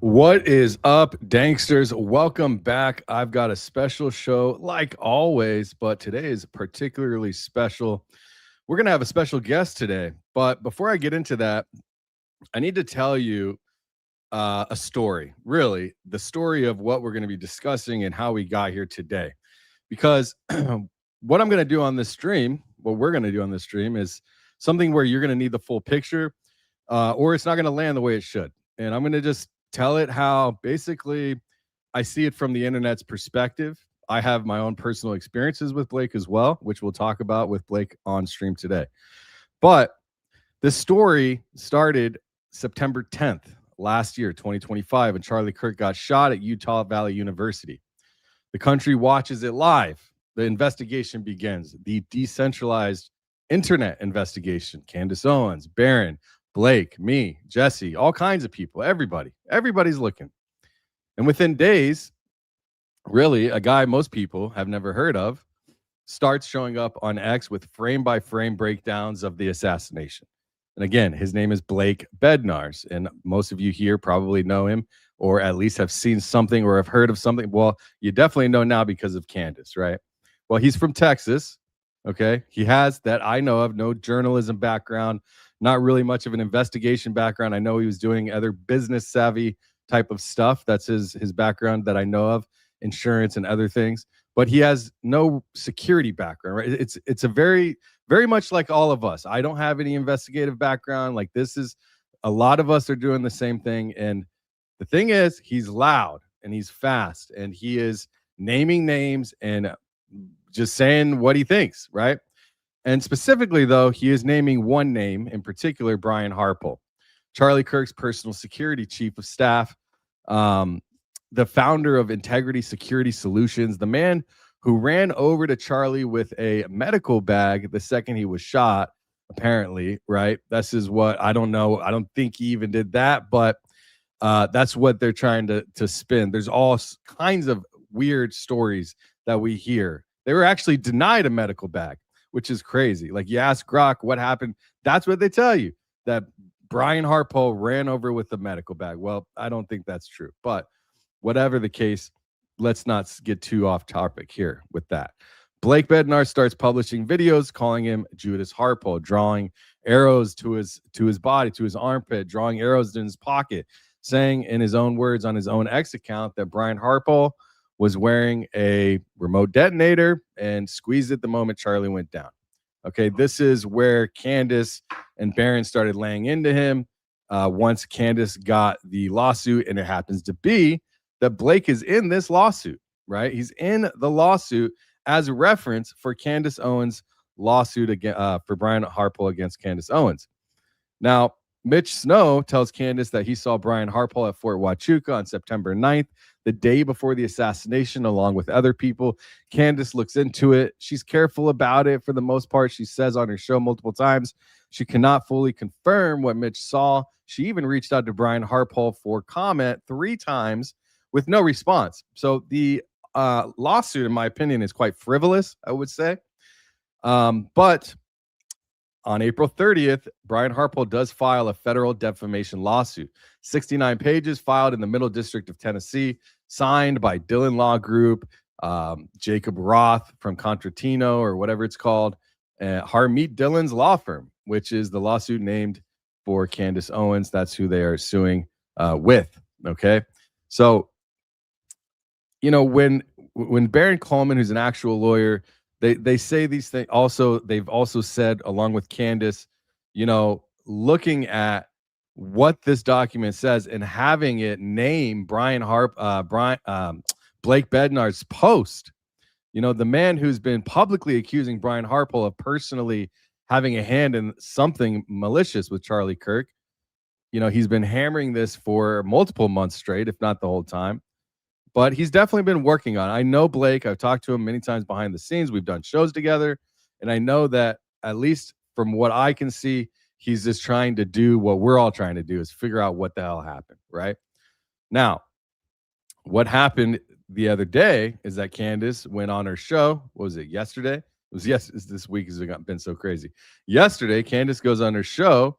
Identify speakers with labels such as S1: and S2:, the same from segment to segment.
S1: What is up, Danksters? Welcome back. I've got a special show like always, but today is particularly special. We're going to have a special guest today. But before I get into that, I need to tell you a story, really, the story of what we're going to be discussing and how we got here today. Because what I'm going to do on this stream, what we're going to do on this stream is something where you're going to need the full picture or it's not going to land the way it should. And I'm going to just tell it how basically I see it from the internet's perspective. I have my own personal experiences with Blake as well, which we'll talk about with Blake on stream today. But this story started September 10th last year, 2025, and Charlie Kirk got shot at Utah Valley University. The country watches it live. The investigation begins. The decentralized internet investigation. Candace Owens, Baron, Blake, me, Jesse, all kinds of people, everybody's looking. And within days, really, a guy most people have never heard of starts showing up on X with frame-by-frame breakdowns of the assassination. And again, his name is Blake Bednarz, and most of you here probably know him or at least have seen something or have heard of something. Well, you definitely know now because of Candace, right? Well, he's from Texas, okay? He has, that I know of, no journalism background, not really much of an investigation background. I know he was doing other business savvy type of stuff. That's his background that I know of, insurance and other things. But he has no security background, right? It's a very, very much like all of us. I don't have any investigative background. Like this is, a lot of us are doing the same thing. And the thing is, he's loud and he's fast and he is naming names and just saying what he thinks, right? And specifically, though, he is naming one name in particular, Brian Harpole, Charlie Kirk's personal security chief of staff, the founder of Integrity Security Solutions, the man who ran over to Charlie with a medical bag the second he was shot, apparently, right? This is what, I don't know. I don't think he even did that, but that's what they're trying to spin. There's all kinds of weird stories that we hear. They were actually denied a medical bag, which is crazy. Like you ask Grok what happened, that's what they tell you, that Brian Harpole ran over with the medical bag. Well, I don't think that's true, but whatever the case, let's not get too off topic here with that. Blake Bednarz starts publishing videos calling him Judas Harpole, drawing arrows to his body, to his armpit, drawing arrows in his pocket, saying in his own words on his own X account that Brian Harpole was wearing a remote detonator and squeezed it the moment Charlie went down. Okay, this is where Candace and Baron started laying into him once Candace got the lawsuit, and it happens to be that Blake is in this lawsuit, right? He's in the lawsuit as a reference for Candace Owens' lawsuit for Brian Harpole against Candace Owens. Now, Mitch Snow tells Candace that he saw Brian Harpole at Fort Huachuca on September 9th, the day before the assassination, along with other people. Candace looks into it. She's careful about it for the most part. She says on her show multiple times she cannot fully confirm what Mitch saw. She even reached out to Brian Harpole for comment 3 times with no response. So the lawsuit, in my opinion, is quite frivolous, I would say. But on April 30th, Brian Harpole does file a federal defamation lawsuit. 69 pages filed in the Middle District of Tennessee, signed by Dhillon Law Group, Jacob Roth from Contratino or whatever it's called, Harmeet Dillon's law firm, which is the lawsuit named for Candace Owens. That's who they are suing with. Okay. So, you know, when Baron Coleman, who's an actual lawyer, they say these things. Also, they've also said, along with Candace, you know, looking at what this document says and having it name Blake Bednarz's post, you know, the man who's been publicly accusing Brian Harpole of personally having a hand in something malicious with Charlie Kirk. You know, he's been hammering this for multiple months straight, if not the whole time. But he's definitely been working on it. I know Blake. I've talked to him many times behind the scenes. We've done shows together. And I know that, at least from what I can see, he's just trying to do what we're all trying to do, is figure out what the hell happened, right? Now, what happened the other day is that Candace went on her show. What was it, yesterday? It was this week has been so crazy. Yesterday, Candace goes on her show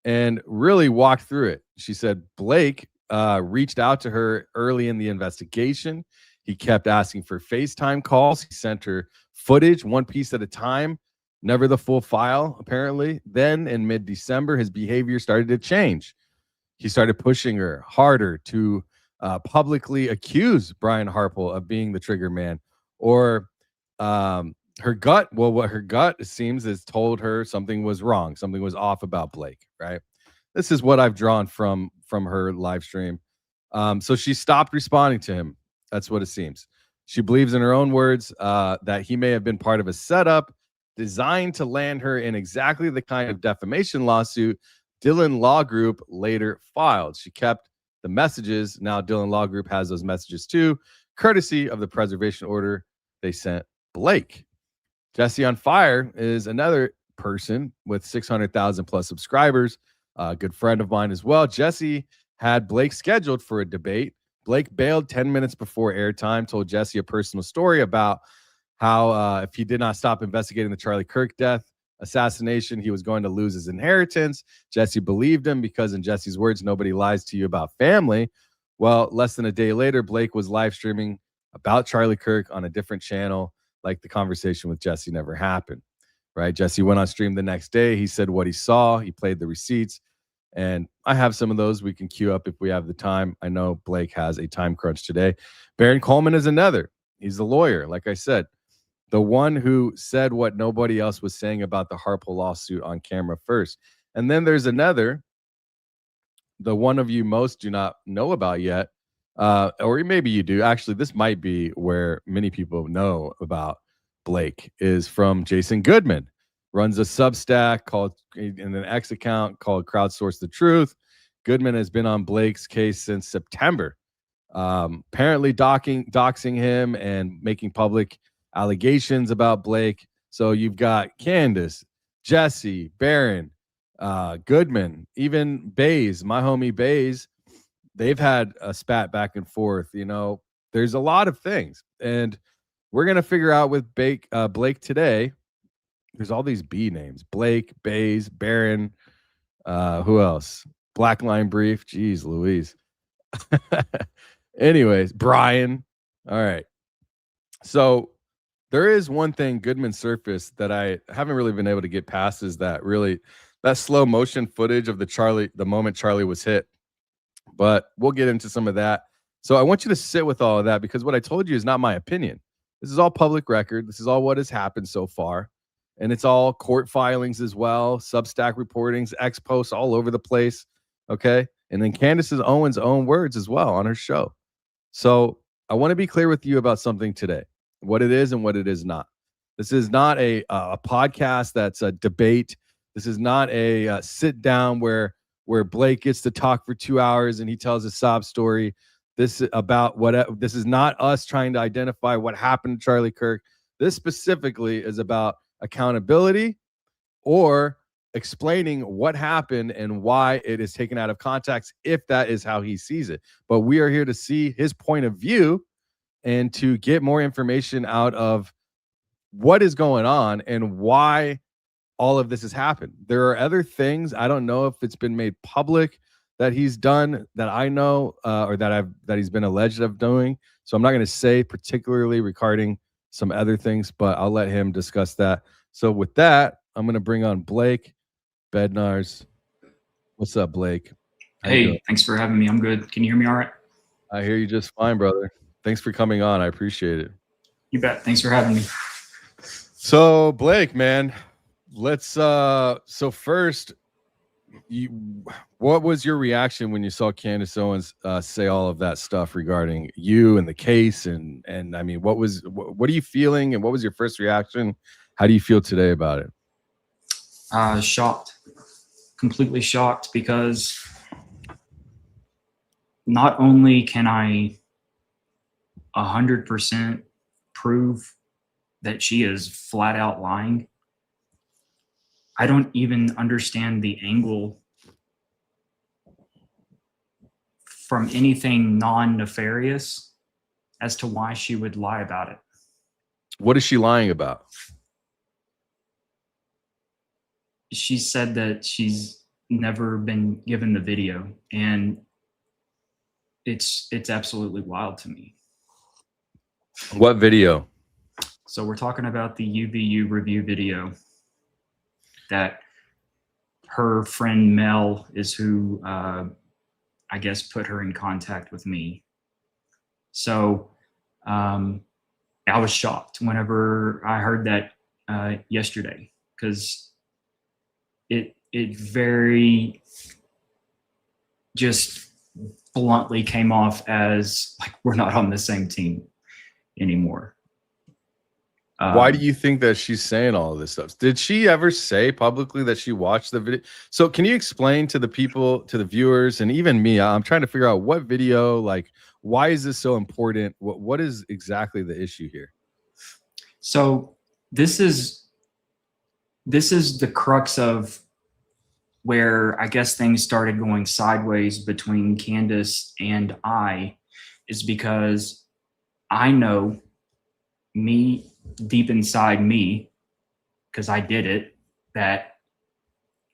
S1: and really walked through it. She said, Blake reached out to her early in the investigation. He kept asking for FaceTime calls. He sent her footage, one piece at a time, never the full file, apparently. Then in mid-December, his behavior started to change. He started pushing her harder to publicly accuse Brian Harpole of being the trigger man, or her gut. Well, what her gut, it seems, has told her something was wrong, something was off about Blake, right? This is what I've drawn from her live stream. So she stopped responding to him. That's what it seems. She believes in her own words that he may have been part of a setup designed to land her in exactly the kind of defamation lawsuit Dhillon Law Group later filed. She kept the messages. Now Dhillon Law Group has those messages too, courtesy of the preservation order they sent Blake. Jesse on Fire is another person with 600,000 plus subscribers, a good friend of mine as well. Jesse had Blake scheduled for a debate. Blake bailed 10 minutes before airtime, told Jesse a personal story about how if he did not stop investigating the Charlie Kirk death assassination, he was going to lose his inheritance. Jesse believed him because, in Jesse's words, nobody lies to you about family. Well, less than a day later, Blake was live streaming about Charlie Kirk on a different channel, like the conversation with Jesse never happened, right? Jesse went on stream the next day. He said what he saw. He played the receipts. And I have some of those we can queue up if we have the time. I know Blake has a time crunch today. Baron Coleman is another. He's the lawyer, like I said. The one who said what nobody else was saying about the Harpole lawsuit on camera first. And then there's another, the one of you most do not know about yet, or maybe you do. Actually, this might be where many people know about Blake, is from Jason Goodman. Runs a Substack called, in an X account called Crowdsource the Truth. Goodman has been on Blake's case since September, apparently doxing him and making public allegations about Blake. So you've got Candace, Jesse, Baron, Goodman, even Bays, my homie Bays. They've had a spat back and forth. You know, there's a lot of things, and we're gonna figure out with Blake today. There's all these B names: Blake, Bays, Baron. Who else? Black Line Brief. Jeez Louise. Anyways, Brian. All right. So there is one thing Goodman surfaced that I haven't really been able to get past, is that slow motion footage of the moment Charlie was hit. But we'll get into some of that. So I want you to sit with all of that, because what I told you is not my opinion. This is all public record. This is all what has happened so far. And it's all court filings as well, Substack reportings, X posts all over the place. Okay. And then Candace Owens' own words as well on her show. So I want to be clear with you about something today, what it is and what it is not. This is not a podcast that's a debate. This is not a sit down where Blake gets to talk for 2 hours and he tells a sob story. This is not us trying to identify what happened to Charlie Kirk. This specifically is about accountability, or explaining what happened and why it is taken out of context, if that is how he sees it. But we are here to see his point of view and to get more information out of what is going on and why all of this has happened. There are other things, I don't know if it's been made public, that he's done that I know, or that he's been alleged of doing. So I'm not going to say particularly regarding some other things, but I'll let him discuss that. So with that, I'm going to bring on Blake Bednarz. What's up, Blake?
S2: Hey, thanks for having me. I'm good. Can you hear me all right?
S1: I hear you just fine, brother. Thanks for coming on. I appreciate it.
S2: You bet. Thanks for having me.
S1: So Blake, man, let's so first, what was your reaction when you saw Candace Owens say all of that stuff regarding you and the case, and I mean, what are you feeling, and what was your first reaction? How do you feel today about it?
S2: Shocked, completely shocked, because not only can I 100% prove that she is flat out lying, I don't even understand the angle from anything non-nefarious as to why she would lie about it.
S1: What is she lying about?
S2: She said that she's never been given the video, and it's absolutely wild to me.
S1: What video?
S2: So we're talking about the UVU review video that her friend Mel is who I guess put her in contact with me. So I was shocked whenever I heard that yesterday, because it very just bluntly came off as like we're not on the same team anymore.
S1: Why do you think that she's saying all of this stuff? Did she ever say publicly that she watched the video? So can you explain to the people, to the viewers, and even me, I'm trying to figure out what video, like, why is this so important? What is exactly the issue here?
S2: So this is the crux of where I guess things started going sideways between Candace and I, is because I know me deep inside me, because I did it, that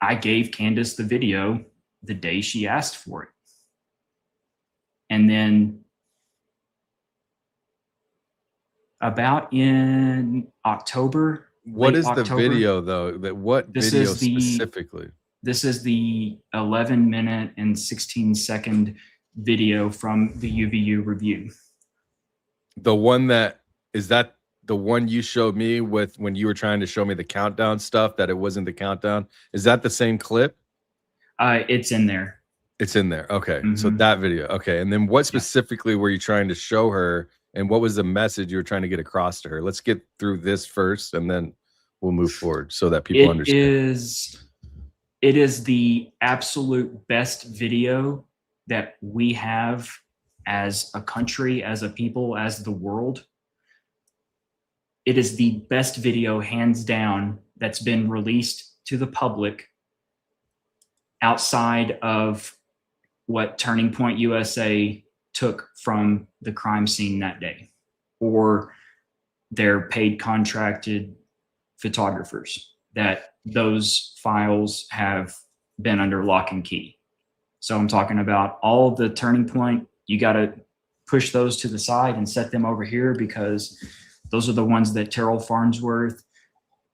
S2: I gave Candace the video the day she asked for it. And then about in October.
S1: What is October, the video though? What video specifically?
S2: This is the 11-minute and 16-second video from the UVU review.
S1: The one that, is that the one you showed me with when you were trying to show me the countdown stuff, that it wasn't the countdown? Is that the same clip?
S2: It's in there.
S1: It's in there. Okay. So that video. Okay. And then what specifically were you trying to show her, and what was the message you were trying to get across to her? Let's get through this first, and then we'll move forward so that people understand.
S2: It is the absolute best video that we have as a country, as a people, as the world. It is the best video, hands down, that's been released to the public outside of what Turning Point USA took from the crime scene that day, or their paid contracted photographers, that those files have been under lock and key. So I'm talking about all the Turning Point. You got to push those to the side and set them over here, because those are the ones that Terrell Farnsworth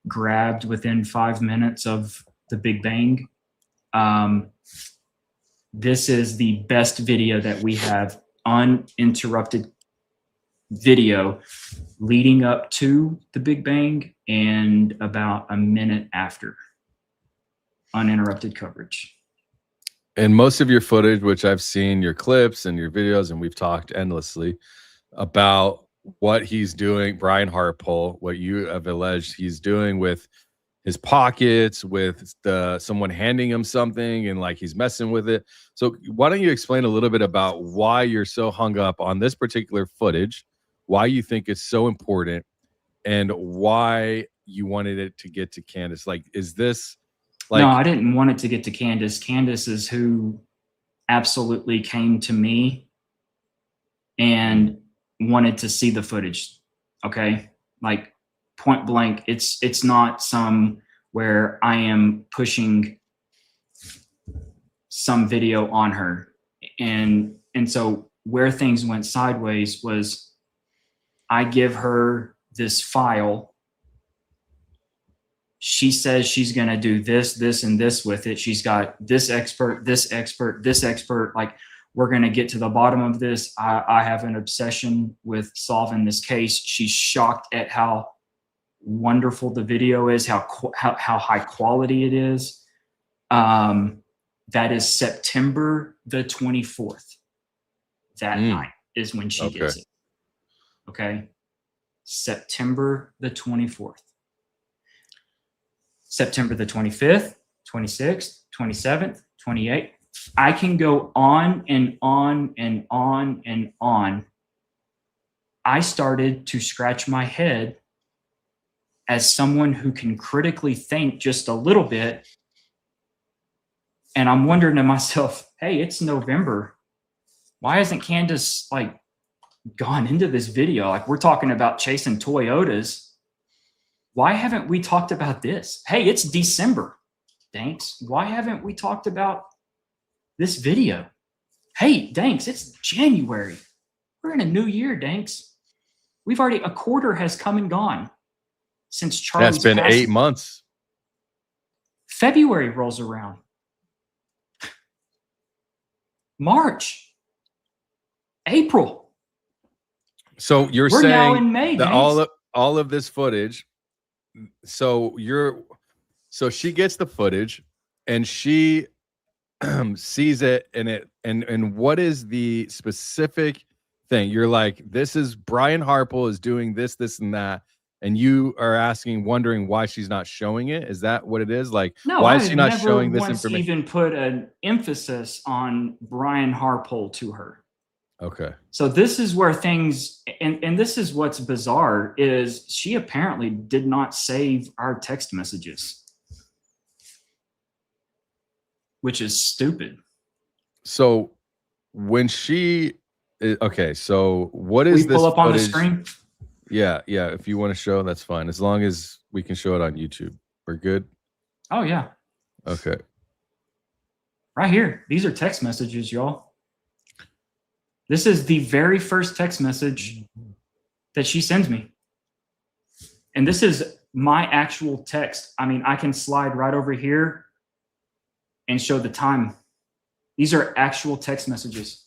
S2: grabbed within 5 minutes of the Big Bang. This is the best video that we have, uninterrupted video leading up to the Big Bang and about a minute after. Uninterrupted coverage.
S1: And most of your footage, which I've seen your clips and your videos, and we've talked endlessly about what he's doing, Brian Harpole, what you have alleged he's doing with his pockets, with someone handing him something and like he's messing with it. So why don't you explain a little bit about why you're so hung up on this particular footage, why you think it's so important, and why you wanted it to get to Candace? Like, is this like...
S2: No, I didn't want it to get to Candace. Candace is who absolutely came to me and wanted to see the footage. Okay. Like, point blank, it's not some where I am pushing some video on her. And so where things went sideways was I give her this file. She says she's going to do this, this, and this with it. She's got this expert, this expert, this expert. Like, we're going to get to the bottom of this. I have an obsession with solving this case. She's shocked at how wonderful the video is, how high quality it is. That is September the 24th. That night is when she gets it. Okay. September the 24th. September the 25th, 26th, 27th, 28th. I can go on and on and on and on. I started to scratch my head as someone who can critically think just a little bit. And I'm wondering to myself, hey, it's November. Why hasn't Candace like gone into this video? Like, we're talking about chasing Toyotas. Why haven't we talked about this? Hey, it's December. Thanks. Why haven't we talked about this video? Hey, Danks, it's January. We're in a new year, Danks. We've already, a quarter has come and gone since Charlie's
S1: That's been
S2: passing.
S1: 8 months.
S2: February rolls around. March. April.
S1: So you're
S2: We're now
S1: saying
S2: in May,
S1: that
S2: Danks.
S1: all of this footage. So she gets the footage and she sees it and what is the specific thing? You're like, this is Brian Harpole is doing this, and that, and you are wondering why she's not showing it. Is that what it is? Like,
S2: No,
S1: why
S2: I
S1: is she not
S2: never
S1: showing this
S2: once
S1: information?
S2: even put an emphasis on Brian Harpole to her.
S1: Okay.
S2: So this is where things, and this is what's bizarre, is she apparently did not save our text messages, which is stupid.
S1: So when she, okay, so what is
S2: We
S1: this
S2: pull up on the
S1: footage?
S2: screen?
S1: Yeah. If you want to show, that's fine. As long as we can show it on YouTube, we're good.
S2: Oh, yeah.
S1: Okay.
S2: Right here. These are text messages, y'all. This is the very first text message that she sends me. And this is my actual text. I mean, I can slide right over here and show the time. These are actual text messages.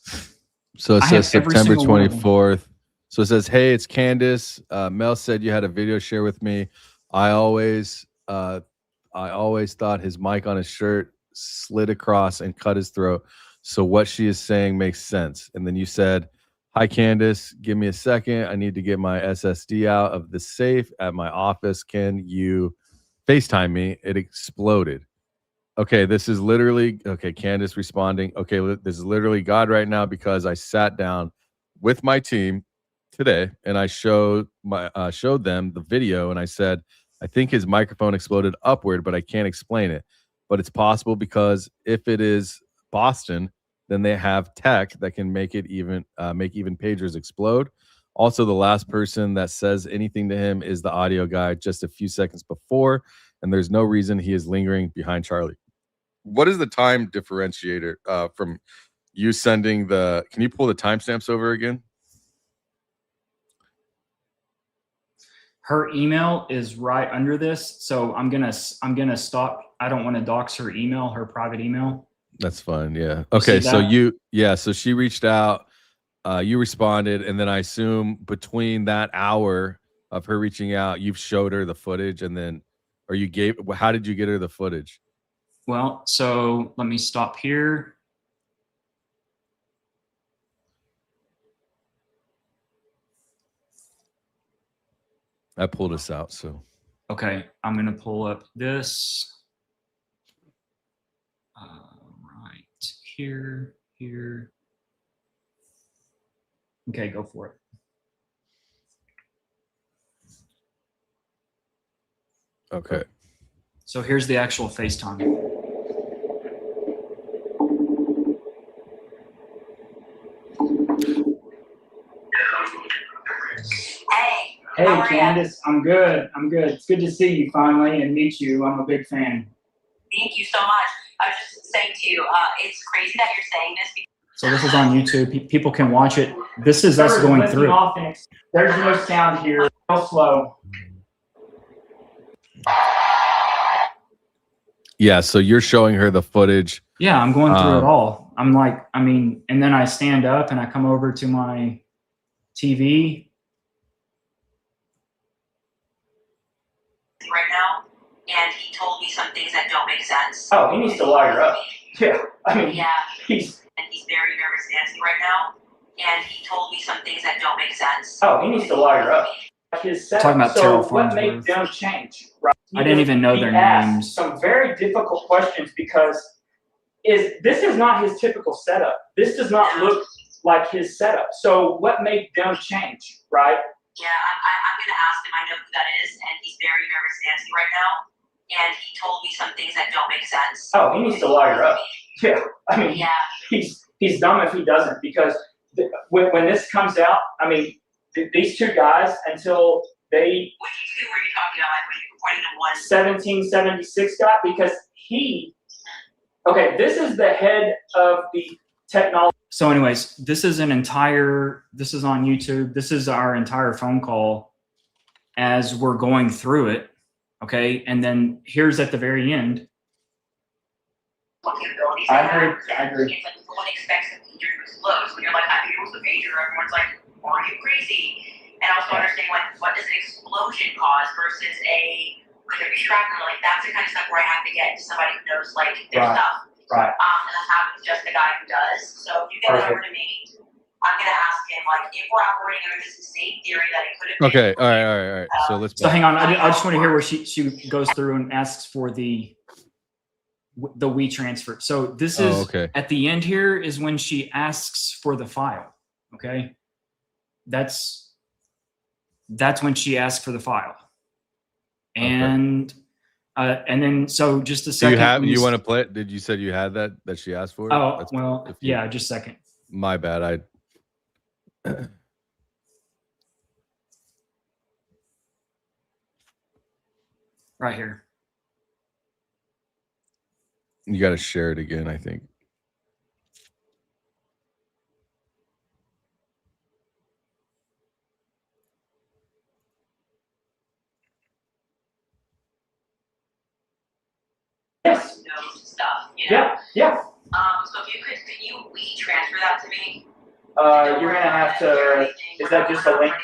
S1: So it says September
S2: single one of them.
S1: 24th. So it says, hey, it's Candace. Mel said you had a video share with me. I always thought his mic on his shirt slid across and cut his throat. So what she is saying makes sense. And then you said, hi, Candace, give me a second. I need to get my SSD out of the safe at my office. Can you FaceTime me? It exploded. Okay, this is literally, okay, Candace responding. Okay, this is literally God right now because I sat down with my team today and I showed them the video and I said, I think his microphone exploded upward, but I can't explain it. But it's possible because if it is Boston, then they have tech that can make it even pagers explode. Also, the last person that says anything to him is the audio guy just a few seconds before, and there's no reason he is lingering behind Charlie. What is the time differentiator from you sending the? Can you pull the timestamps over again?
S2: Her email is right under this, so I'm gonna stop. I don't want to dox her email, her private email.
S1: That's fine. Yeah. Okay. So so she reached out, you responded, and then I assume between that hour of her reaching out, you've showed her the footage, and then, or how did you get her the footage?
S2: Well, so let me stop here.
S1: I pulled this out, so.
S2: Okay, I'm gonna pull up this. Right here. Okay, go for it.
S1: Okay.
S2: So here's the actual FaceTime. Hey, Candace, I'm good. It's good to see you finally and meet you. I'm a big fan.
S3: Thank you so much. I was just saying to you, it's crazy that you're saying this.
S2: So this is on YouTube. People can watch it. This is us going through. There's no sound here. Real slow.
S1: Yeah, so you're showing her the footage.
S2: Yeah, I'm going through it all. I'm like, and then I stand up and I come over to my TV.
S3: Right now, and he told me some things that don't make sense.
S2: Oh, he needs to wire up. Yeah,
S3: yeah, he's very nervous dancing right now, and he told me some things that don't make sense.
S2: Oh, he needs to wire up. Talking about Terrell Farnsworth.
S4: What made them change? Right?
S2: I didn't even know their names.
S4: Some very difficult questions because this is not his typical setup. This does not look like his setup. So what made them change, right?
S3: Yeah, I'm going to ask him. I know who that is, and he's very nervous dancing right now. And he told me some things that don't make sense.
S4: Oh, he needs to wire up. Yeah, he's dumb if he doesn't, because when this comes out, these two guys, until they...
S3: Which two were you talking about when you were pointing to one?
S4: 1776 guy, because okay, this is the head of the technology.
S2: So anyways, this is on YouTube. This is our entire phone call as we're going through it. Okay. And then here's at the very end.
S3: What capabilities
S4: I
S3: they have.
S4: agree.
S3: It's like no one expects a pager to explode. So when you're like, I think it was the pager, everyone's like, are you crazy? And also understanding what does an explosion cause versus like a shrapnel. Like that's the kind of stuff where I have to get to somebody who knows like their stuff.
S4: Right.
S3: And I have just the guy who does. So if you get it over to me, I'm gonna ask him like if we're operating under this same theory that it could have been.
S1: Okay. All right. So let's.
S2: So hang on. I just want to hear where she goes through and asks for the WeTransfer. So this is at the end here is when she asks for the file. Okay. That's when she asks for the file. And then so just a second.
S1: You want to play it? Did you said you had that she asked for?
S2: Oh, yeah, just a second.
S1: My bad.
S2: Right here.
S1: You got to share it again, I think.
S4: Yes.
S3: Knows stuff, you know?
S4: Yeah.
S3: So if you could you WeTransfer that to me?
S4: You're gonna have to. Is that just a link?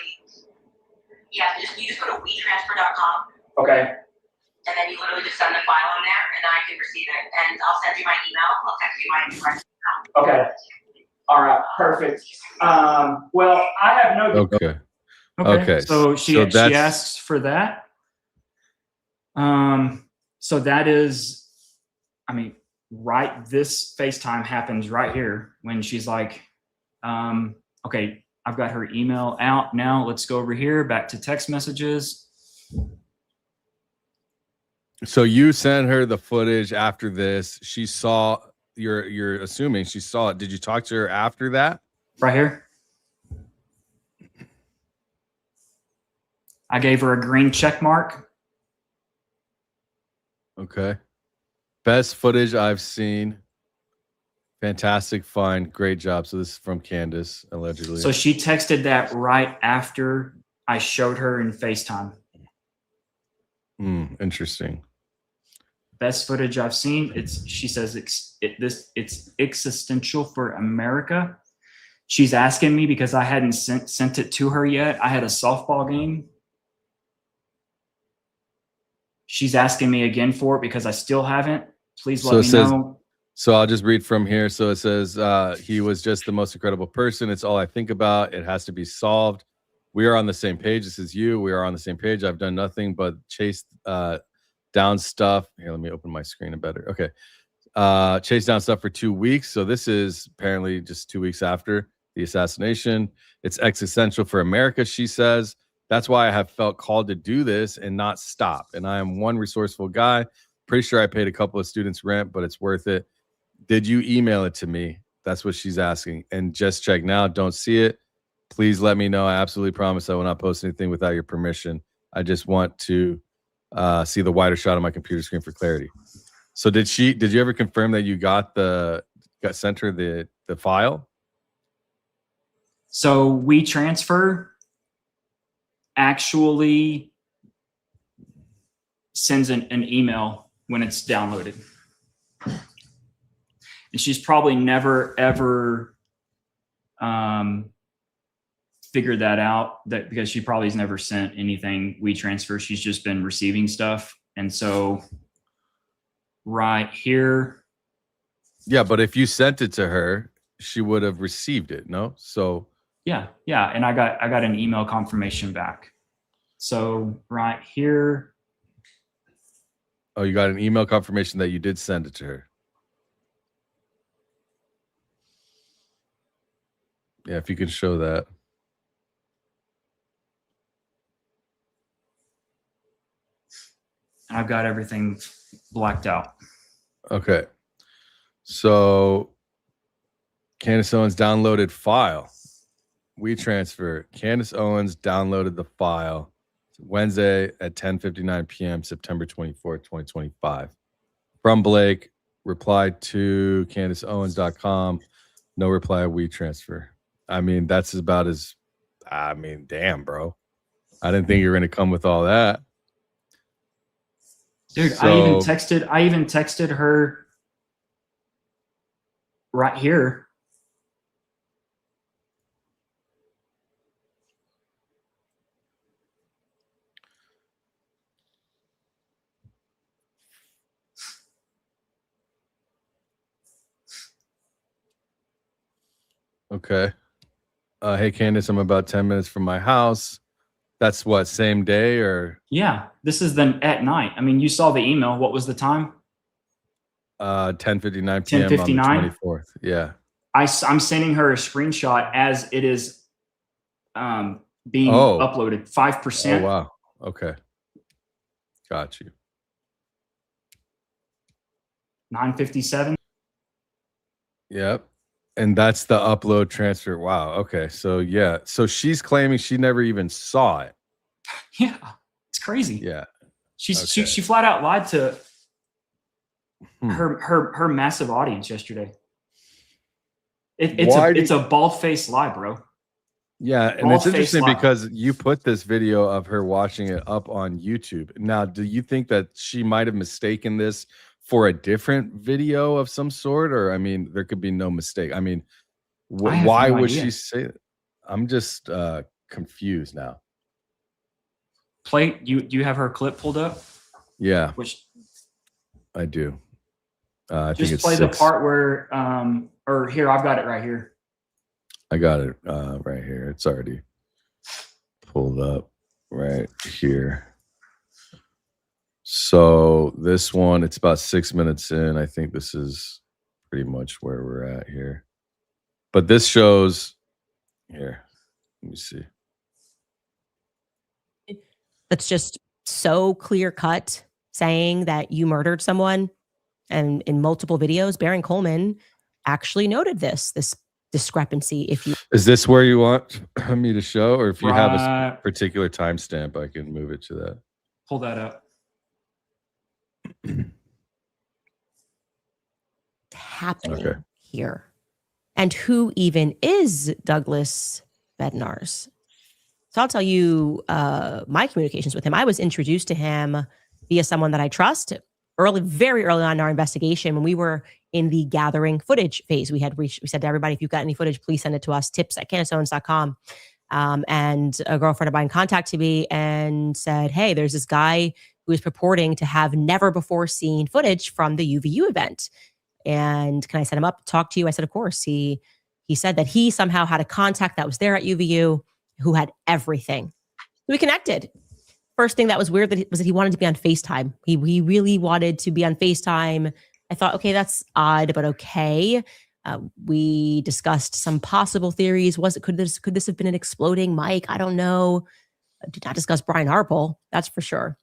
S3: Yeah, you just go to WeTransfer.com.
S4: Okay.
S3: And then you literally just send the file in there, and then I can receive it. And I'll send you my email. I'll text you my address.
S4: Okay. All right. Perfect. Well, I have no.
S1: Okay.
S2: So she asks for that. So that is, I mean, right. This FaceTime happens right here when she's like, okay, I've got her email out now. Let's go over here back to text messages.
S1: So you sent her the footage after this. She saw. You're assuming she saw it. Did you talk to her after that?
S2: Right here. I gave her a green check mark.
S1: Okay. Best footage I've seen. Fantastic find. Great job. So this is from Candace, allegedly.
S2: So she texted that right after I showed her in FaceTime.
S1: Interesting.
S2: Best footage I've seen. She says it's existential for America. She's asking me because I hadn't sent it to her yet. I had a softball game. She's asking me again for it because I still haven't. Please let me know.
S1: So I'll just read from here. So it says, he was just the most incredible person. It's all I think about. It has to be solved. We are on the same page. This is you. We are on the same page. I've done nothing but chase down stuff. Here, let me open my screen better. Okay. Chase down stuff for 2 weeks. So this is apparently just 2 weeks after the assassination. It's existential for America, she says. That's why I have felt called to do this and not stop. And I am one resourceful guy. Pretty sure I paid a couple of students rent, but it's worth it. Did you email it to me? That's what she's asking. And just check now. Don't see it. Please let me know. I absolutely promise I will not post anything without your permission. I just want to see the wider shot of my computer screen for clarity. So did you ever confirm that you got sent her the file?
S2: So WeTransfer actually sends an email when it's downloaded. And she's probably never, ever figured that out, because she probably has never sent anything WeTransfer. She's just been receiving stuff. And so right here.
S1: Yeah, but if you sent it to her, she would have received it, no? So
S2: yeah. And I got an email confirmation back. So right here.
S1: Oh, you got an email confirmation that you did send it to her. Yeah, if you can show that.
S2: I've got everything blacked out.
S1: Okay. So Candace Owens downloaded file. WeTransfer. Candace Owens downloaded the file Wednesday at 10:59 p.m. September 24th, 2025. From Blake, replied to CandaceOwens.com. No reply. WeTransfer. I mean, that's about as. I mean, damn, bro. I didn't think you were gonna come with all that,
S2: dude.
S1: So,
S2: I even texted her right here.
S1: Okay. Hey, Candace, I'm about 10 minutes from my house. That's what, same day or?
S2: Yeah, this is then at night. I mean, you saw the email. What was the time?
S1: 10:59 p.m. on the
S2: 10:59?
S1: 24th. Yeah.
S2: I'm sending her a screenshot as it is being uploaded. 5%.
S1: Oh, wow. Okay. Got you.
S2: 9:57.
S1: Yep. And that's the upload transfer. Wow. Okay. So yeah. So she's claiming she never even saw it.
S2: Yeah, it's crazy.
S1: Yeah.
S2: She flat out lied to her massive audience yesterday. It's a bald-faced lie, bro.
S1: Yeah, and it's interesting because you put this video of her watching it up on YouTube. Now, do you think that she might have mistaken this for a different video of some sort? Or, I mean, there could be no mistake. I mean, why would she say it? I'm just confused now.
S2: You have her clip pulled up?
S1: Yeah,
S2: which
S1: I do. I
S2: just
S1: think it's
S2: play
S1: 6.
S2: the part where, or here, I've got it right here.
S1: I got it right here. It's already pulled up right here. So this one, it's about 6 minutes in. I think this is pretty much where we're at here. But this shows here. Let me see.
S5: That's just so clear cut, saying that you murdered someone. And in multiple videos, Baron Coleman actually noted this discrepancy.
S1: Is this where you want me to show, or if you have a particular timestamp, I can move it to that.
S2: Pull that up.
S5: Happening here, and who even is Douglas Bednarz? So I'll tell you my communications with him. I was introduced to him via someone that I trust very early on in our investigation when we were in the gathering footage phase. We said to everybody, if you've got any footage, please send it to us, tips@CandaceOwens.com. And a girlfriend of mine contacted me and said, hey, there's this guy who is purporting to have never before seen footage from the UVU event. And can I set him up to talk to you? I said, of course. He said that he somehow had a contact that was there at UVU who had everything. So we connected. First thing that was weird was that he wanted to be on FaceTime. He really wanted to be on FaceTime. I thought, okay, that's odd, but okay. We discussed some possible theories. Could this have been an exploding mic? I don't know. I did not discuss Brian Harpole, that's for sure.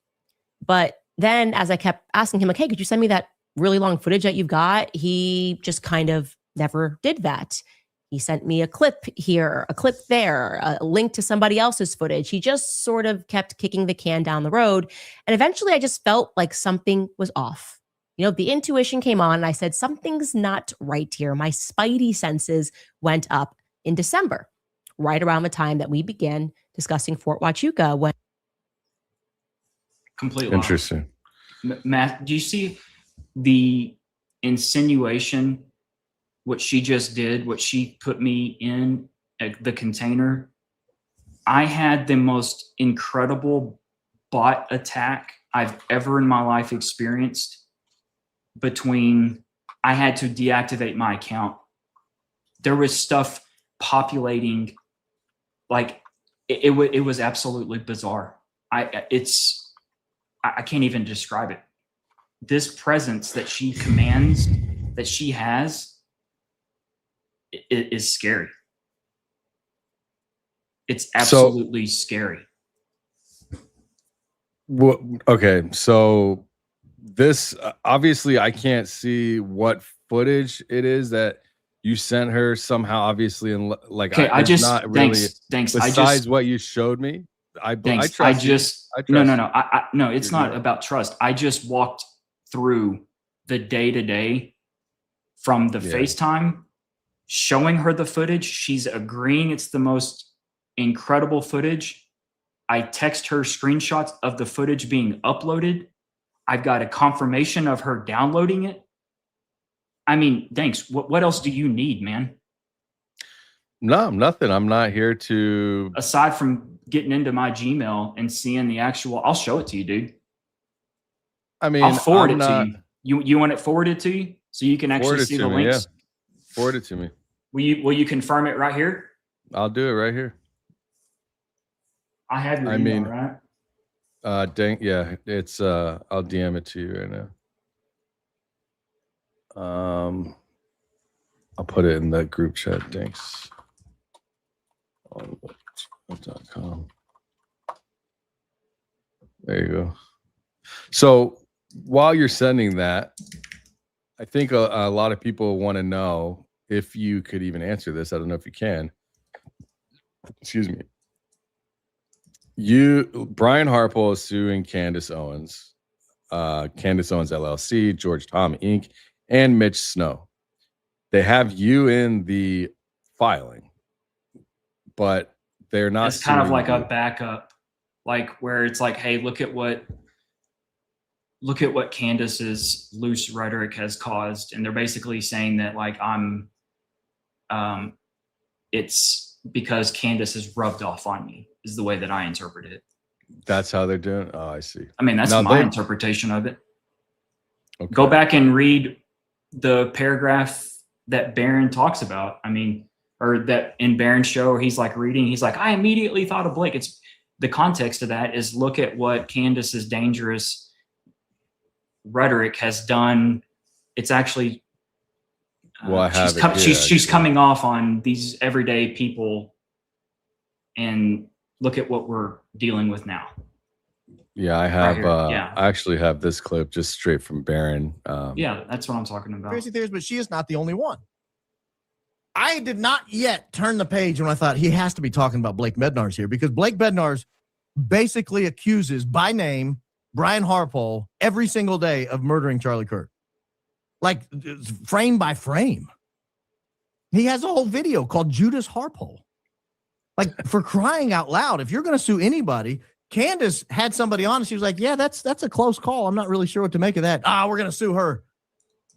S5: But then as I kept asking him, like, hey, could you send me that really long footage that you've got? He just kind of never did that. He sent me a clip here, a clip there, a link to somebody else's footage. He just sort of kept kicking the can down the road. And eventually I just felt like something was off. You know, the intuition came on and I said, something's not right here. My spidey senses went up in December, right around the time that we began discussing Fort Huachuca. When
S2: completely
S1: interesting.
S2: Matt, do you see the insinuation? What she just did, what she put me in the container. I had the most incredible bot attack I've ever in my life experienced. I had to deactivate my account. There was stuff populating, like it was absolutely bizarre. I can't even describe it. This presence that she commands, that she has, it is scary. It's absolutely scary.
S1: Well, okay, so this obviously I can't see what footage it is that you sent her somehow. Obviously, and like
S2: okay, I just
S1: not really
S2: thanks.
S1: Besides what you showed me, I trust. I trust
S2: no. It's not about trust. I just walked through the day-to-day from the FaceTime showing her the footage. She's agreeing it's the most incredible footage. I text her screenshots of the footage being uploaded. I've got a confirmation of her downloading it. I mean, thanks. What else do you need, man?
S1: No, nothing. I'm not here to.
S2: Aside from getting into my Gmail and seeing the actual, I'll show it to you, dude.
S1: I mean,
S2: I'll forward it to you. You want it forwarded to you so you can actually see the links?
S1: Yeah. Forward it to me.
S2: Will you confirm it right here?
S1: I'll do it right here.
S2: I have your email, right?
S1: Yeah, it's I'll DM it to you right now. I'll put it in the group chat. Thanks. .com. There you go. So while you're sending that, I think a lot of people want to know if you could even answer this. I don't know if you can. Excuse me. Brian Harpole is suing Candace Owens, Candace Owens LLC, George Tom Inc., and Mitch Snow. They have you in the filing, but they're not.
S2: It's kind of like a backup, like where it's like, hey, look at what Candace's loose rhetoric has caused, and they're basically saying that like it's because Candace has rubbed off on me, is the way that I interpret it.
S1: That's how they're doing. Oh, I see.
S2: I mean, that's my interpretation of it. Okay. Go back and read the paragraph that Baron talks about. I mean, or that in Baron's show, he's like reading, he's like, I immediately thought of Blake. It's the context of that is look at what Candace's dangerous rhetoric has done. It's actually, she's coming off on these everyday people, and look at what we're dealing with now.
S1: Yeah, I have.
S2: Right
S1: I actually have this clip just straight from Baron.
S2: Yeah, that's what I'm talking about.
S6: Crazy theories, but she is not the only one. I did not yet turn the page when I thought he has to be talking about Blake Bednarz here, because Blake Bednarz basically accuses by name Brian Harpole every single day of murdering Charlie Kirk, like frame by frame. He has a whole video called Judas Harpole. Like, for crying out loud, if you're going to sue anybody, Candace had somebody on and she was like, yeah, that's a close call. I'm not really sure what to make of that. We're going to sue her.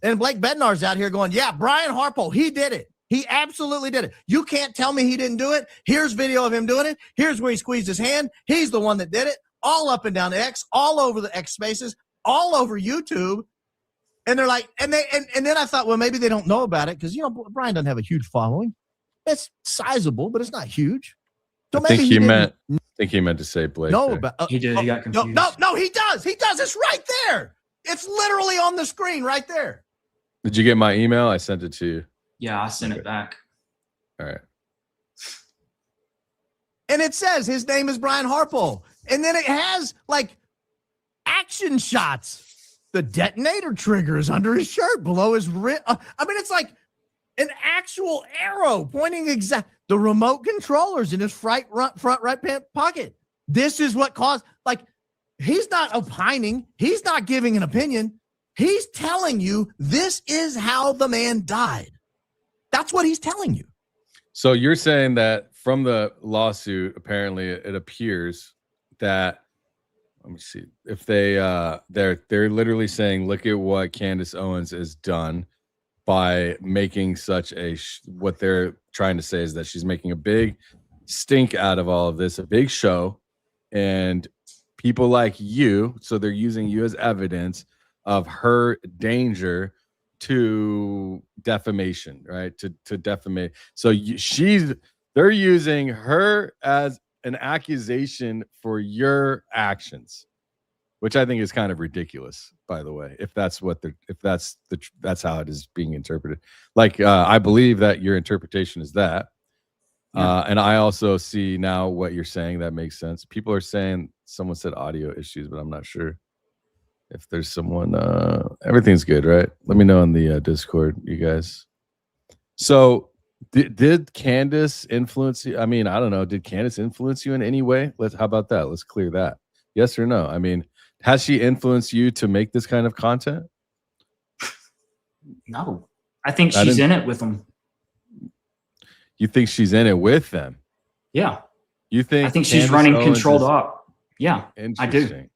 S6: And Blake Bednarz out here going, yeah, Brian Harpole, he did it. He absolutely did it. You can't tell me he didn't do it. Here's video of him doing it. Here's where he squeezed his hand. He's the one that did it. All up and down X, all over the X spaces, all over YouTube. And they're like, and then I thought, well, maybe they don't know about it because, you know, Brian doesn't have a huge following. It's sizable, but it's not huge. So
S1: I think he meant to say Blake.
S6: No,
S2: he did. He got confused.
S6: No, he does. He does. It's right there. It's literally on the screen right there.
S1: Did you get my email? I sent it to you.
S2: Yeah, I sent it back.
S1: All right.
S6: And it says his name is Brian Harpole. And then it has like action shots. The detonator trigger is under his shirt below his wrist. I mean, it's like an actual arrow pointing exact. The remote controller's in his front right pocket. This is what caused, like, he's not opining. He's not giving an opinion. He's telling you this is how the man died. That's what he's telling you.
S1: So you're saying that from the lawsuit, apparently it appears that, let me see, if they're literally saying, look at what Candace Owens has done by making such a what they're trying to say is that she's making a big stink out of all of this, a big show, and people like you, so they're using you as evidence of her danger to defamation, right? To defamate. So they're using her as an accusation for your actions, which I think is kind of ridiculous, by the way, if that's how it is being interpreted. Like, I believe that your interpretation is that. And I also see now what you're saying. That makes sense. People are saying, someone said audio issues, but I'm not sure if there's someone, everything's good, right? Let me know in the Discord, you guys. So did Candace influence you? I mean, I don't know. Did Candace influence you in any way? How about that? Let's clear that. Yes or no? I mean, has she influenced you to make this kind of content?
S2: No, I think she's in it with them.
S1: You think she's in it with them?
S2: Yeah.
S1: You think?
S2: I think she's
S1: Candace
S2: running
S1: Owens
S2: controlled
S1: is-
S2: up. Yeah, I do.
S1: Interesting.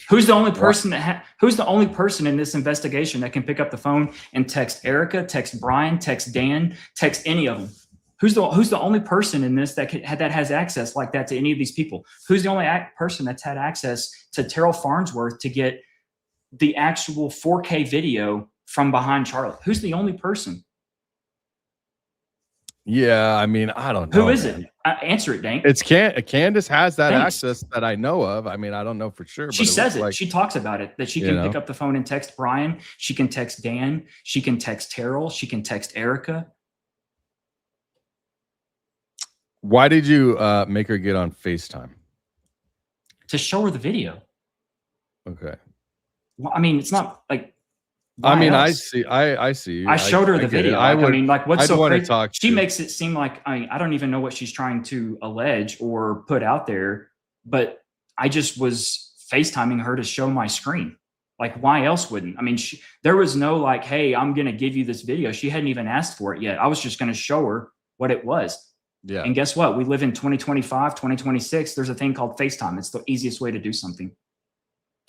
S2: Who's the only person who's the only person in this investigation that can pick up the phone and text Erica, text Brian, text Dan, text any of them? Who's the only person in this that has access like that to any of these people? Who's the only person that's had access to Terrell Farnsworth to get the actual 4K video from behind Charlie? Who's the only person?
S1: Yeah, I mean, I don't know.
S2: Who is it? Answer it, Dank.
S1: It's Candace has that
S2: Thanks.
S1: access that I know of. I mean, I don't know for sure.
S2: She
S1: but
S2: says
S1: looks
S2: it.
S1: like-
S2: She talks about it, that she can pick up the phone and text Brian. She can text Dan. She can text Terrell. She can text Erica.
S1: Why did you make her get on FaceTime?
S2: To show her the video.
S1: Okay.
S2: Well, I mean, it's not like.
S1: I mean,
S2: else?
S1: I see.
S2: I showed her the
S1: get it.
S2: video.
S1: I
S2: Like,
S1: would.
S2: I mean, like, what's
S1: I'd
S2: so
S1: want to
S2: crazy?
S1: talk.
S2: She
S1: to-
S2: makes it seem like I don't even know what she's trying to allege or put out there, but I just was FaceTiming her to show my screen. Like, why else wouldn't? I mean, there was no like, hey, I'm going to give you this video. She hadn't even asked for it yet. I was just going to show her what it was.
S1: Yeah.
S2: And guess what? We live in 2025, 2026. There's a thing called FaceTime. It's the easiest way to do something.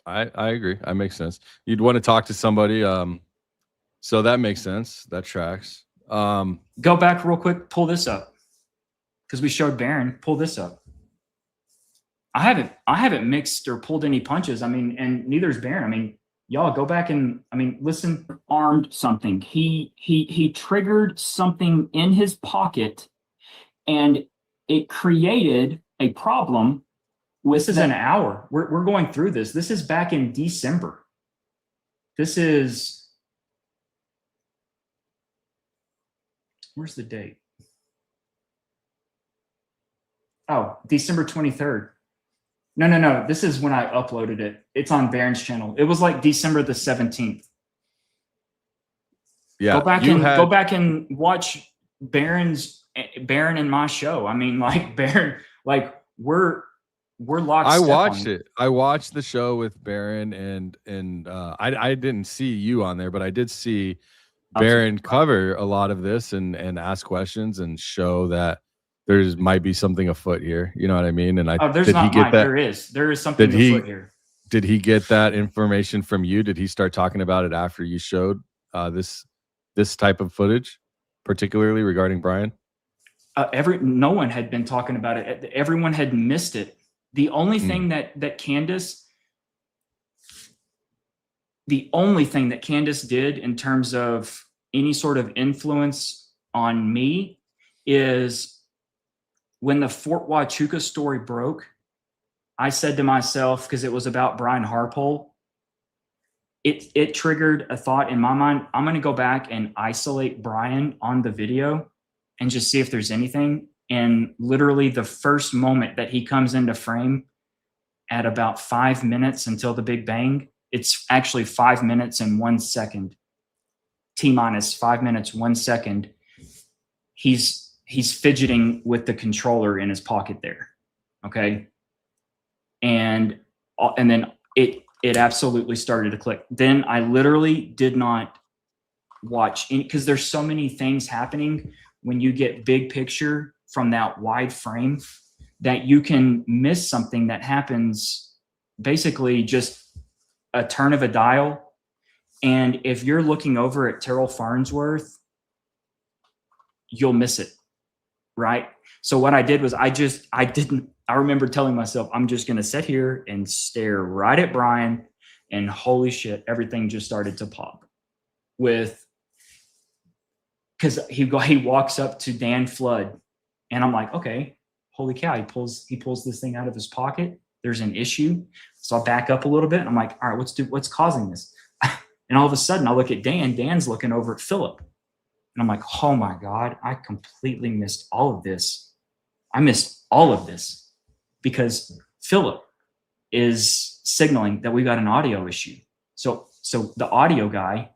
S1: I agree. That makes sense. You'd want to talk to somebody. So that makes sense. That tracks.
S2: Go back real quick. Pull this up because we showed Baron. Pull this up. I haven't mixed or pulled any punches. I mean, and neither is Baron. I mean, y'all go back and listen. Armed something. He triggered something in his pocket, and it created a problem. This is an hour. We're going through this. This is back in December. This is. Where's the date? Oh, December 23rd. No. This is when I uploaded it. It's on Baron's channel. It was like December the 17th.
S1: Yeah.
S2: Go back and watch Baron and my show. I mean, like Baron, like we're locked.
S1: I watched it. I watched the show with Baron and I didn't see you on there, but I did see Baron cover a lot of this and ask questions and show that there's might be something afoot here. You know what I mean? And
S2: there is something afoot here.
S1: Did he get that information from you? Did he start talking about it after you showed this type of footage, particularly regarding Brian?
S2: No one had been talking about it. Everyone had missed it. The only thing that Candace did in terms of any sort of influence on me is when the Fort Huachuca story broke, I said to myself, because it was about Brian Harpole, it triggered a thought in my mind. I'm going to go back and isolate Brian on the video and just see if there's anything. And literally the first moment that he comes into frame at about 5 minutes until the Big Bang, it's actually 5 minutes and 1 second. T-minus 5 minutes, 1 second. He's fidgeting with the controller in his pocket there. Okay. And then it absolutely started to click. Then I literally did not watch any, because there's so many things happening when you get big picture from that wide frame that you can miss something that happens basically just a turn of a dial. And if you're looking over at Terrell Farnsworth, you'll miss it. Right. So what I did was I remember telling myself, I'm just going to sit here and stare right at Brian, and holy shit, everything just started to pop because he walks up to Dan Flood and I'm like, okay, holy cow. He pulls this thing out of his pocket. There's an issue. So I back up a little bit and I'm like, all right, what's causing this? And all of a sudden I look at Dan's looking over at Phillip. And I'm like, oh my God, I completely missed all of this. I missed all of this because Phillip is signaling that we got an audio issue. So the audio guy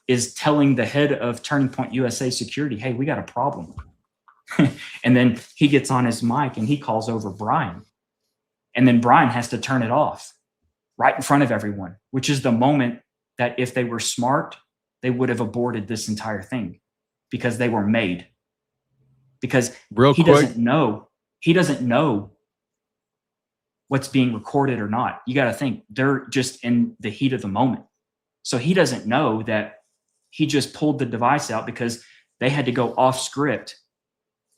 S2: is telling the head of Turning Point USA Security, hey, we got a problem. And then he gets on his mic and he calls over Brian. And then Brian has to turn it off right in front of everyone, which is the moment that if they were smart, they would have aborted this entire thing because they were made. because
S1: Real
S2: he
S1: quick,
S2: doesn't know what's being recorded or not. You got to think they're just in the heat of the moment. So he doesn't know that he just pulled the device out because they had to go off script.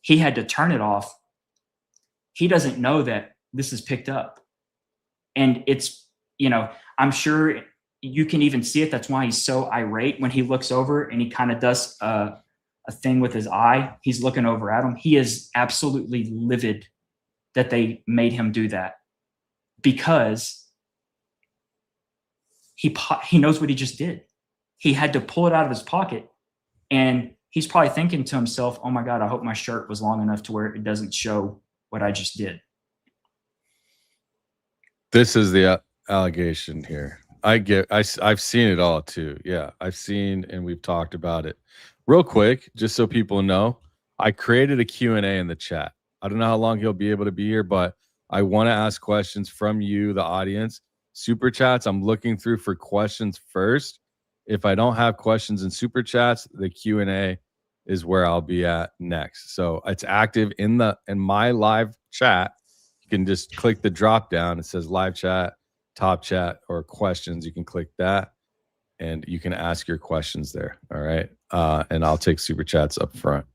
S2: He had to turn it off. He doesn't know that this is picked up. And it's, you know, I'm sure you can even see it. That's why he's so irate when he looks over and he kind of does a thing with his eye. He's looking over at him. He is absolutely livid that they made him do that, because he knows what he just did. He had to pull it out of his pocket, and he's probably thinking to himself, oh my God, I hope my shirt was long enough to where it doesn't show what I just did.
S1: this is the allegation here. I've seen it all too. Yeah, I've seen, and we've talked about it. Real quick, just so people know, I created a Q&A in the chat. I don't know how long he'll be able to be here, but I want to ask questions from you, the audience. Super chats, I'm looking through for questions first. If I don't have questions in super chats, the Q&A is where I'll be at next. So it's active in my live chat. You can just click the drop down. It says live chat, top chat, or questions. You can click that and you can ask your questions there. All right. And I'll take super chats up front.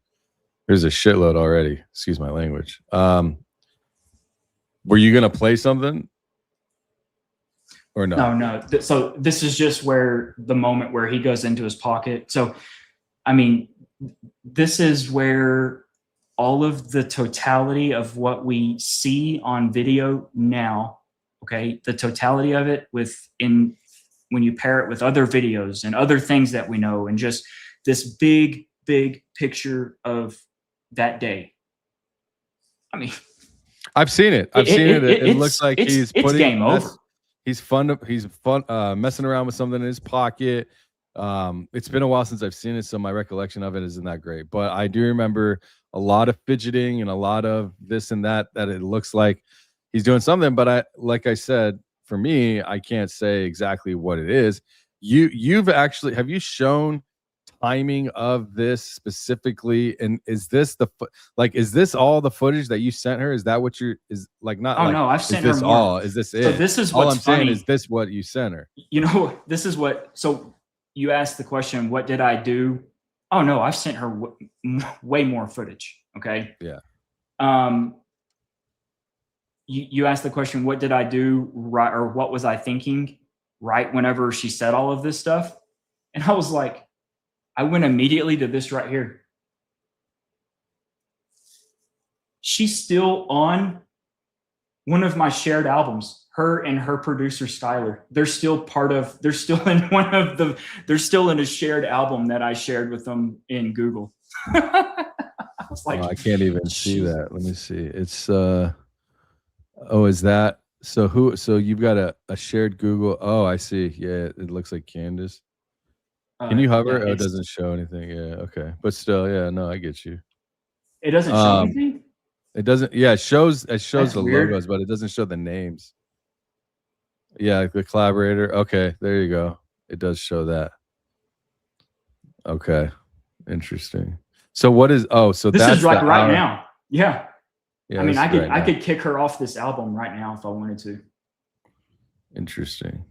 S1: There's a shitload already. Excuse my language. Were you going to play something or no?
S2: No. So this is just where the moment where he goes into his pocket. So, I mean, this is where all of the totality of what we see on video now, okay, the totality of it when you pair it with other videos and other things that we know, and just this big picture of that day. I mean,
S1: I've seen it. It looks like he's putting
S2: game over.
S1: He's fun messing around with something in his pocket. It's been a while since I've seen it, so my recollection of it isn't that great. But I do remember a lot of fidgeting and a lot of this and that it looks like he's doing something. But like I said, for me, I can't say exactly what it is. Have you shown timing of this specifically? And is this is this all the footage that you sent her? Is that what
S2: no, I've sent her more.
S1: all? Is this it? So
S2: this is
S1: all
S2: what's
S1: I'm saying
S2: funny.
S1: is this what you sent her?
S2: You know, this is what. So you asked the question, what did I do? Oh no, I've sent her way more footage. Okay.
S1: Yeah.
S2: You asked the question, what did I do right, or what was I thinking right whenever she said all of this stuff? And I was like, I went immediately to this right here. She's still on one of my shared albums. Her and her producer Skylar. They're still in a shared album that I shared with them in Google. I was like,
S1: I can't even see that. Let me see. It's is that so you've got a shared Google. Oh, I see. Yeah, it looks like Candace. Can you hover?
S2: Yeah,
S1: it doesn't show anything. Yeah, okay. But still, yeah, no, I get you.
S2: It doesn't show anything?
S1: It doesn't, yeah, it shows
S2: That's
S1: the
S2: weird.
S1: logos, but it doesn't show the names. Yeah, the collaborator. Okay, there you go. It does show that. Okay. Interesting. So what is so
S2: this
S1: that's
S2: is like right now. Yeah.
S1: Yeah,
S2: I mean, I
S1: could
S2: could kick her off this album right now if I wanted to.
S1: Interesting.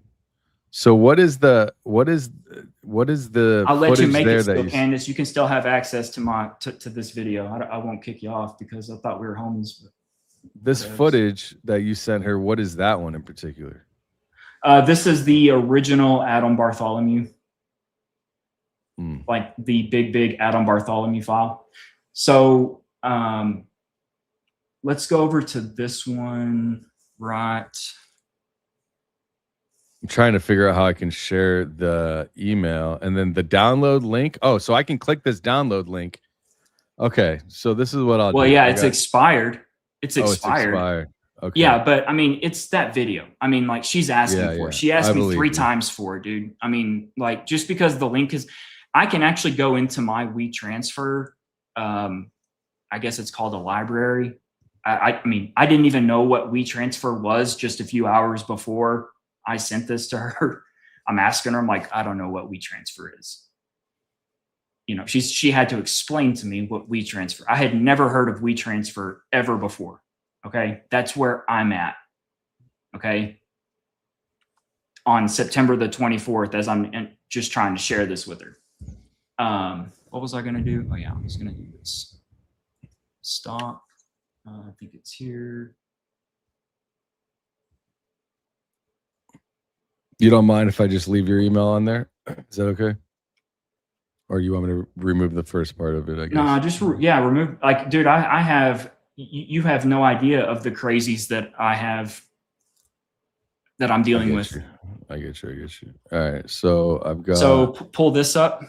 S1: So what is the
S2: I'll let you make it still,
S1: that
S2: Candace. You can still have access to this video. I won't kick you off because I thought we were homies.
S1: This footage that you sent her, what is that one in particular?
S2: This is the original Adam Bartholomew. Like the big Adam Bartholomew file. So let's go over to this one, right?
S1: I'm trying to figure out how I can share the email and then the download link. Oh, so I can click this download link. Okay, so this is what I'll do.
S2: Well, yeah, it's expired. It's expired.
S1: It's expired. Okay.
S2: Yeah, but I mean, it's that video. I mean, like she's asking for it. She asked me 3 times for it, dude. I mean, like just because the link is, I can actually go into my WeTransfer. I guess it's called a library. I mean, I didn't even know what WeTransfer was just a few hours before I sent this to her. I'm asking her, I'm like, I don't know what WeTransfer is. you know, she had to explain to me what WeTransfer. I had never heard of WeTransfer ever before. Okay. That's where I'm at. Okay. On September the 24th, as I'm just trying to share this with her. What was I going to do? Oh yeah, I was going to do this. Stop. I think it's here.
S1: You don't mind if I just leave your email on there? Is that okay? Or you want me to remove the first part of it? I guess.
S2: No, just remove. Like, dude, I have. You have no idea of the crazies that I have. That I'm dealing with.
S1: I get you. All right, so I've got.
S2: So pull this up.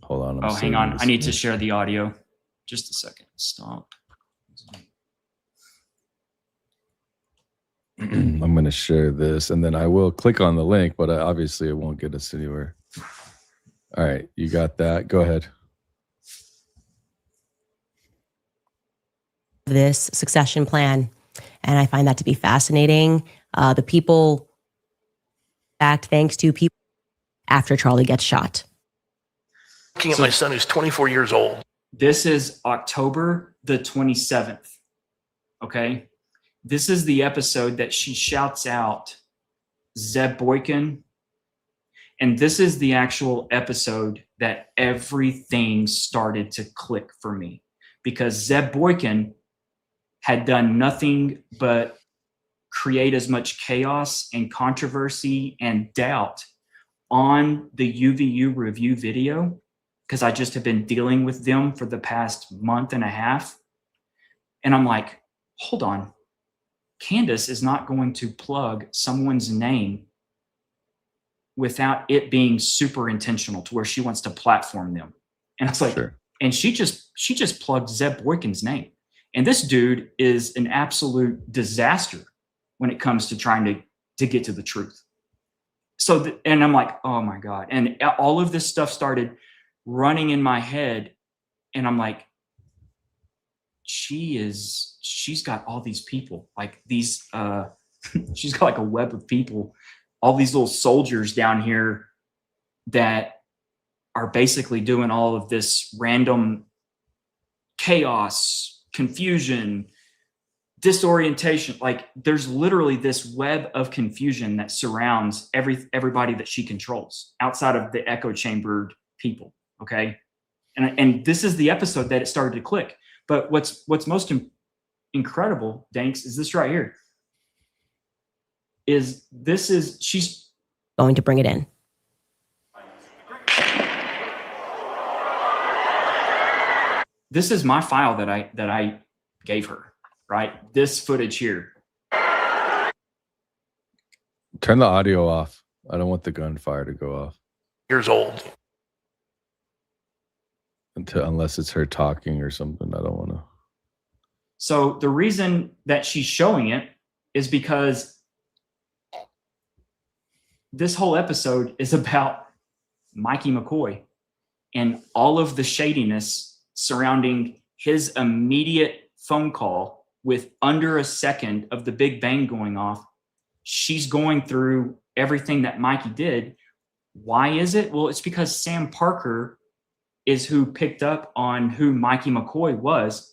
S1: Hold on.
S2: Oh, hang on. I need to share the audio. Just a second. Stop.
S1: I'm going to share this, and then I will click on the link, but obviously it won't get us anywhere. All right, you got that. Go ahead.
S5: This succession plan, and I find that to be fascinating. The people act thanks to people after Charlie gets shot.
S7: Looking at my son who's 24 years old.
S2: This is October the 27th. Okay. This is the episode that she shouts out Zeb Boykin. And this is the actual episode that everything started to click for me, because Zeb Boykin had done nothing but create as much chaos and controversy and doubt on the UVU review video, because I just have been dealing with them for the past month and a half. And I'm like, hold on. Candace is not going to plug someone's name without it being super intentional to where she wants to platform them. And it's like, sure. And she just plugged Zeb Boykin's name. And this dude is an absolute disaster when it comes to trying to get to the truth. So, and I'm like, oh my God. And all of this stuff started running in my head. And I'm like, she's got all these people, like these, she's got like a web of people, all these little soldiers down here that are basically doing all of this random chaos, confusion, disorientation. Like, there's literally this web of confusion that surrounds everybody that she controls outside of the echo chambered people. Okay. And this is the episode that it started to click. But what's most incredible, Danks, is this right here. She's
S5: going to bring it in.
S2: This is my file that I gave her, right? This footage here.
S1: Turn the audio off. I don't want the gunfire to go off.
S7: Years old.
S1: Unless it's her talking or something. I don't want to.
S2: So the reason that she's showing it is because this whole episode is about Mikey McCoy and all of the shadiness surrounding his immediate phone call with under a second of the Big Bang going off. She's going through everything that Mikey did. Why is it? Well, it's because Sam Parker is who picked up on who Mikey McCoy was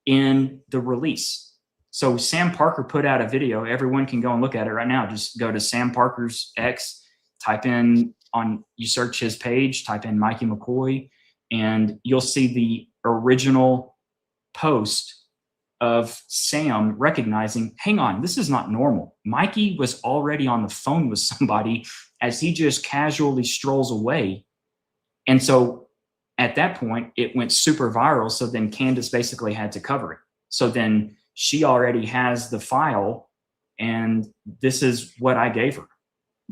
S2: in the release. So Sam Parker put out a video. Everyone can go and look at it right now. Just go to Sam Parker's X, you search his page, type in Mikey McCoy, and you'll see the original post of Sam recognizing, hang on, this is not normal. Mikey was already on the phone with somebody as he just casually strolls away. And so at that point, it went super viral. So then Candace basically had to cover it. So then she already has the file, and this is what I gave her.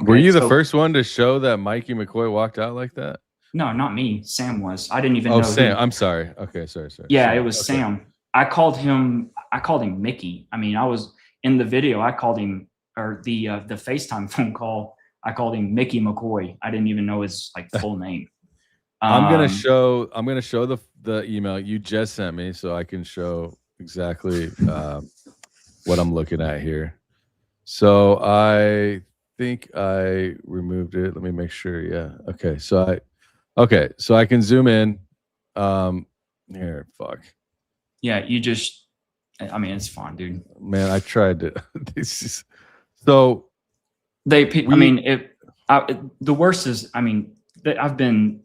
S2: Okay?
S1: Were you the first one to show that Mikey McCoy walked out like that?
S2: No, not me. Sam was. I didn't even know.
S1: Oh, Sam. I'm sorry. Okay, sorry.
S2: Yeah, it was Sam. I called him Mickey. I mean, I was in the video. I called him, or the FaceTime phone call, I called him Mickey McCoy. I didn't even know his full name.
S1: I'm gonna show the email you just sent me so I can show exactly what I'm looking at here. So think I removed it. Let me make sure. Yeah. Okay. So I can zoom in. Here, fuck.
S2: Yeah, you just. I mean, it's fine, dude.
S1: Man, I tried to. So
S2: the worst is. I mean, I've been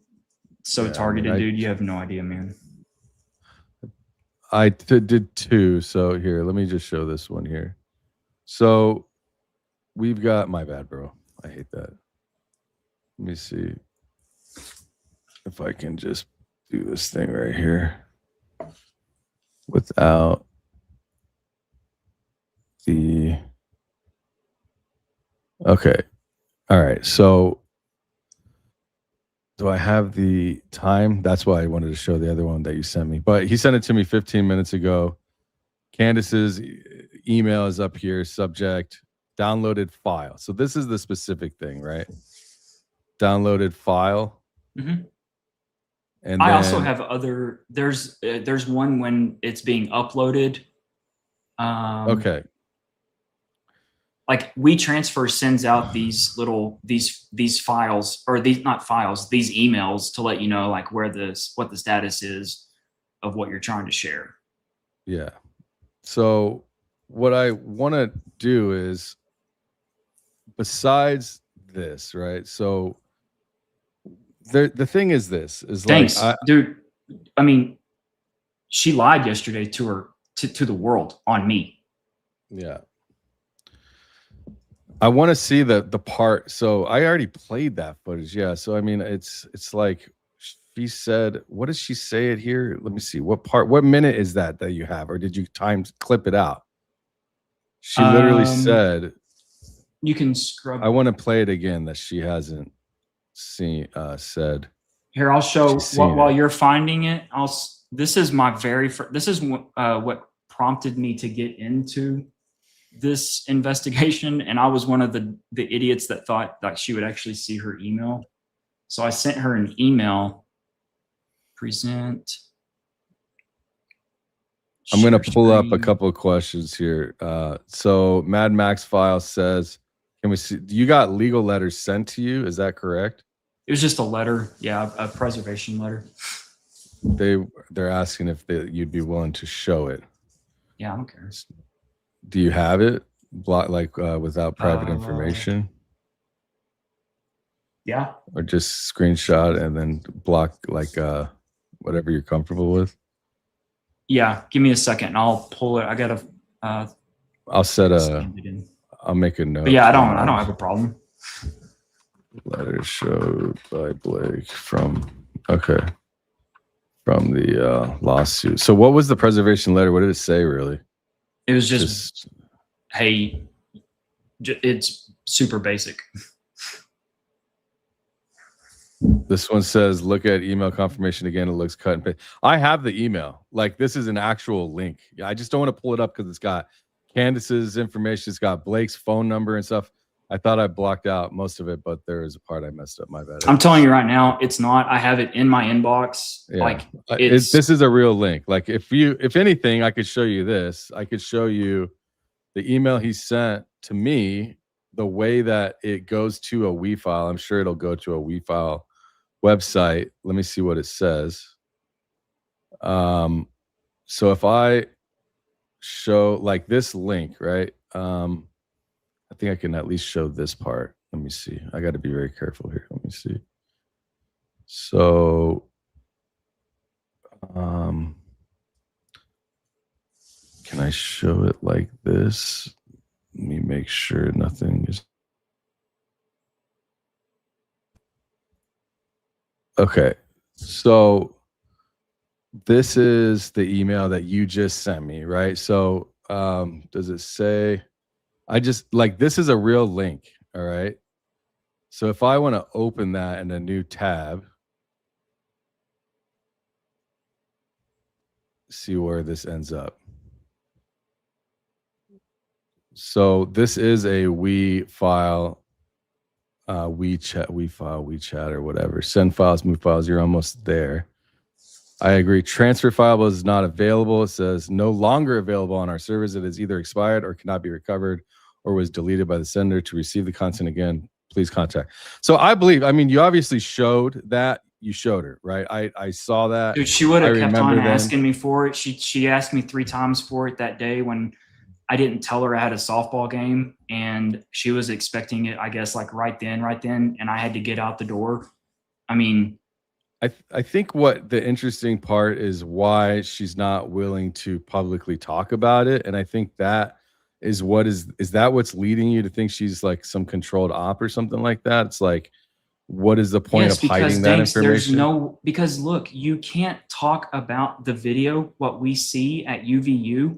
S2: so targeted, dude. You have no idea, man.
S1: I did two. So here, let me just show this one here. So we've got, my bad, bro. I hate that. Let me see if I can just do this thing right here without the. Okay. All right. So do I have the time? That's why I wanted to show the other one that you sent me. But he sent it to me 15 minutes ago. Candace's email is up here. Subject, downloaded file. So this is the specific thing, right? Downloaded file.
S2: Mm-hmm.
S1: And
S2: I also have other. There's one when it's being uploaded.
S1: Okay.
S2: Like WeTransfer sends out these little these files, or these not files, these emails to let you know like what the status is of what you're trying to share.
S1: Yeah. So what I want to do is, besides this, right? So the thing is, this is
S2: thanks,
S1: like,
S2: dude. I mean, she lied yesterday to the world on me.
S1: Yeah. I want to see the part. So I already played that footage. Yeah. So I mean, it's like she said, what does she say it here? Let me see. What minute is that you have, or did you clip it out? She literally said,
S2: you can scrub.
S1: I want to play it again that she hasn't said.
S2: Here, I'll show while you're finding it. This is my this is what prompted me to get into this investigation, and I was one of the idiots that thought that she would actually see her email. So I sent her an email. Present.
S1: I'm going to pull up a couple of questions here. So Mad Max File says, can we see, you got legal letters sent to you? Is that correct?
S2: It was just a letter. Yeah. A preservation letter.
S1: They're asking if you'd be willing to show it.
S2: Yeah, I don't care.
S1: Do you have it without private information?
S2: Yeah.
S1: Or just screenshot and then block whatever you're comfortable with?
S2: Yeah. Give me a second and I'll pull it. I gotta
S1: I'll make a note.
S2: But yeah, I don't have a problem.
S1: Letter showed by Blake from the lawsuit. So what was the preservation letter? What did it say really?
S2: It was just hey, it's super basic.
S1: This one says, look at email confirmation again. It looks cut and paste. I have the email. Like, this is an actual link. I just don't want to pull it up because it's got Candace's information. It's got Blake's phone number and stuff. I thought I blocked out most of it, but there is a part I messed up. My bad.
S2: I'm telling you right now, it's not. I have it in my inbox. Yeah. Like,
S1: this is a real link. Like, if anything, I could show you this. I could show you the email he sent to me, the way that it goes to a WeFile. I'm sure it'll go to a WeFile website. Let me see what it says. So if I show like this link, right? I think I can at least show this part. Let me see. I got to be very careful here. Let me see. So, can I show it like this? Let me make sure nothing is. Okay. So this is the email that you just sent me, right? So, does it say, this is a real link. All right. So if I want to open that in a new tab, see where this ends up. So this is a WeFile, WeChat or whatever. Send files, move files. You're almost there. I agree. Transfer file is not available. It says no longer available on our servers. It is either expired or cannot be recovered or was deleted by the sender. To receive the content again, please contact. So I believe, I mean, you obviously showed that. You showed her, right? I saw that.
S2: Dude, she would have kept on
S1: then
S2: asking me for it. She asked me 3 times for it that day when I didn't tell her I had a softball game, and she was expecting it, I guess, like right then, and I had to get out the door. I mean,
S1: I think what the interesting part is why she's not willing to publicly talk about it. And I think that is that what's leading you to think she's like some controlled op or something like that? It's like, what is the point of hiding that information?
S2: Because look, you can't talk about the video, what we see at UVU,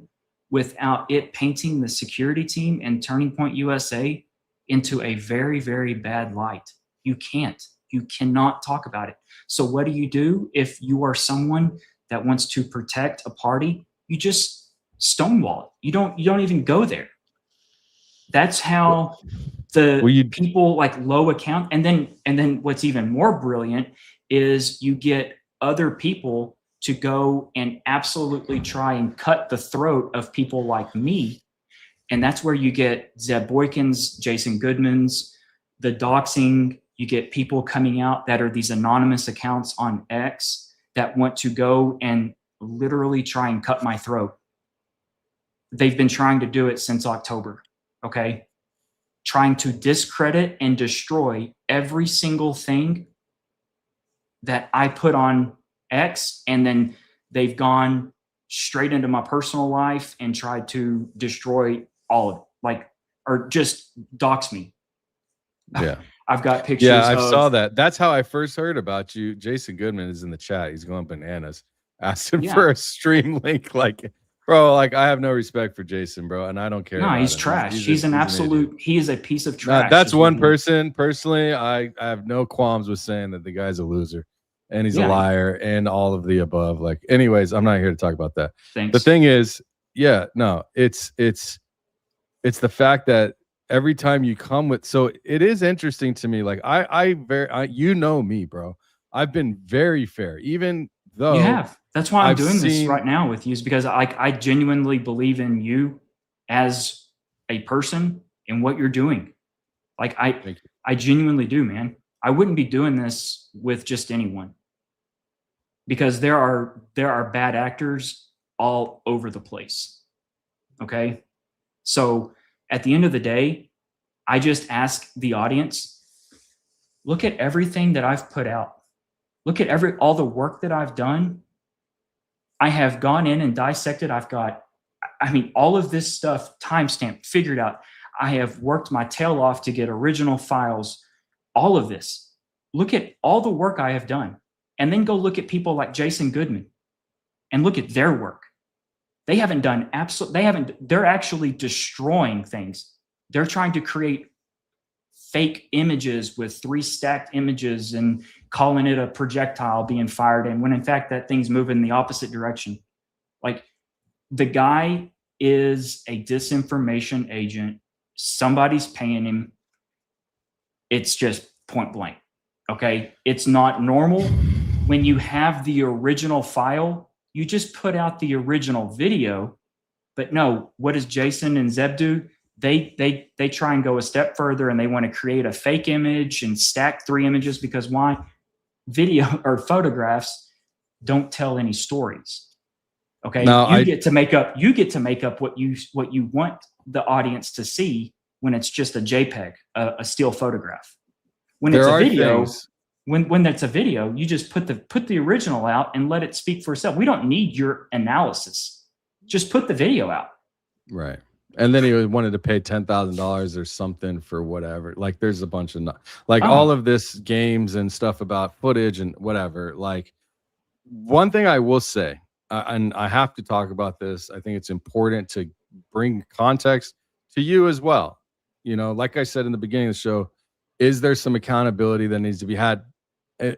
S2: without it painting the security team and Turning Point USA into a very, very bad light. You cannot talk about it. So what do? If you are someone that wants to protect a party, you just stonewall it. You don't even go there. That's how people like low account. And then what's even more brilliant is you get other people to go and absolutely try and cut the throat of people like me. And that's where you get Zeb Boykins, Jason Goodman's, the doxing. You get people coming out that are these anonymous accounts on X that want to go and literally try and cut my throat. They've been trying to do it since October, okay? Trying to discredit and destroy every single thing that I put on X, and then they've gone straight into my personal life and tried to destroy all of it, like, or just dox me.
S1: Yeah.
S2: I've got pictures.
S1: Yeah, I saw that. That's how I first heard about you. Jason Goodman is in the chat. He's going bananas. Asked him for a stream link. Like, bro, like I have no respect for Jason, bro, and I don't care.
S2: No, he's trash. He's an absolute. He is a piece of trash.
S1: That's one person. Personally, I have no qualms with saying that the guy's a loser and he's a liar and all of the above. Like, anyways, I'm not here to talk about that.
S2: Thanks.
S1: The thing is, it's the fact that every time you come with, so it is interesting to me. Like you know me, bro. I've been very fair, even though
S2: you have. That's why I'm doing this right now with you, is because I genuinely believe in you as a person and what you're doing. Like I genuinely do, man. I wouldn't be doing this with just anyone, because there are bad actors all over the place. Okay. So at the end of the day, I just ask the audience, look at everything that I've put out. Look at all the work that I've done. I have gone in and dissected. I've got, all of this stuff timestamped, figured out. I have worked my tail off to get original files, all of this. Look at all the work I have done. And then go look at people like Jason Goodman and look at their work. They haven't done they're actually destroying things. They're trying to create fake images with 3 stacked images and calling it a projectile being fired in, when in fact that thing's moving in the opposite direction. Like, the guy is a disinformation agent. Somebody's paying him. It's just point blank. Okay. It's not normal. When you have the original file, you just put out the original video. But no, what does Jason and Zeb do? They try and go a step further, and they want to create a fake image and stack 3 images, because why? Video or photographs don't tell any stories. Okay.
S1: Now,
S2: you get to make up what you want the audience to see when it's just a JPEG, a still photograph. When it's a video, when that's a video, you just put the original out and let it speak for itself. We don't need your analysis. Just put the video out.
S1: Right. And then he wanted to pay $10,000 or something for whatever. Like, there's a bunch of all of this games and stuff about footage and whatever. Like, one thing I will say, and I have to talk about this, I think it's important to bring context to you as well. You know, like I said in the beginning of the show, is there some accountability that needs to be had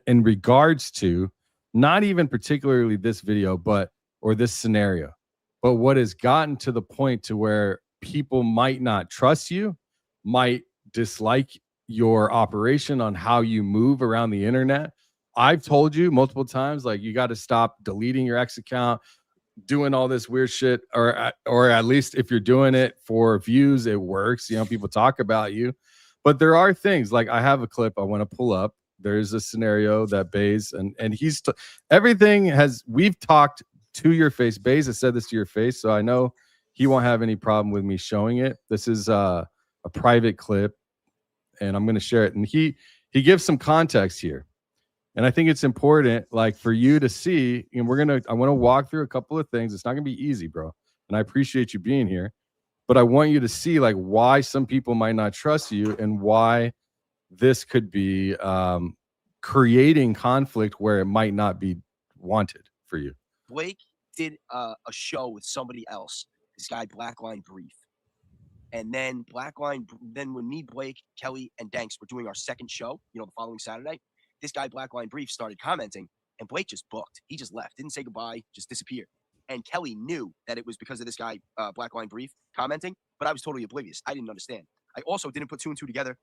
S1: in regards to not even particularly this video, or this scenario, but what has gotten to the point to where people might not trust you, might dislike your operation on how you move around the internet. I've told you multiple times, like, you got to stop deleting your X account, doing all this weird shit, or at least if you're doing it for views, it works. You know, people talk about you, but there are things like I have a clip I want to pull up. There's a scenario that Baze and he's everything we've talked to your face. Baze has said this to your face, so I know he won't have any problem with me showing it. This is a private clip, and I'm going to share it. And he gives some context here. And I think it's important, like, for you to see, and I want to walk through a couple of things. It's not going to be easy, bro. And I appreciate you being here, but I want you to see, like, why some people might not trust you and why this could be creating conflict where it might not be wanted for you.
S8: Blake did a show with somebody else, this guy Blackline Brief. And then when me, Blake, Kelly, and Danks were doing our second show, you know, the following Saturday, this guy Blackline Brief started commenting, and Blake just booked. He just left, didn't say goodbye, just disappeared. And Kelly knew that it was because of this guy Blackline Brief commenting, but I was totally oblivious. I didn't understand. I also didn't put two and two together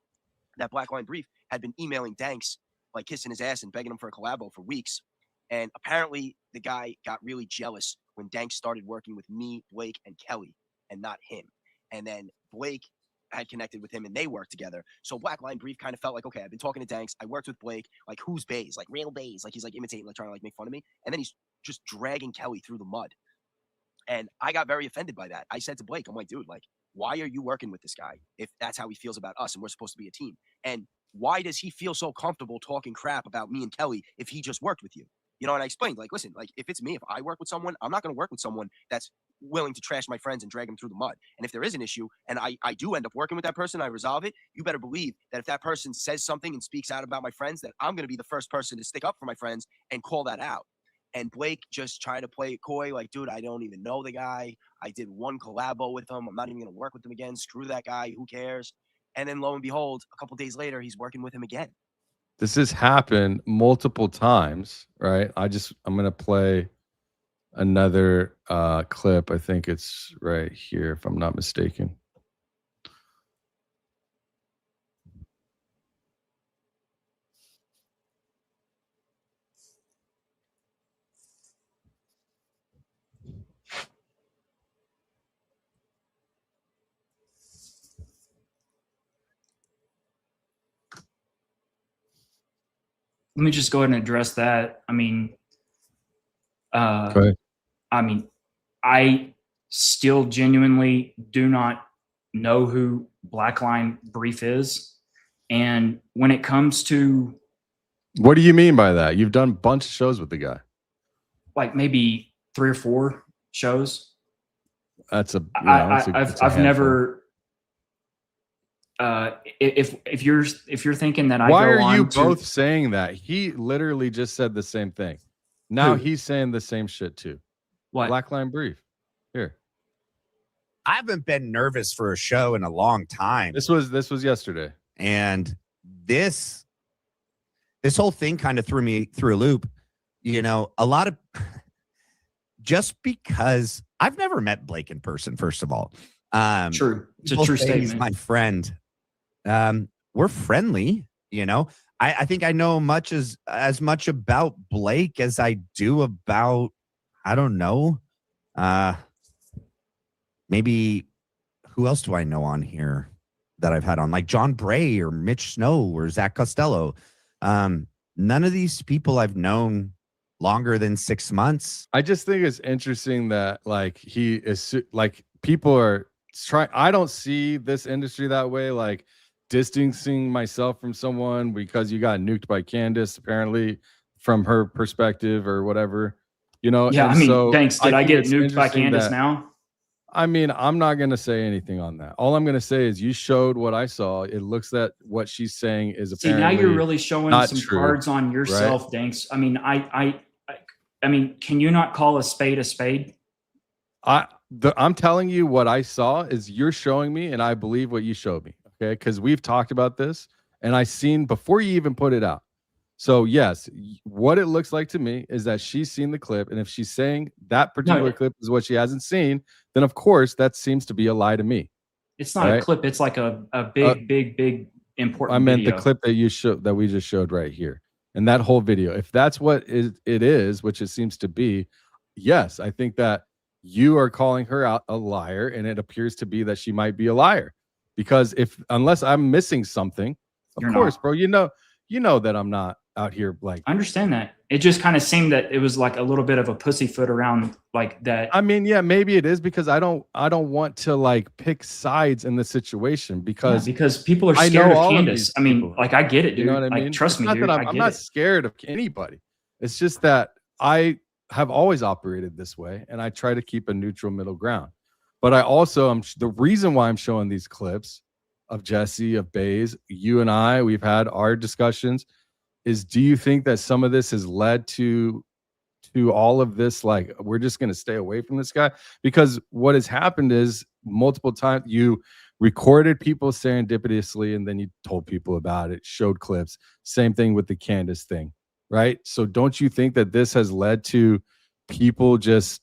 S8: that Blackline Brief had been emailing Danks, like kissing his ass and begging him for a collabo for weeks. And apparently the guy got really jealous when Danks started working with me, Blake, and Kelly, and not him. And then Blake had connected with him and they worked together. So Blackline Brief kind of felt like, okay, I've been talking to Danks. I worked with Blake. Like, who's Baze? Like, real Baze. Like, he's like imitating, like trying to like make fun of me. And then he's just dragging Kelly through the mud. And I got very offended by that. I said to Blake, I'm like, dude, like, why are you working with this guy if that's how he feels about us and we're supposed to be a team? And why does he feel so comfortable talking crap about me and Kelly if he just worked with you? You know, and I explained, like, listen, like, if it's me, if I work with someone, I'm not going to work with someone that's willing to trash my friends and drag them through the mud. And if there is an issue and I do end up working with that person, I resolve it, you better believe that if that person says something and speaks out about my friends, that I'm going to be the first person to stick up for my friends and call that out. And Blake just tried to play it coy, like, dude, I don't even know the guy. I did one collabo with him. I'm not even going to work with him again. Screw that guy. Who cares? And then lo and behold, a couple days later, he's working with him again.
S1: This has happened multiple times, right? I'm going to play another clip. I think it's right here, if I'm not mistaken.
S2: Let me just go ahead and address that. I mean, I still genuinely do not know who Blackline Brief is. And when it comes to...
S1: What do you mean by that? You've done a bunch of shows with the guy.
S2: Like maybe 3 or 4 shows.
S1: That's a...
S2: I've never... if you're thinking that
S1: why are you both saying that? He literally just said the same thing. Now he's saying the same shit too.
S2: What?
S1: Blackline Brief. Here.
S9: I haven't been nervous for a show in a long time.
S1: This was yesterday.
S9: And this whole thing kind of threw me through a loop. You know, a lot of just because I've never met Blake in person, first of all.
S2: True. It's a true statement.
S9: He's my friend. We're friendly, you know. I think I know as much about Blake as I do about, I don't know. Maybe who else do I know on here that I've had on? Like John Bray or Mitch Snow or Zach Costello. None of these people I've known longer than 6 months.
S1: I just think it's interesting that like he is like people are trying. I don't see this industry that way. Like distancing myself from someone because you got nuked by Candace, apparently from her perspective or whatever, you know?
S2: Yeah.
S1: And
S2: I mean,
S1: so
S2: thanks. Did I get nuked by Candace now?
S1: I mean, I'm not going to say anything on that. All I'm going to say is you showed what I saw. It looks that what she's saying is apparently
S2: now you're really showing some
S1: true,
S2: cards on yourself, right? Danks. I mean, I mean, can you not call a spade a spade?
S1: I'm telling you what I saw is you're showing me, and I believe what you showed me. Okay, because we've talked about this, and I seen before you even put it out. So yes, what it looks like to me is that she's seen the clip, and if she's saying that particular clip is what she hasn't seen, then of course that seems to be a lie to me.
S2: It's not a clip; it's like a big important.
S1: I meant
S2: video.
S1: the clip that you showed, that we just showed right here, and that whole video. If that's what it is, which it seems to be, yes, I think that you are calling her out a liar, and it appears to be that she might be a liar. Because unless I'm missing something, of course, bro, you know that I'm not out here like.
S2: I understand that. It just kind of seemed that it was like a little bit of a pussyfoot around like that.
S1: I mean, yeah, maybe it is, because I don't want to like pick sides in the situation, because
S2: people are scared of Candace. I mean, like, I get it, dude.
S1: You know what I mean?
S2: Trust me, dude.
S1: I'm not scared of anybody. It's just that I have always operated this way, and I try to keep a neutral middle ground. But I also the reason why I'm showing these clips of Jesse, of Bays, you and I, we've had our discussions, is do you think that some of this has led to all of this, like, we're just going to stay away from this guy? Because what has happened is multiple times you recorded people serendipitously, and then you told people about it, showed clips. Same thing with the Candace thing, right? So don't you think that this has led to people just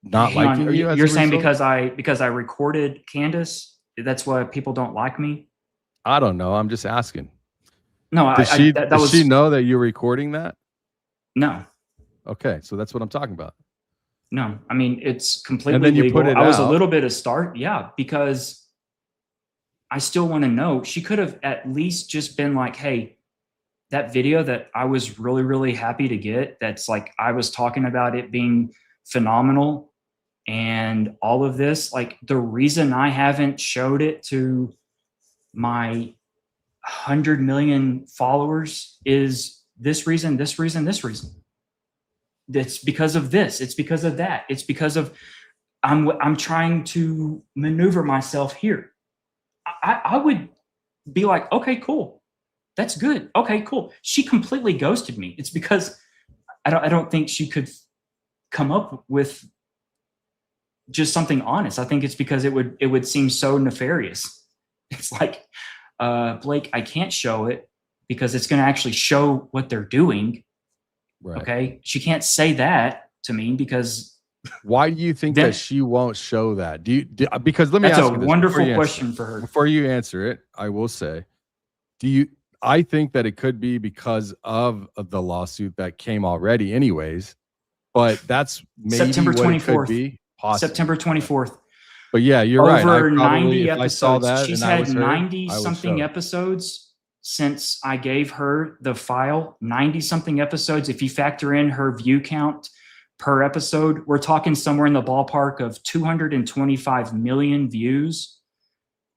S1: not liking you?
S2: You're saying because I recorded Candace, that's why people don't like me?
S1: I don't know. I'm just asking.
S2: No,
S1: does she know that you're recording that?
S2: No.
S1: Okay, so that's what I'm talking about.
S2: No, I mean, it's completely
S1: and then you
S2: legal.
S1: Put it
S2: I was
S1: out.
S2: A little bit of start, yeah, because I still want to know. She could have at least just been like, hey, that video that I was really, really happy to get, that's like, I was talking about it being phenomenal and all of this, like, the reason I haven't showed it to my 100 million followers is this reason. It's because of this. It's because of that. It's because of I'm trying to maneuver myself here. I would be like, okay, cool. That's good. Okay, cool. She completely ghosted me. It's because I don't think she could come up with just something honest. I think it's because it would seem so nefarious. It's like, Blake, I can't show it because it's going to actually show what they're doing.
S1: Right.
S2: Okay. She can't say that to me because.
S1: Why do you think that she won't show that? Because let me
S2: ask you this.
S1: That's a
S2: wonderful question for her.
S1: Before you answer it, I will say, I think that it could be because of the lawsuit that came already anyways, but that's maybe
S2: September 24th.
S1: What it could be. Possibly.
S2: September 24th.
S1: But yeah, you're right.
S2: Over 90 episodes.
S1: I saw that,
S2: she's had 90-something episodes since I gave her the file. 90-something episodes. If you factor in her view count per episode, we're talking somewhere in the ballpark of 225 million views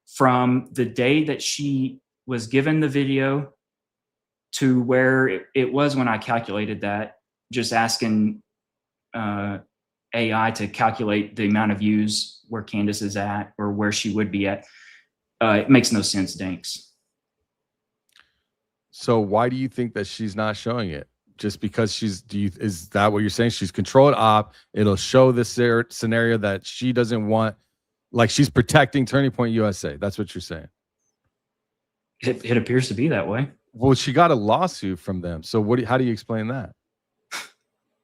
S2: from the day that she was given the video to where it was when I calculated that, just asking AI to calculate the amount of views where Candace is at or where she would be at. It makes no sense, Danks.
S1: So why do you think that she's not showing it? Just because is that what you're saying? She's controlled op. It'll show this scenario that she doesn't want, like she's protecting Turning Point USA. That's what you're saying.
S2: It appears to be that way.
S1: Well, she got a lawsuit from them. So how do you explain that?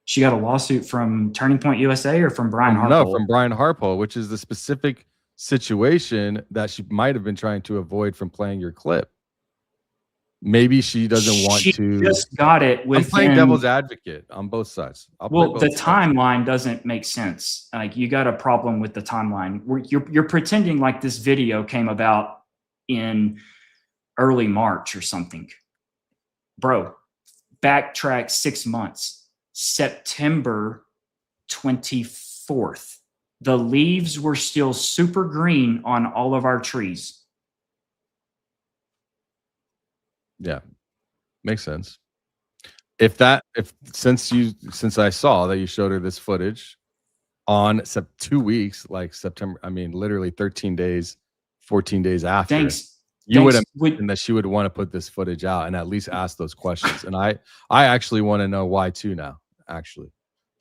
S2: She got a lawsuit from Turning Point USA or from Brian Harpole?
S1: No, from Brian Harpole, which is the specific situation that she might have been trying to avoid from playing your clip. Maybe she doesn't want to.
S2: She just got it with.
S1: I'm playing devil's advocate on both sides.
S2: The timeline doesn't make sense. Like, you got a problem with the timeline. You're pretending like this video came about in early March or something. Bro, backtrack 6 months. September 24th. The leaves were still super green on all of our trees.
S1: Yeah, makes sense. Since I saw that you showed her this footage on 2 weeks, like September, I mean, literally 13 days, 14 days after, you would imagine that she would want to put this footage out and at least ask those questions. And I actually want to know why too now, actually,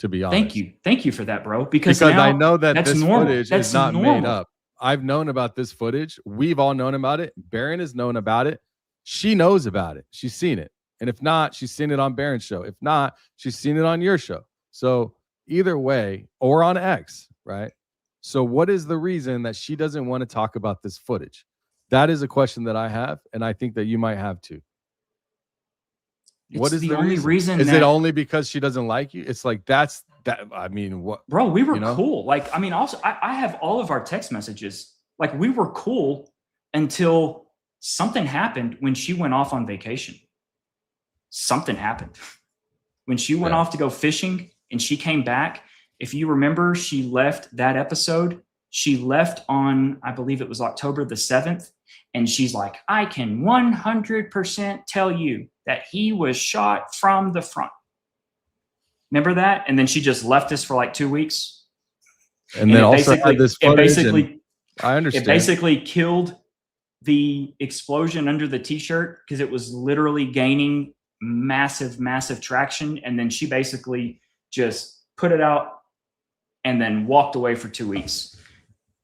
S1: to be honest.
S2: Thank you for that, bro. Because
S1: I know that this footage is not
S2: normal.
S1: made up. I've known about this footage. We've all known about it. Baron has known about it. She knows about it. She's seen it. And if not, she's seen it on Baron's show. If not, she's seen it on your show. So either way, or on X, right? So what is the reason that she doesn't want to talk about this footage? That is a question that I have, and I think that you might have too. What is the only reason? Is it only because she doesn't like you? It's like that's that, I mean, what,
S2: bro, we were
S1: you know?
S2: cool. Like, I mean, also I have all of our text messages. Like, we were cool until something happened when she went off on vacation. Something happened when she went off to go fishing and she came back. If you remember, she left that episode. She left on, I believe it was October the 7th. And she's like, I can 100% tell you that he was shot from the front. Remember that? And then she just left us for like 2 weeks.
S1: And then also had this footage, I understand.
S2: It basically killed the explosion under the t-shirt because it was literally gaining massive traction. And then she basically just put it out and then walked away for 2 weeks.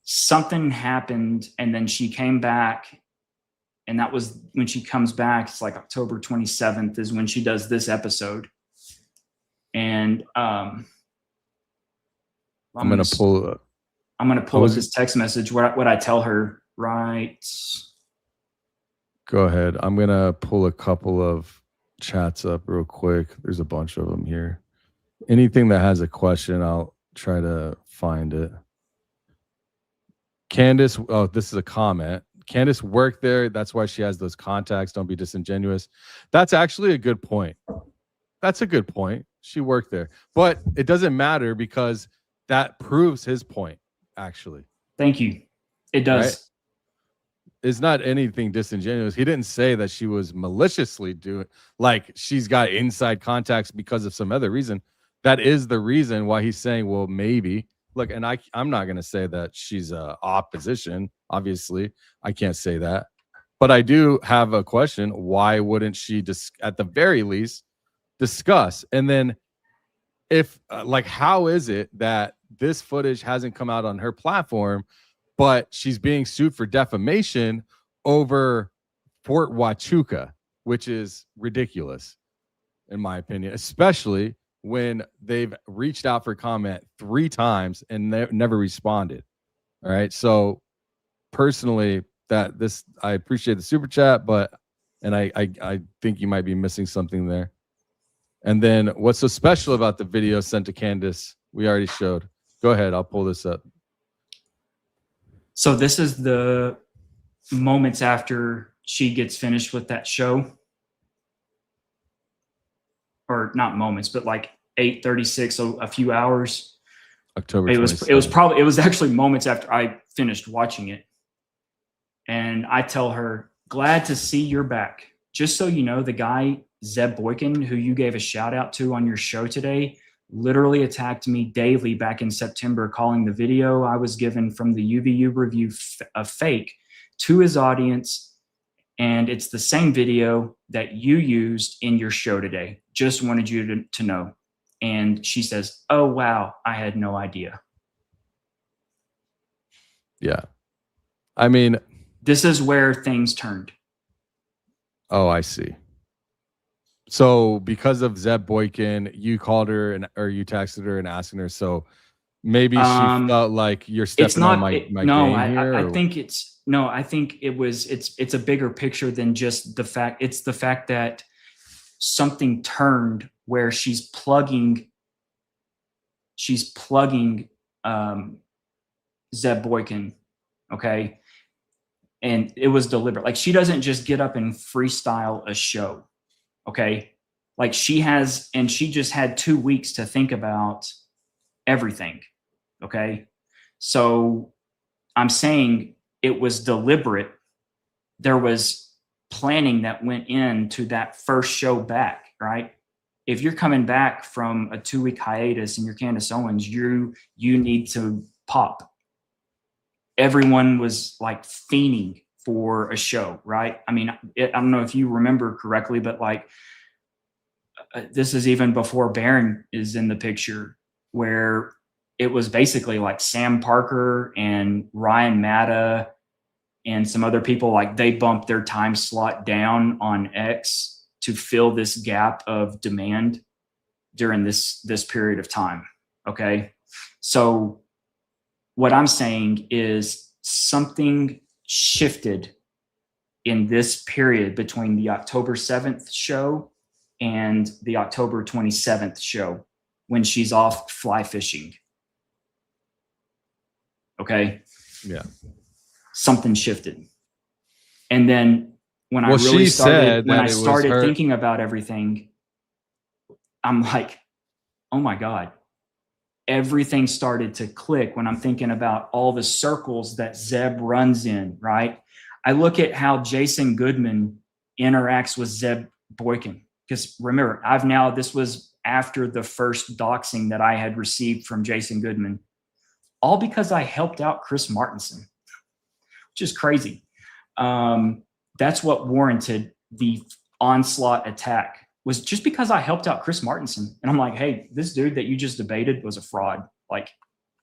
S2: Something happened, and then she came back, and that was when she comes back. It's like October 27th is when she does this episode. And I'm gonna pull up this text message. What I tell her, right?
S1: Go ahead. I'm gonna pull a couple of chats up real quick. There's a bunch of them here. Anything that has a question, I'll try to find it. Candace, oh, this is a comment. Candace worked there. That's why she has those contacts. Don't be disingenuous. That's actually a good point. That's a good point. She worked there. But it doesn't matter because that proves his point, actually.
S2: Thank you. It does.
S1: Right? It's not anything disingenuous. He didn't say that she was maliciously doing, like she's got inside contacts because of some other reason. That is the reason why he's saying, well, maybe. Look, and I'm not going to say that she's opposition. Obviously, I can't say that. But I do have a question. Why wouldn't she at the very least discuss? And then if like, how is it that this footage hasn't come out on her platform, but she's being sued for defamation over Fort Huachuca, which is ridiculous, in my opinion, especially when they've reached out for comment 3 times and never responded. All right. So personally, I appreciate the super chat, but I think you might be missing something there. And then what's so special about the video sent to Candace? We already showed. Go ahead. I'll pull this up.
S2: So this is the moments after she gets finished with that show. Or not moments, but like 8:36, so a few hours.
S1: October.
S2: It was actually moments after I finished watching it. And I tell her, glad to see you're back. Just so you know, the guy, Zeb Boykin, who you gave a shout out to on your show today, literally attacked me daily back in September, calling the video I was given from the UVU review a fake to his audience. And it's the same video that you used in your show today. Just wanted you to know. And she says, oh, wow, I had no idea.
S1: Yeah. I mean,
S2: this is where things turned.
S1: Oh, I see. So because of Zeb Boykin, you called her or you texted her and asking her. So maybe she felt like you're stepping on my game here.
S2: I think it's a bigger picture than just the fact. It's the fact that something turned where she's plugging Zeb Boykin. Okay. And it was deliberate. Like, she doesn't just get up and freestyle a show. Okay. Like, she just had 2 weeks to think about everything. Okay. So I'm saying it was deliberate. There was planning that went into that first show back, right? If you're coming back from a 2-week hiatus and you're Candace Owens, you need to pop. Everyone was like fiending for a show, right? I mean, I don't know if you remember correctly, but like this is even before Baron is in the picture, where it was basically like Sam Parker and Ryan Matta and some other people, like they bumped their time slot down on X to fill this gap of demand during this period of time. Okay. So what I'm saying is something shifted in this period between the October 7th show and the October 27th show. when she's off fly fishing. Okay.
S1: Yeah.
S2: Something shifted. And then when I
S1: Well,
S2: really
S1: she said
S2: started, when
S1: that
S2: I
S1: it was
S2: started
S1: her-
S2: thinking about everything, I'm like, oh my God, everything started to click when I'm thinking about all the circles that Zeb runs in, right? I look at how Jason Goodman interacts with Zeb Boykin. Because remember, this was after the first doxing that I had received from Jason Goodman, all because I helped out Chris Martenson, which is crazy. That's what warranted the onslaught attack, was just because I helped out Chris Martenson. And I'm like, hey, this dude that you just debated was a fraud, like,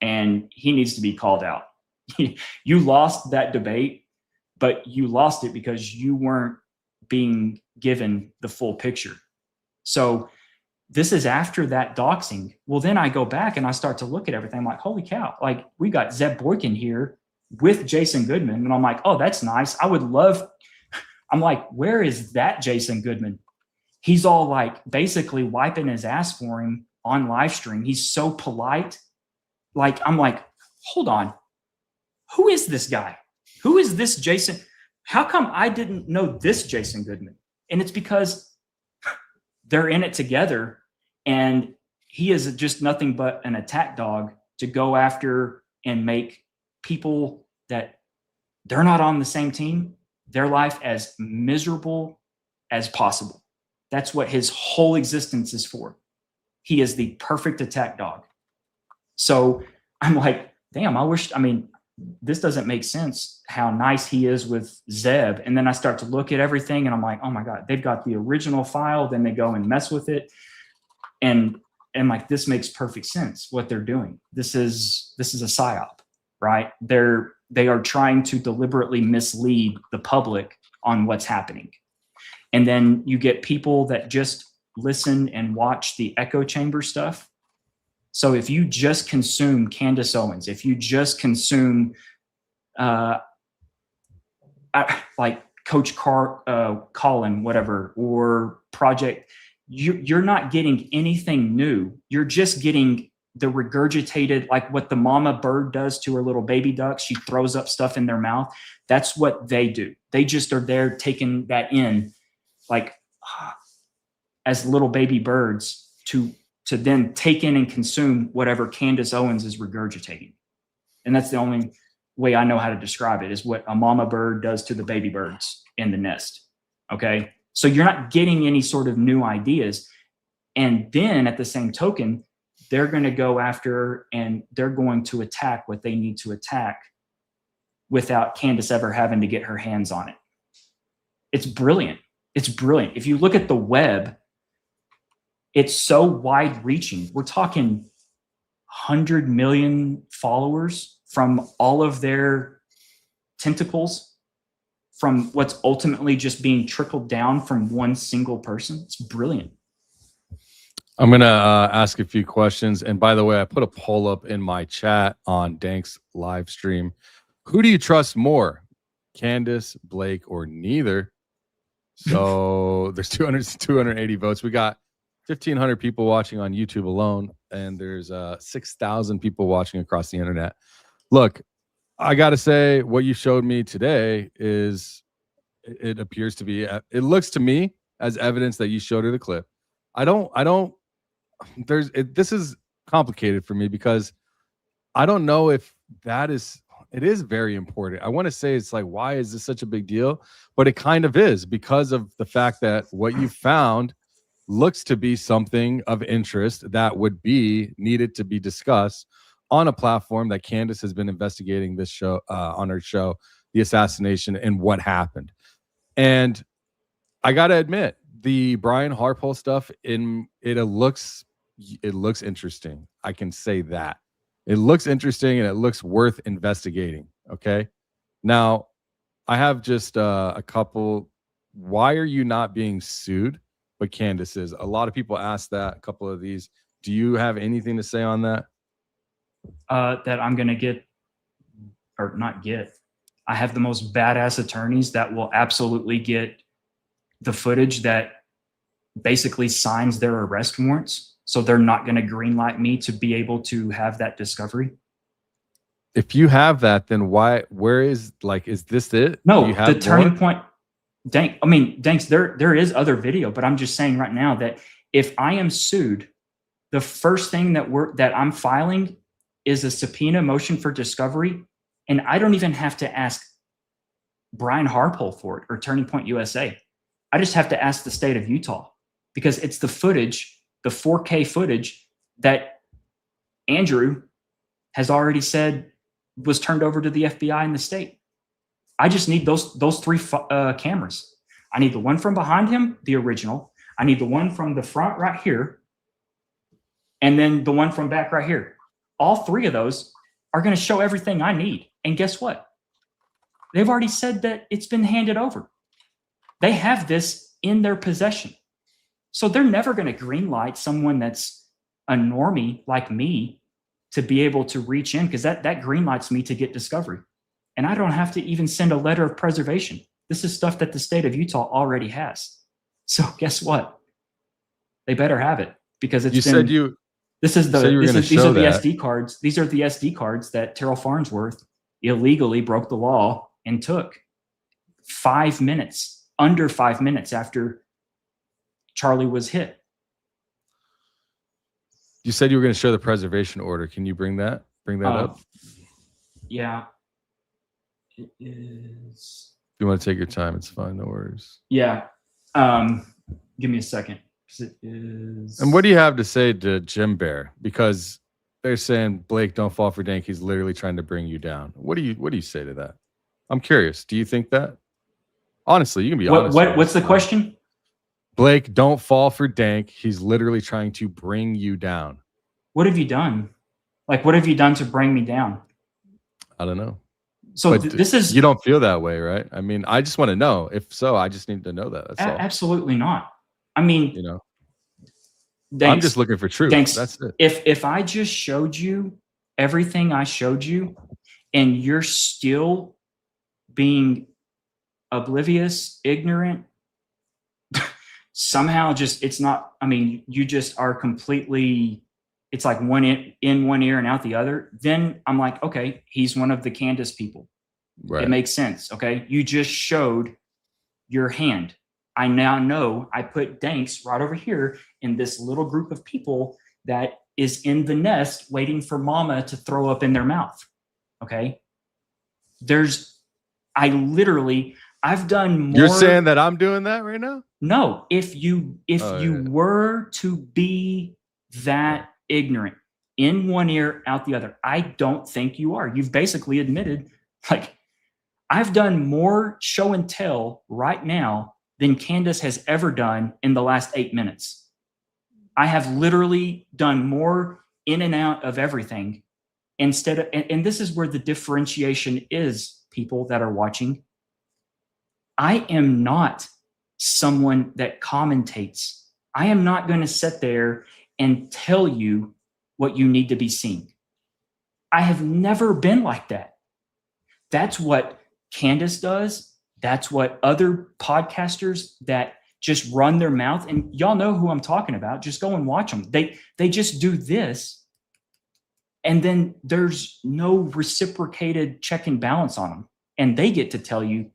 S2: and he needs to be called out. You lost that debate, but you lost it because you weren't being given the full picture. So this is after that doxing. Well, then I go back and I start to look at everything. I'm like, holy cow, like we got Zeb Boykin here with Jason Goodman. And I'm like, oh, that's nice. I would love, I'm like, where is that Jason Goodman? He's all like basically wiping his ass for him on live stream. He's so polite. Like, I'm like, hold on. Who is this guy? Who is this Jason? How come I didn't know this Jason Goodman? And it's because they're in it together, and he is just nothing but an attack dog to go after and make people that they're not on the same team, their life as miserable as possible. That's what his whole existence is for. He is the perfect attack dog. So I'm like, damn, this doesn't make sense how nice he is with Zeb. And then I start to look at everything and I'm like, oh my God, they've got the original file. Then they go and mess with it. And like, this makes perfect sense what they're doing. This is a psyop, right? They are trying to deliberately mislead the public on what's happening. And then you get people that just listen and watch the echo chamber stuff. So if you just consume Candace Owens, if you just consume like Coach Colin, whatever, or Project, you're not getting anything new. You're just getting the regurgitated, like what the mama bird does to her little baby ducks. She throws up stuff in their mouth. That's what they do. They just are there taking that in, like as little baby birds to then take in and consume whatever Candace Owens is regurgitating. And that's the only way I know how to describe it, is what a mama bird does to the baby birds in the nest. Okay. So you're not getting any sort of new ideas. And then at the same token, they're going to go after and they're going to attack what they need to attack without Candace ever having to get her hands on it. It's brilliant. It's brilliant. If you look at the web, it's so wide reaching. We're talking 100 million followers from all of their tentacles, from what's ultimately just being trickled down from one single person. It's brilliant.
S1: I'm going to ask a few questions. And by the way, I put a poll up in my chat on Dank's live stream. Who do you trust more, Candace, Blake, or neither? So there's 280 votes. We got 1,500 people watching on YouTube alone, and there's 6,000 people watching across the internet. Look, I got to say, what you showed me today it appears to be, it looks to me as evidence that you showed her the clip. This is complicated for me because I don't know if it is very important. I want to say it's like, why is this such a big deal? But it kind of is, because of the fact that what you found looks to be something of interest that would be needed to be discussed on a platform that Candace has been investigating this show, on her show, the assassination and what happened. And I got to admit, the Brian Harpole stuff, it looks interesting. I can say that. It looks interesting and it looks worth investigating. Okay. Now, I have just a couple. Why are you not being sued? But Candace is. A lot of people ask that, a couple of these. Do you have anything to say on that?
S2: That I'm going to get, or not get. I have the most badass attorneys that will absolutely get the footage that basically signs their arrest warrants. So they're not going to greenlight me to be able to have that discovery.
S1: If you have that, then where is this it?
S2: No,
S1: Do you have
S2: the turning
S1: more?
S2: point. Danks, there is other video, but I'm just saying right now that if I am sued, the first thing that I'm filing is a subpoena motion for discovery, and I don't even have to ask Brian Harpole for it or Turning Point USA. I just have to ask the state of Utah, because it's the footage, the 4K footage that Andrew has already said was turned over to the FBI in the state. I just need those three cameras. I need the one from behind him, the original. I need the one from the front right here, and then the one from back right here. All three of those are going to show everything I need. And guess what? They've already said that it's been handed over. They have this in their possession. So they're never going to greenlight someone that's a normie like me to be able to reach in, because that greenlights me to get discovery. And I don't have to even send a letter of preservation. This is stuff that the state of Utah already has. So guess what? They better have it, because it's these are the SD cards. These are the SD cards that Terrell Farnsworth illegally broke the law and took under 5 minutes after Charlie was hit.
S1: You said you were going to show the preservation order. Can you bring that up?
S2: Yeah. It is.
S1: If you want to take your time, it's fine. No worries.
S2: Yeah. Give me a second. It is.
S1: And what do you have to say to Jim Bear? Because they're saying, Blake, don't fall for Dank. He's literally trying to bring you down. What do you say to that? I'm curious. Do you think that? Honestly, you can be honest.
S2: What's the question?
S1: Blake, don't fall for Dank. He's literally trying to bring you down.
S2: What have you done? Like, what have you done to bring me down?
S1: I don't know.
S2: So this is...
S1: You don't feel that way, right? I mean, I just want to know. If so, I just need to know that. That's all.
S2: Absolutely not. I mean...
S1: I'm just looking for truth. That's it.
S2: If I just showed you everything I showed you, and you're still being oblivious, ignorant, somehow it's not, you just are completely, it's like one in one ear and out the other, then I'm like, okay, he's one of the Candace people. Right. It makes sense. Okay. You just showed your hand. I now know I put Danks right over here in this little group of people that is in the nest waiting for mama to throw up in their mouth. Okay. I've done more.
S1: You're saying that I'm doing that right now?
S2: No. If you were to be that ignorant, in one ear, out the other, I don't think you are. You've basically admitted, like, I've done more show and tell right now than Candace has ever done in the last 8 minutes. I have literally done more in and out of everything instead of, and this is where the differentiation is, people that are watching. I am not someone that commentates. I am not going to sit there and tell you what you need to be seeing. I have never been like that. That's what Candace does. That's what other podcasters that just run their mouth, and y'all know who I'm talking about. Just go and watch them. They just do this, and then there's no reciprocated check and balance on them, and they get to tell you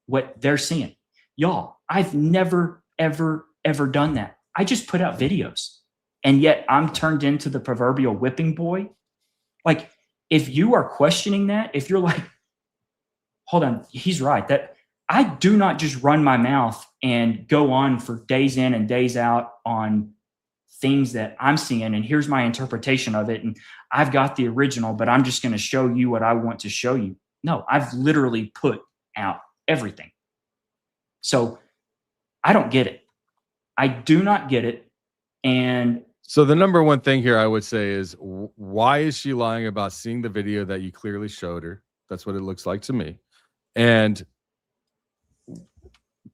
S2: what they're seeing. Y'all, I've never, ever, ever done that. I just put out videos, and yet I'm turned into the proverbial whipping boy. Like, if you are questioning that, if you're like, hold on, he's right, that I do not just run my mouth and go on for days in and days out on things that I'm seeing, and here's my interpretation of it, and I've got the original, but I'm just going to show you what I want to show you. No, I've literally put out everything. So I don't get it. I do not get it. And
S1: so the number one thing here I would say is, why is she lying about seeing the video that you clearly showed her? That's what it looks like to me. And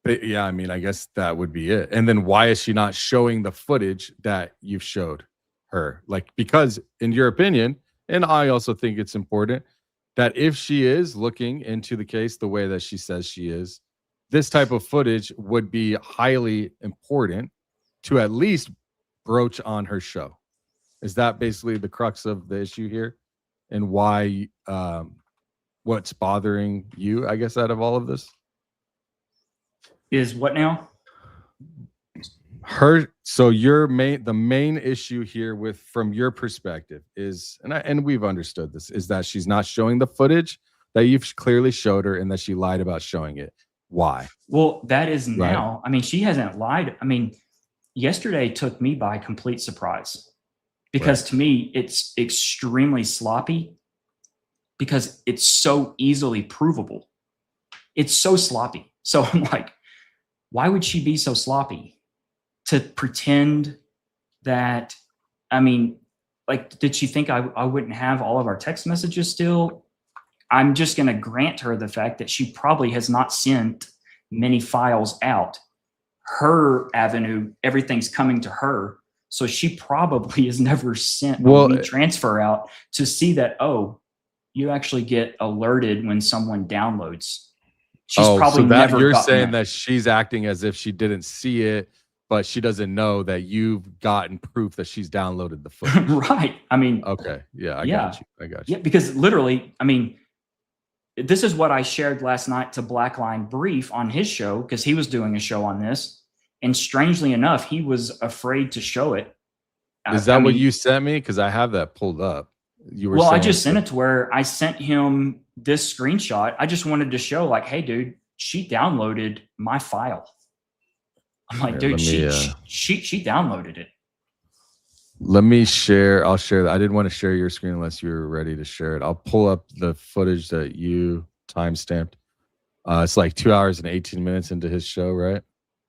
S1: yeah, I guess that would be it. And then why is she not showing the footage that you've showed her? Like, because in your opinion, and I also think it's important, that if she is looking into the case the way that she says she is, this type of footage would be highly important to at least broach on her show? Is that basically the crux of the issue here, and why what's bothering you, I guess, out of all of this?
S2: Is what now?
S1: So the main issue here from your perspective is, and we've understood this, is that she's not showing the footage that you've clearly showed her, and that she lied about showing it. Why?
S2: Well, that is now.
S1: Right.
S2: I mean, she hasn't lied. I mean, yesterday took me by complete surprise, because to me it's extremely sloppy, because it's so easily provable. It's so sloppy. So I'm like, why would she be so sloppy to pretend that? I mean, like, did she think I wouldn't have all of our text messages still? I'm just going to grant her the fact that she probably has not sent many files out. Her avenue, everything's coming to her. So she probably has never sent a WeTransfer out to see that, oh, you actually get alerted when someone downloads. She's probably
S1: so that
S2: never
S1: you're
S2: gotten
S1: saying
S2: that.
S1: that she's acting as if she didn't see it, but she doesn't know that you've gotten proof that she's downloaded the footage.
S2: Right. I mean,
S1: okay. Yeah, I got you.
S2: Yeah, because literally, I mean, this is what I shared last night to Blackline Brief on his show, because he was doing a show on this. And strangely enough, he was afraid to show it.
S1: Is that what you sent me? Because I have that pulled up. You were
S2: I just sent it to where I sent him this screenshot. I just wanted to show, like, hey, dude, she downloaded my file. I'm like, dude, she downloaded it.
S1: Let me share. I'll share that. I didn't want to share your screen unless you were ready to share it. I'll pull up the footage that you timestamped. It's like 2 hours and 18 minutes into his show, right?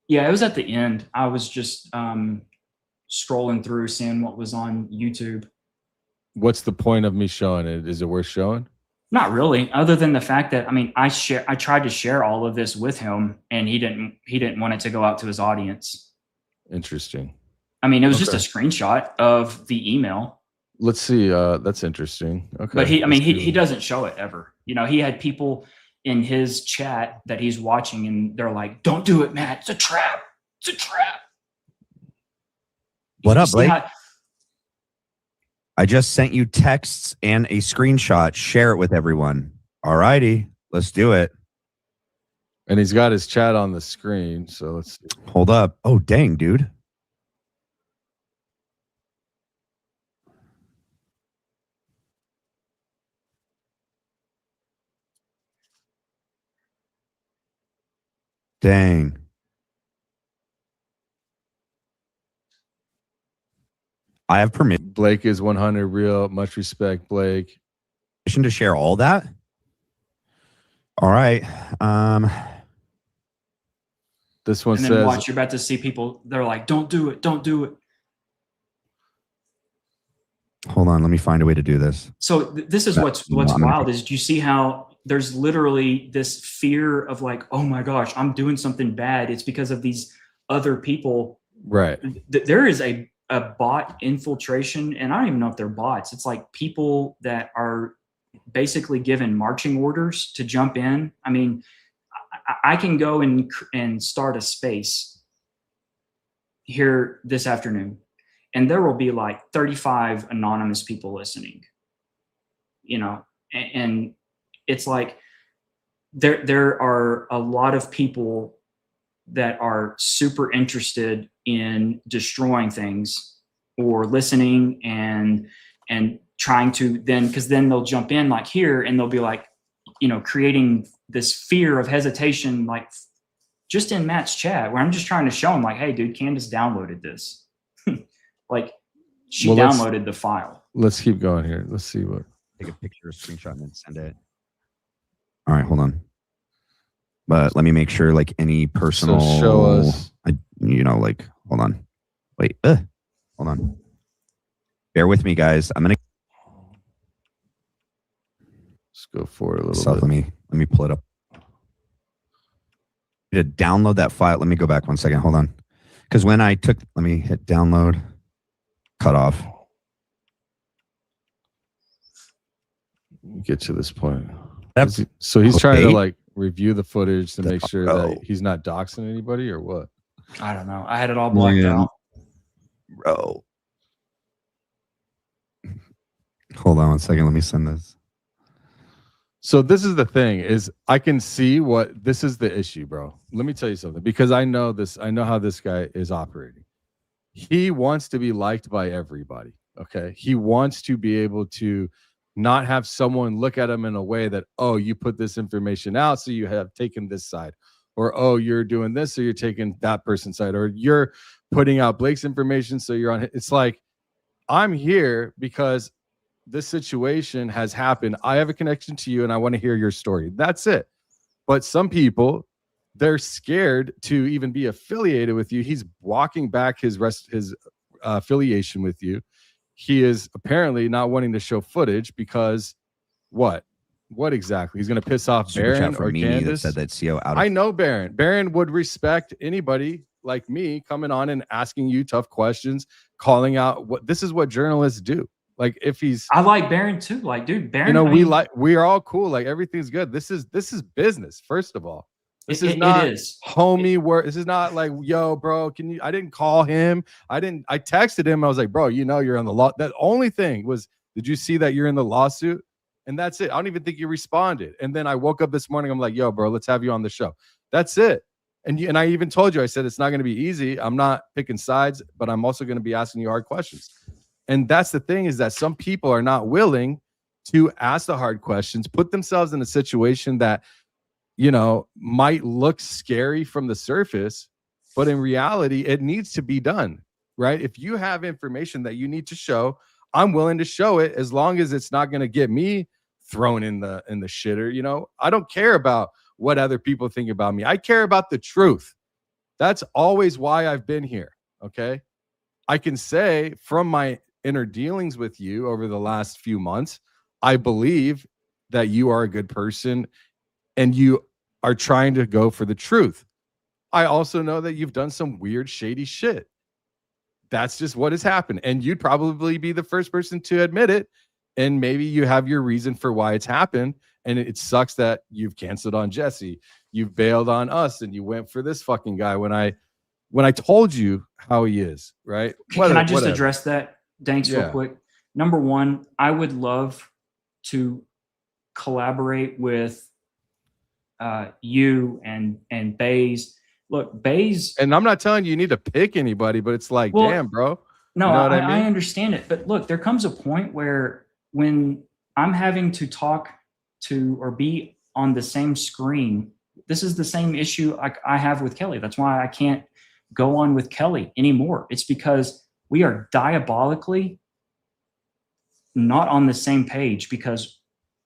S2: Yeah, it was at the end. I was just scrolling through, seeing what was on YouTube.
S1: What's the point of me showing it? Is it worth showing?
S2: Not really, other than the fact that, I mean, I tried to share all of this with him, and he didn't want it to go out to his audience.
S1: Interesting.
S2: I mean, it was just a screenshot of the email.
S1: Let's see. That's interesting. Okay.
S2: But he doesn't show it ever. You know, he had people in his chat that he's watching, and they're like, "Don't do it, Matt. It's a trap. It's a trap."
S9: What up, Blake? I just sent you texts and a screenshot. Share it with everyone. All righty, let's do it.
S1: And he's got his chat on the screen, so let's see.
S9: Hold up. Oh, dang, dude. Dang. I have permission
S1: Blake is 100 real. Much respect, Blake.
S9: to share all that. All right.
S1: This one
S2: and then watch, you're about to see people. They're like, "Don't do it. Don't do it."
S9: Hold on. Let me find a way to do this.
S2: So this is what's wild is, do you see how there's literally this fear of like, oh my gosh, I'm doing something bad. It's because of these other people.
S1: Right.
S2: There is a bot infiltration, and I don't even know if they're bots. It's like people that are basically given marching orders to jump in. I mean, I can go and start a space here this afternoon, and there will be like 35 anonymous people listening, you know, and it's like there are a lot of people that are super interested in destroying things or listening and trying to then, because then they'll jump in like here and they'll be like, you know, creating this fear of hesitation, like just in Matt's chat, where I'm just trying to show him like, hey, dude, Candace downloaded this. Like she downloaded the file.
S1: Let's keep going here. Let's see what.
S9: Take a picture, a screenshot, and then send it. All right, hold on. But let me make sure, like, any personal.
S1: So show us.
S9: Like, hold on. Wait. Hold on. Bear with me, guys. I'm gonna.
S1: Let's go forward a little bit.
S9: Let me pull it up. To download that file. Let me go back 1 second. Hold on. Because when I took, let me hit download. Cut off.
S1: Get to this point. So he's trying to like review the footage to make sure that he's not doxing anybody, or what?
S2: I don't know. I had it all blacked out.
S9: Bro. Hold on one second. Let me send this.
S1: So this is the thing is I can see what this is the issue, bro. Let me tell you something because I know this. I know how this guy is operating. He wants to be liked by everybody. Okay. He wants to be able to not have someone look at him in a way that, oh, you put this information out, so you have taken this side, or, oh, you're doing this, so you're taking that person's side, or you're putting out Blake's information, so you're on. It's like, I'm here because this situation has happened. I have a connection to you and I want to hear your story. That's it. But some people, they're scared to even be affiliated with you. He's walking back his affiliation with you. He is apparently not wanting to show footage because what exactly? He's going to piss off
S9: Super
S1: Baron
S9: chat from
S1: or
S9: Mimi
S1: Candace?
S9: that said that CO out of
S1: I know Baron. Baron would respect anybody like me coming on and asking you tough questions, calling out what this is what journalists do. Like if he's,
S2: I like Baron too. Like, dude, Baron.
S1: you know,
S2: I mean,
S1: we are all cool. Like everything's good. This is business. First of all, this is
S2: it
S1: not
S2: is.
S1: homie work. This is not like, yo, bro, can you? I didn't call him. I texted him. I was like, bro, you know, you're on the law. That only thing was, did you see that you're in the lawsuit? And that's it. I don't even think you responded. And then I woke up this morning. I'm like, yo, bro, let's have you on the show. That's it. And I even told you, I said, it's not going to be easy. I'm not picking sides, but I'm also going to be asking you hard questions. And that's the thing is that some people are not willing to ask the hard questions, put themselves in a situation that, you know, might look scary from the surface, but in reality, it needs to be done, right? If you have information that you need to show, I'm willing to show it as long as it's not going to get me thrown in the shitter. You know, I don't care about what other people think about me. I care about the truth. That's always why I've been here. Okay. I can say from my inner dealings with you over the last few months, I believe that you are a good person and you are trying to go for the truth. I also know that you've done some weird, shady shit. That's just what has happened. And you'd probably be the first person to admit it. And maybe you have your reason for why it's happened. And it sucks that you've canceled on Jesse. You've bailed on us and you went for this fucking guy when I told you how he is, right?
S2: Can I just address that, Danks, real quick? Number one, I would love to collaborate with you and Baze. Look, Baze,
S1: and I'm not telling you need to pick anybody, but it's like, well, damn, bro.
S2: No,
S1: you know what I mean?
S2: I understand it. But look, there comes a point where when I'm having to talk to or be on the same screen, this is the same issue I have with Kelly. That's why I can't go on with Kelly anymore. It's because we are diabolically not on the same page, because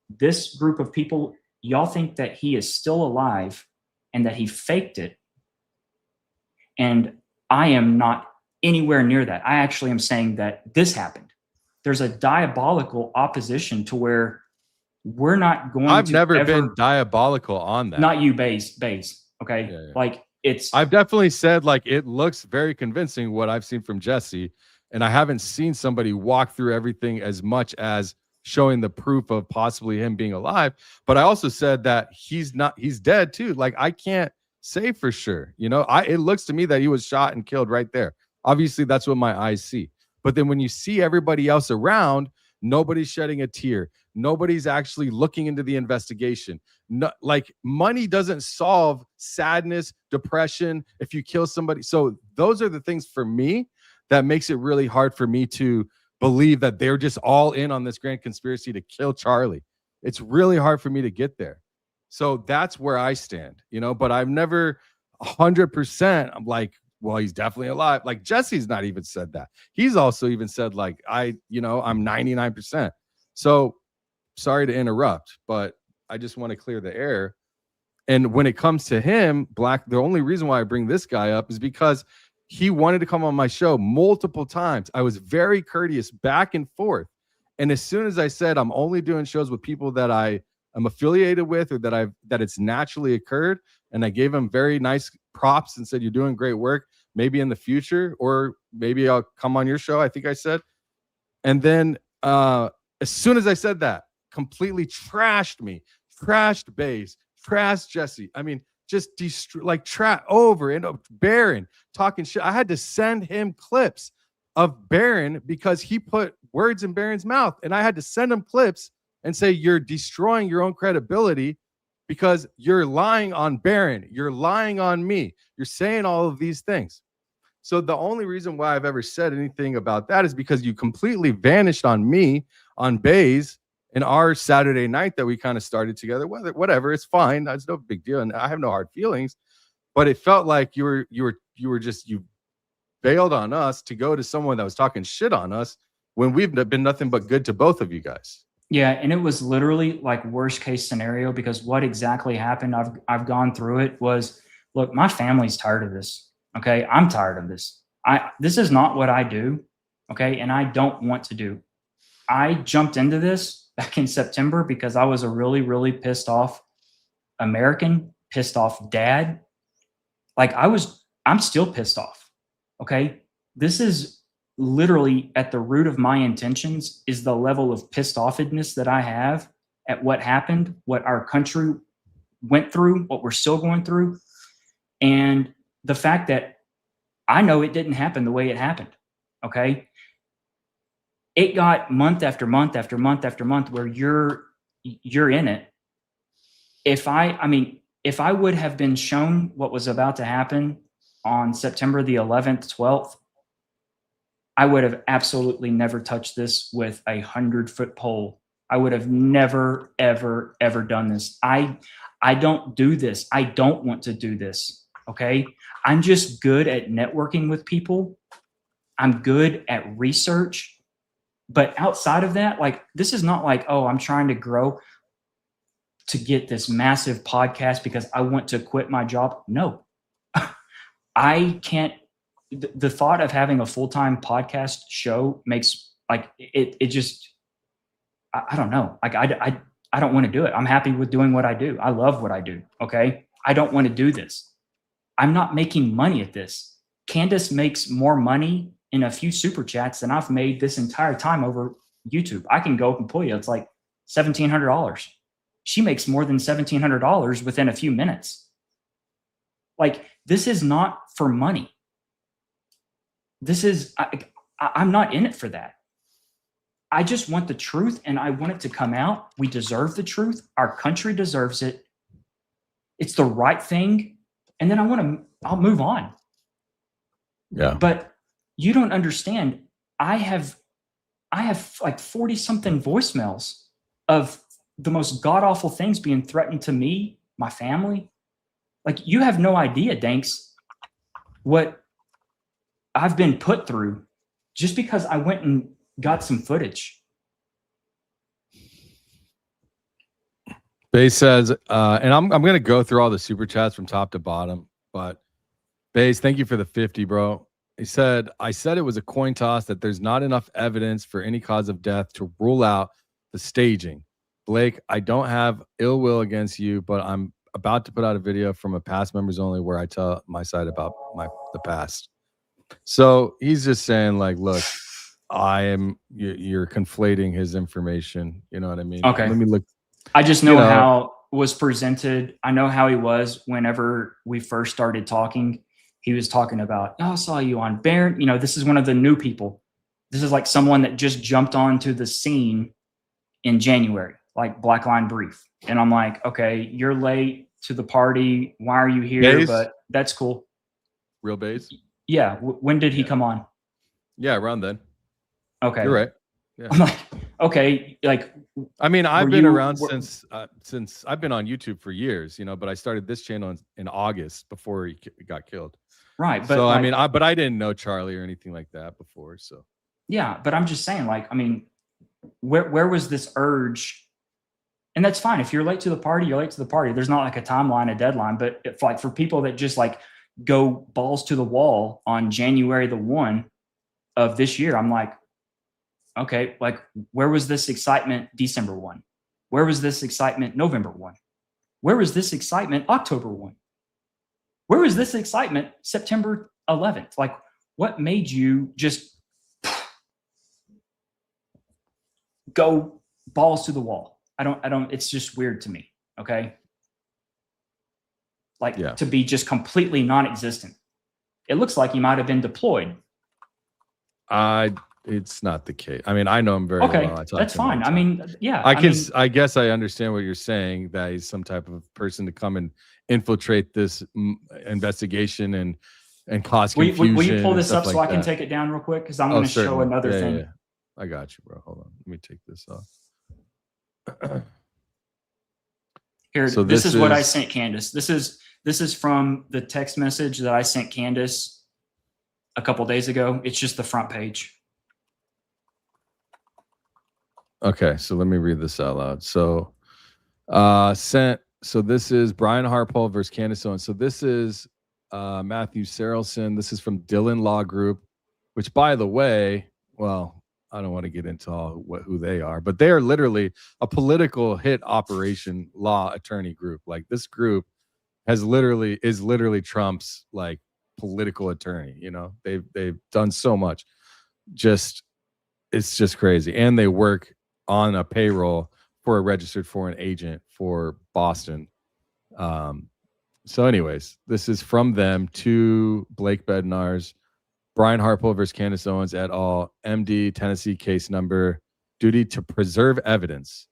S2: this group of people, y'all think that he is still alive and that he faked it. And I am not anywhere near that. I actually am saying that this happened. There's a diabolical opposition to where we're not going
S1: I've
S2: to
S1: never
S2: ever,
S1: been diabolical on that.
S2: Not you, Baze. Okay.
S1: Yeah.
S2: Like
S1: I've definitely said like, it looks very convincing what I've seen from Jesse. And I haven't seen somebody walk through everything as much as showing the proof of possibly him being alive. But I also said that he's dead too. Like I can't say for sure, you know, it looks to me that he was shot and killed right there. Obviously that's what my eyes see. But then when you see everybody else around, nobody's shedding a tear. Nobody's actually looking into the investigation. No, like money doesn't solve sadness, depression, if you kill somebody. So those are the things for me that makes it really hard for me to believe that they're just all in on this grand conspiracy to kill Charlie. It's really hard for me to get there. So that's where I stand, you know, but I've never 100%. I'm like, well, he's definitely alive. Like Jesse's not even said that. He's also even said like, I'm 99%. So sorry to interrupt, but I just want to clear the air. And when it comes to him, Black, the only reason why I bring this guy up is because he wanted to come on my show multiple times. I was very courteous back and forth. And as soon as I said, I'm only doing shows with people that I am affiliated with or that it's naturally occurred. And I gave him very nice props and said, you're doing great work. Maybe in the future, or maybe I'll come on your show, I think I said. And then as soon as I said that, completely trashed me, trashed Baze, trashed Jesse. I mean, just over and Baron talking shit. I had to send him clips of Baron because he put words in Baron's mouth. And I had to send him clips and say, you're destroying your own credibility because you're lying on Baron. You're lying on me. You're saying all of these things. So the only reason why I've ever said anything about that is because you completely vanished on me, on Baze, in our Saturday night that we kind of started together. Whatever, it's fine. That's no big deal. And I have no hard feelings. But it felt like you bailed on us to go to someone that was talking shit on us when we've been nothing but good to both of you guys.
S2: Yeah, and it was literally like worst case scenario, because what exactly happened, I've gone through it, was, look, my family's tired of this. Okay, I'm tired of this. This is not what I do. Okay, and I don't want to do. I jumped into this back in September because I was a really, really pissed off American, pissed off dad. Like I'm still pissed off. Okay, this is literally at the root of my intentions, is the level of pissed offedness that I have at what happened, what our country went through, what we're still going through. And the fact that I know it didn't happen the way it happened. Okay. It got month after month after month after month where you're in it. If I would have been shown what was about to happen on September the 11th, 12th, I would have absolutely never touched this with a 100-foot pole. I would have never, ever, ever done this. I don't do this. I don't want to do this. Okay. I'm just good at networking with people. I'm good at research. But outside of that, like, this is not like, oh, I'm trying to grow to get this massive podcast because I want to quit my job. No, I can't. The thought of having a full-time podcast show makes, like, it just, I don't know. Like, I don't want to do it. I'm happy with doing what I do. I love what I do. Okay. I don't want to do this. I'm not making money at this. Candace makes more money in a few super chats than I've made this entire time over YouTube. I can go up and pull you. It's like $1,700. She makes more than $1,700 within a few minutes. Like, this is not for money. This is, I'm not in it for that. I just want the truth, and I want it to come out. We deserve the truth. Our country deserves it. It's the right thing. And then I'll move on.
S1: Yeah.
S2: But you don't understand. I have like 40 something voicemails of the most god awful things being threatened to me, my family. Like, you have no idea, Danks, what I've been put through just because I went and got some footage.
S1: Baze says, and I'm going to go through all the super chats from top to bottom, but Baze, thank you for the 50, bro. He said, I said it was a coin toss, that there's not enough evidence for any cause of death to rule out the staging. Blake, I don't have ill will against you, but I'm about to put out a video from a past members only where I tell my side about the past. So he's just saying, like, look, you're conflating his information. You know what I mean?
S2: Okay.
S1: Let me look.
S2: I just know how it was presented. I know how he was whenever we first started talking. He was talking about, oh, I saw you on Baron. You know, this is one of the new people. This is like someone that just jumped onto the scene in January, like Black Line Brief. And I'm like, okay, you're late to the party. Why are you here?
S1: Baze?
S2: But that's cool.
S1: Real Baze?
S2: Yeah. When did he come on?
S1: Yeah, around then.
S2: Okay.
S1: You're right. Yeah.
S2: I'm like, okay, like,
S1: I mean, I've been around since I've been on YouTube for years, you know, but I started this channel in August before he got killed.
S2: Right. But
S1: so,
S2: like,
S1: I mean, I didn't know Charlie or anything like that before. So,
S2: yeah, but I'm just saying, like, I mean, where was this urge? And that's fine. If you're late to the party, you're late to the party. There's not like a timeline, a deadline, but if, like, for people that just like go balls to the wall on January the 1 of this year, I'm like, okay, like, where was this excitement December 1? Where was this excitement November 1? Where was this excitement October 1? Where was this excitement September 11th? Like, what made you just go balls to the wall? I don't, it's just weird to me. Okay. Like, to be just completely non-existent. It looks like he might've been deployed.
S1: It's not the case. I mean, I know him very
S2: Okay,
S1: well. I talk
S2: that's
S1: to him all
S2: fine.
S1: the
S2: I
S1: time.
S2: mean, yeah.
S1: I guess I understand what you're saying, that he's some type of person to come and infiltrate this investigation and cause confusion.
S2: Will you pull this up
S1: like
S2: so I can
S1: that.
S2: take it down real quick? Because I'm going to show
S1: Certainly.
S2: another thing.
S1: Yeah. I got you, bro. Hold on. Let me take this off.
S2: Here,
S1: So
S2: this is what I
S1: is-
S2: sent Candace. This is from the text message that I sent Candace a couple days ago. It's just the front page.
S1: Okay, so let me read this out loud. So so this is Brian Harpole versus Candace Owens. So this is Matthew Sarelson. This is from Dhillon Law Group, which, by the way, well, I don't want to get into who they are, but they are literally a political hit operation law attorney group. Like, this group is literally Trump's like political attorney. You know, they've done so much. It's just crazy, and they work on a payroll for a registered foreign agent for Boston. So anyways, this is from them to Blake Bednarz, Brian Harpole versus Candace Owens et al., MD, Tennessee case number, duty to preserve evidence.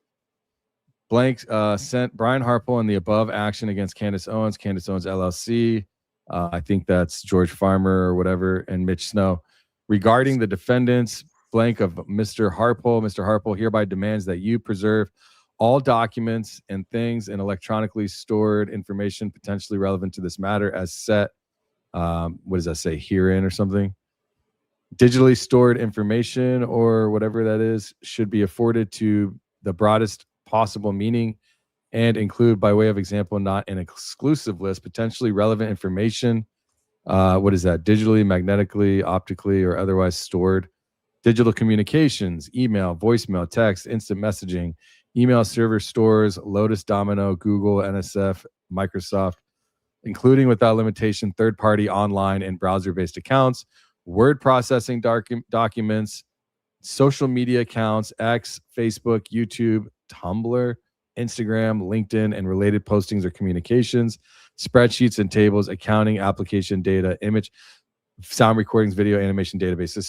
S1: Blank sent Brian Harpole in the above action against Candace Owens LLC. I think that's George Farmer or whatever, and Mitch Snow. Regarding the defendants, blank of Mr. Harpole hereby demands that you preserve all documents and things and electronically stored information potentially relevant to this matter as set. What does that say? Herein or something? Digitally stored information or whatever that is should be afforded to the broadest possible meaning and include, by way of example, not an exclusive list, potentially relevant information. What is that? Digitally, magnetically, optically, or otherwise stored. Digital communications, email, voicemail, text, instant messaging, email server stores, Lotus, Domino, Google, NSF, Microsoft, including without limitation third-party online and browser-based accounts, word processing documents, social media accounts, X, Facebook, YouTube, Tumblr, Instagram, LinkedIn, and related postings or communications, spreadsheets and tables, accounting, application data, image, sound recordings, video, animation databases.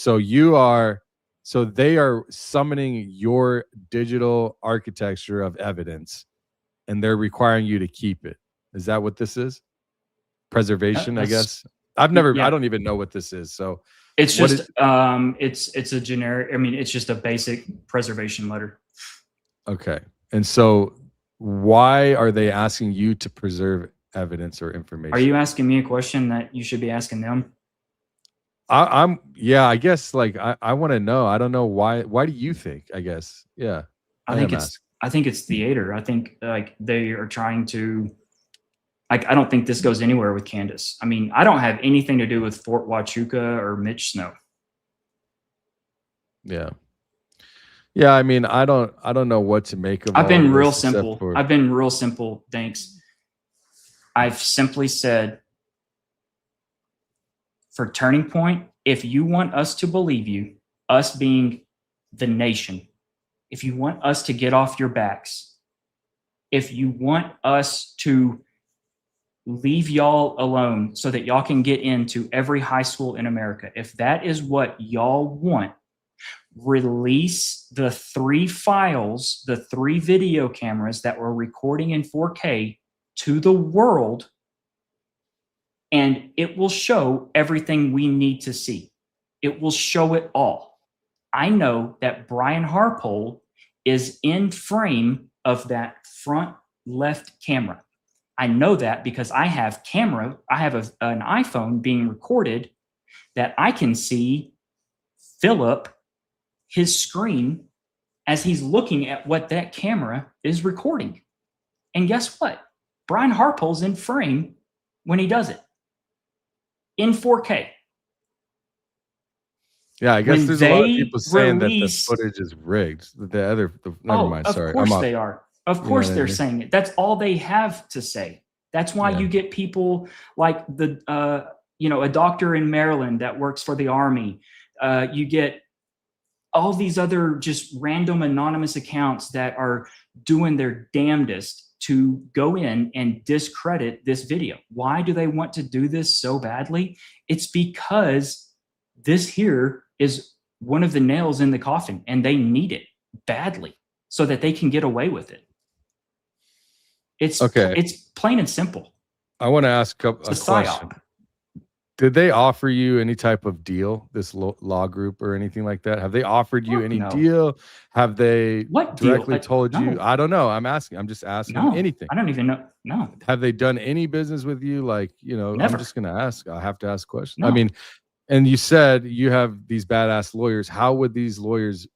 S1: So they are summoning your digital architecture of evidence, and they're requiring you to keep it. Is that what this is? Preservation, I guess. I don't even know what this is. So
S2: it's just it's a generic, I mean, it's just a basic preservation letter. Okay.
S1: And so why are they asking you to preserve evidence or information?
S2: Are you asking me a question that you should be asking them?
S1: I guess, like, I want to know. I don't know why do you think? I guess. Yeah.
S2: I think it's theater. I think like they are trying to, like, I don't think this goes anywhere with Candace. I mean, I don't have anything to do with Fort Huachuca or Mitch Snow.
S1: Yeah. Yeah, I mean, I don't know what to make of.
S2: I've been real simple. Thanks. I've simply said, for Turning Point, if you want us to believe you, us being the nation, if you want us to get off your backs, if you want us to leave y'all alone so that y'all can get into every high school in America, if that is what y'all want, release the 3 files, the 3 video cameras that were recording in 4K to the world, and it will show everything we need to see. It will show it all. I know that Brian Harpole is in frame of that front left camera. I know that because I have an iPhone being recorded that I can see Phillip, his screen, as he's looking at what that camera is recording. And guess what? Brian Harpole's in frame when he does it. In 4K.
S1: Yeah, I guess there's a lot of people saying that the footage is rigged. Never mind. Sorry.
S2: Of course they are. Of course they're saying it. That's all they have to say. That's why you get people like a doctor in Maryland that works for the Army. You get all these other just random anonymous accounts that are doing their damnedest to go in and discredit this video. Why do they want to do this so badly? It's because this here is one of the nails in the coffin, and they need it badly so that they can get away with it. It's
S1: Okay.
S2: It's plain and simple.
S1: I want to ask a
S2: It's a
S1: question.
S2: psyop.
S1: Did they offer you any type of deal, this law group or anything like that? Have they offered you
S2: Fuck
S1: any
S2: no.
S1: deal? Have they
S2: What deal?
S1: directly told you?
S2: No.
S1: I don't know. I'm asking. I'm just asking
S2: No,
S1: anything.
S2: I don't even know. No,
S1: Have they done any business with you? Like,
S2: Never.
S1: I'm just going to ask. I have to ask questions.
S2: No.
S1: I mean, and you said you have these badass lawyers. How would these lawyers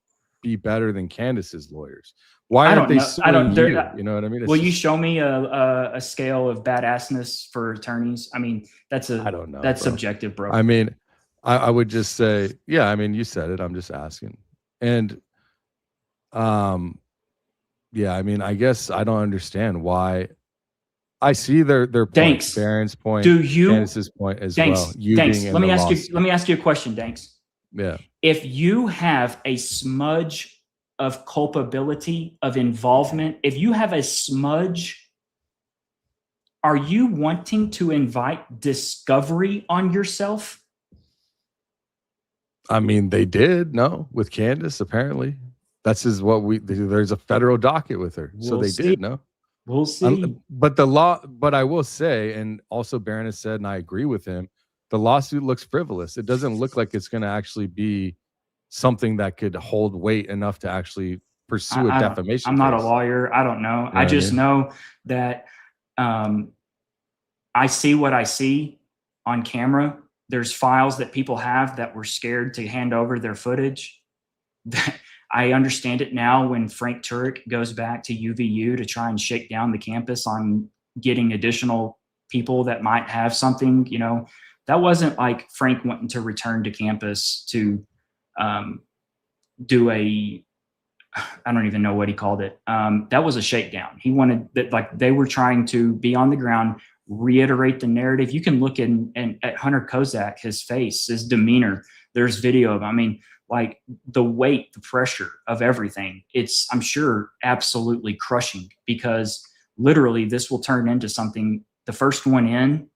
S1: be better than Candace's lawyers? Why
S2: I
S1: aren't
S2: don't
S1: they
S2: know. I don't-
S1: suing
S2: they're
S1: you?
S2: not-
S1: You know what I mean? It's
S2: will you
S1: just-
S2: show me a scale of badassness for attorneys? I mean,
S1: I don't know.
S2: that's
S1: bro.
S2: subjective, bro.
S1: I mean, I would just say, yeah, I mean, you said it. I'm just asking. And yeah, I mean, I guess I don't understand why. I see their point,
S2: Danks,
S1: Baron's point,
S2: do you?
S1: Candace's point as
S2: Danks,
S1: well. You
S2: Danks.
S1: being in
S2: Let me
S1: the
S2: ask you.
S1: lawsuit.
S2: Let me ask you a question, Danks.
S1: Yeah.
S2: If you have a smudge of culpability, of involvement, if you have a smudge, are you wanting to invite discovery on yourself?
S1: I mean, they did, no, with Candace, apparently. That's is what there's a federal docket with her. So
S2: We'll
S1: they
S2: see.
S1: did, no?
S2: We'll see.
S1: But I will say, and also Baron has said, and I agree with him, the lawsuit looks frivolous. It doesn't look like it's going to actually be something that could hold weight enough to actually pursue a defamation
S2: I'm not a
S1: case.
S2: lawyer. I don't know.
S1: You know
S2: I
S1: what
S2: just
S1: mean?
S2: know that I see what I see on camera. There's files that people have that were scared to hand over their footage. I understand it now when Frank Turek goes back to UVU to try and shake down the campus on getting additional people that might have something, that wasn't like Frank wanting to return to campus to do I don't even know what he called it. That was a shakedown. He wanted that, like, they were trying to be on the ground, reiterate the narrative. You can look at Hunter Kozak, his face, his demeanor. There's video of him. I mean, like, the weight, the pressure of everything. It's, I'm sure, absolutely crushing, because literally this will turn into something. The first one in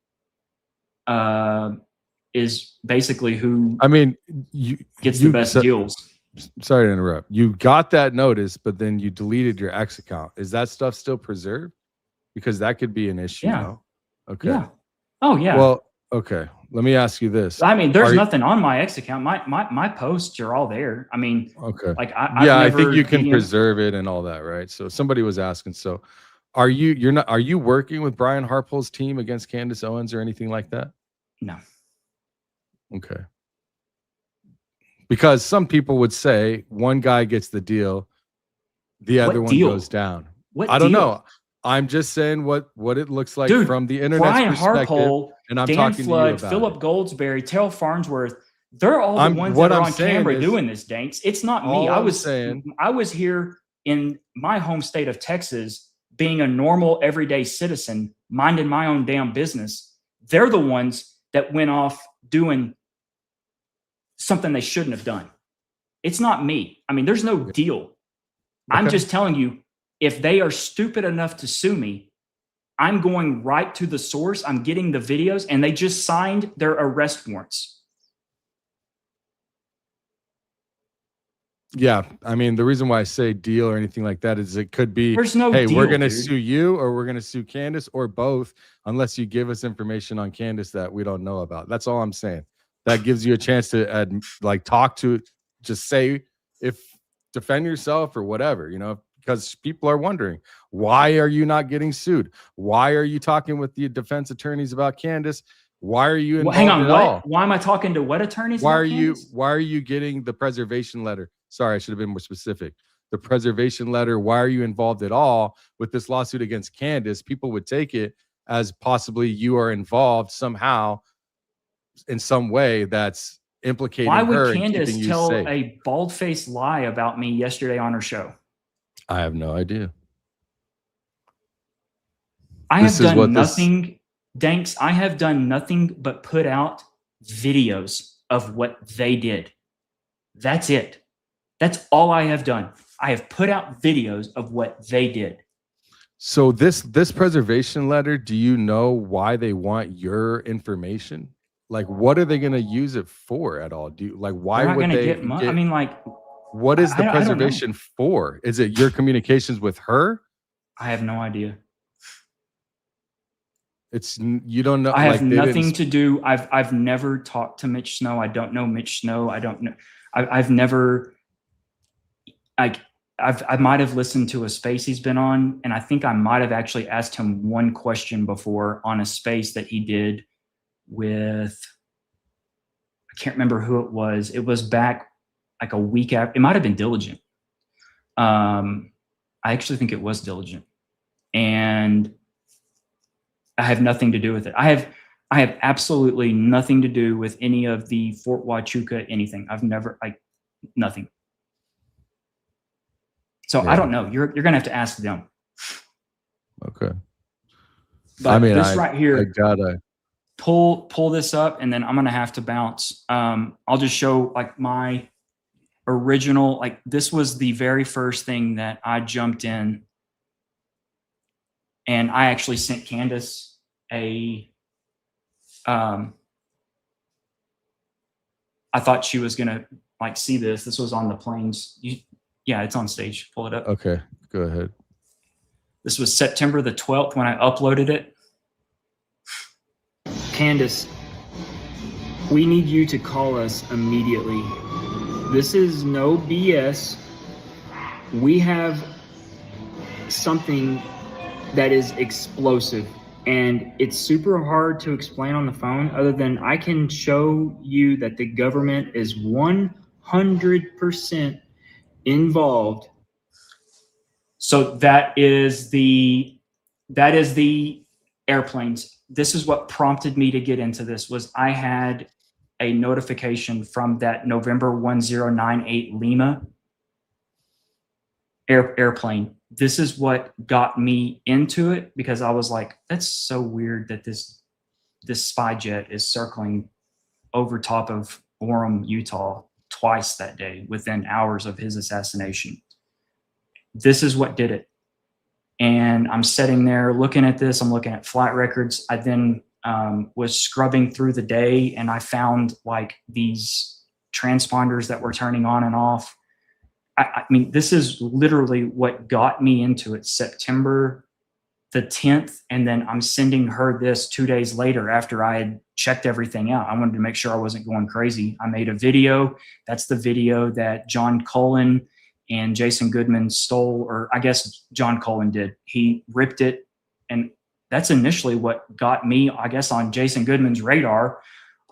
S2: is basically who
S1: gets
S2: the best deals.
S1: Sorry to interrupt. You got that notice, but then you deleted your X account. Is that stuff still preserved? Because that could be an issue.
S2: Yeah.
S1: No? Okay.
S2: Yeah. Oh yeah.
S1: Well, okay. Let me ask you this.
S2: I mean, there's nothing on my X account. My posts are all there. I mean,
S1: okay.
S2: Like
S1: I think you can preserve it and all that, right? So somebody was asking. So are you working with Brian Harpole's team against Candace Owens or anything like that?
S2: No.
S1: Okay. Because some people would say one guy gets the deal, the other one goes down. I don't know. I'm just saying what it looks like from the internet's
S2: Brian
S1: perspective.
S2: Harpole,
S1: And I'm
S2: Dan
S1: talking
S2: Flood,
S1: to you about
S2: Phillip
S1: it.
S2: Goldsberry, Terrell Farnsworth. They're all the ones that are on camera doing this, Danks. It's not me. I was here in my home state of Texas, being a normal everyday citizen, minding my own damn business. They're the ones that went off doing something they shouldn't have done. It's not me. I mean, there's no deal. Okay. I'm just telling you, if they are stupid enough to sue me, I'm going right to the source. I'm getting the videos, and they just signed their arrest warrants.
S1: Yeah, I mean, the reason why I say deal or anything like that is it could be,
S2: there's no
S1: hey,
S2: deal,
S1: we're going to
S2: dude.
S1: sue you, or we're going to sue Candace, or both, unless you give us information on Candace that we don't know about. That's all I'm saying. That gives you a chance to talk to, just say, defend yourself or whatever, because people are wondering, why are you not getting sued? Why are you talking with the defense attorneys about Candace? Why are you involved
S2: hang on,
S1: at
S2: what?
S1: all?
S2: Why am I talking to what attorneys?
S1: Why are you getting the preservation letter? Sorry, I should have been more specific. The preservation letter, why are you involved at all with this lawsuit against Candace? People would take it as possibly you are involved somehow in some way that's implicating her.
S2: Why would
S1: and
S2: Candace
S1: keeping you
S2: tell
S1: safe.
S2: a bald-faced lie about me yesterday on her show?
S1: I have no idea.
S2: I have done nothing, Danks. I have done nothing but put out videos of what they did. That's it. That's all I have done. I have put out videos of what they did.
S1: So this preservation letter, do you know why they want your information? like, what are they going to use it for at all? Do you, like, why
S2: They're not
S1: would
S2: gonna
S1: they
S2: get money. I mean, like,
S1: what is the
S2: I don't know.
S1: preservation for? Is it your communications with her?
S2: I have no idea.
S1: It's, you don't know.
S2: I have
S1: like, they
S2: nothing
S1: didn't-
S2: to do. I've never talked to Mitch Snow. I don't know Mitch Snow. I don't know. I've never, I might have listened to a space he's been on, and I think I might have actually asked him one question before on a space that he did with, I can't remember who it was. It was back like a week after. It might have been Diligent. I actually think it was Diligent, and I have nothing to do with it. I have absolutely nothing to do with any of the Fort Huachuca anything. I've never, like, nothing. So I don't know. You're gonna have to ask them.
S1: Okay.
S2: But
S1: I mean,
S2: this right here,
S1: I gotta
S2: pull this up, and then I'm gonna have to bounce. I'll just show like my original. Like, this was the very first thing that I jumped in. And I actually sent Candace I thought she was gonna like see this. This was on the planes. Yeah, it's on stage. Pull it up.
S1: okay, go ahead.
S2: This was September the 12th when I uploaded it. Candace, we need you to call us immediately. This is no BS. We have something that is explosive, and it's super hard to explain on the phone other than I can show you that the government is 100% involved. So that is the airplanes. This is what prompted me to get into this. Was I had a notification from that November 1098 Lima airplane. This is what got me into it, because I was like, that's so weird that this spy jet is circling over top of Orem, Utah twice that day within hours of his assassination. This is what did it. And I'm sitting there looking at this. I'm looking at flight records. I then was scrubbing through the day, and I found like these transponders that were turning on and off. I mean, this is literally what got me into it. September the 10th. And then I'm sending her this 2 days later after I had checked everything out. I wanted to make sure I wasn't going crazy. I made a video. That's the video that John Cullen and Jason Goodman stole, or I guess John Cullen did. He ripped it. And that's initially what got me, I guess, on Jason Goodman's radar.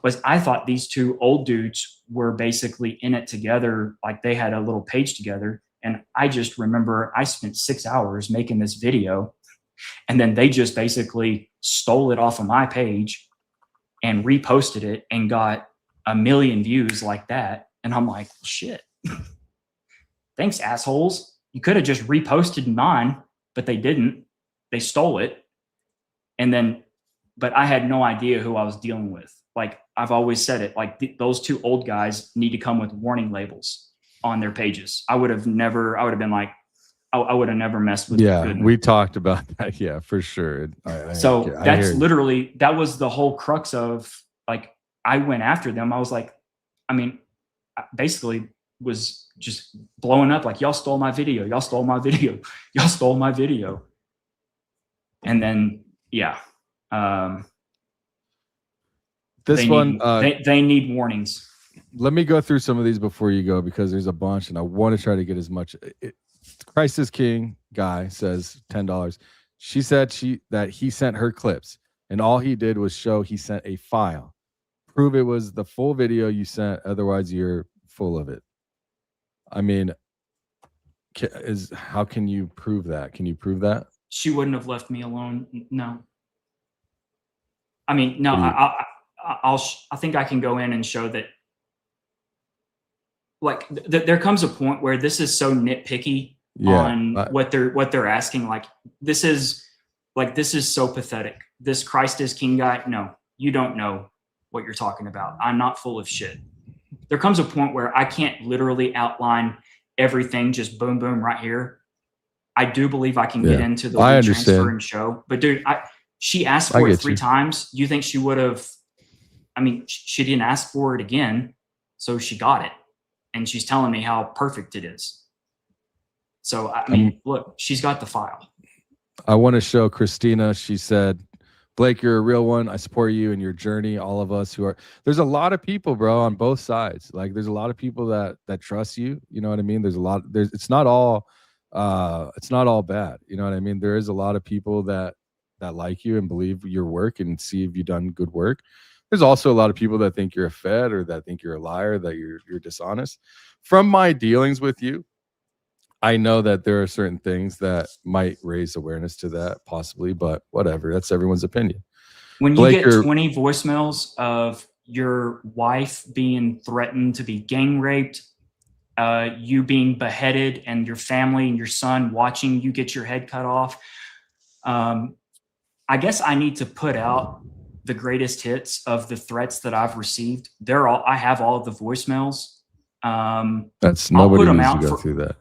S2: Was I thought these two old dudes were basically in it together, like they had a little page together. And I just remember I spent 6 hours making this video, and then they just basically stole it off of my page and reposted it and got 1 million views like that. And I'm like, shit, thanks, assholes. You could have just reposted mine, but they didn't. They stole it. And then, but I had no idea who I was dealing with. Like, I've always said it, like those two old guys need to come with warning labels on their pages. I would have never messed with.
S1: Yeah,
S2: Goodman.
S1: we talked about that. Yeah, for sure.
S2: That's literally, that was the whole crux of, like, I went after them. I was like, I mean, I basically was just blowing up like, y'all stole my video. Y'all stole my video. Y'all stole my video. And then, yeah. They need warnings.
S1: Let me go through some of these before you go, because there's a bunch and I want to try to get as much. Christ is King guy says $10. She said that he sent her clips, and all he did was show he sent a file. Prove it was the full video you sent, otherwise you're full of it. I mean, how can you prove that? Can you prove that?
S2: She wouldn't have left me alone. No. I mean, no. I think I can go in and show that. Like, there comes a point where this is so nitpicky on what they're asking. Like, this is so pathetic. This Christ is King guy. No, you don't know what you're talking about. I'm not full of shit. There comes a point where I can't literally outline everything. Just boom, boom, right here. I do believe I can get into the WeTransfer and show. But dude, she asked for it 3 times. You think she would have I mean, she didn't ask for it again, so she got it. And she's telling me how perfect it is. So, I mean, look, she's got the file.
S1: I want to show Christina. She said, Blake, you're a real one. I support you in your journey. All of us who are, there's a lot of people, bro, on both sides. Like, there's a lot of people that trust you. You know what I mean? There's a lot, it's not all bad. You know what I mean? There is a lot of people that like you and believe your work and see if you've done good work. There's also a lot of people that think you're a fed or that think you're a liar, that you're dishonest. From my dealings with you, I know that there are certain things that might raise awareness to that, possibly, but whatever. That's everyone's opinion.
S2: When you get 20 voicemails of your wife being threatened to be gang raped, you being beheaded, and your family and your son watching you get your head cut off, I guess I need to put out the greatest hits of the threats that I've received. I have all of the voicemails.
S1: That's nobody needs to go through that.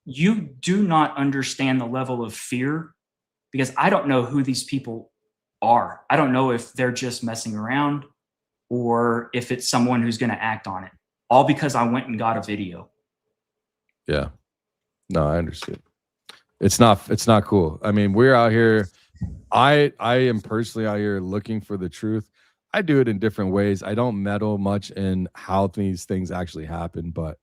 S2: You do not understand the level of fear, because I don't know who these people are. I don't know if they're just messing around or if it's someone who's going to act on it, all because I went and got a video.
S1: Yeah. No, I understand. It's not cool. I mean, we're out here. I am personally out here looking for the truth. I do it in different ways. I don't meddle much in how these things actually happen, but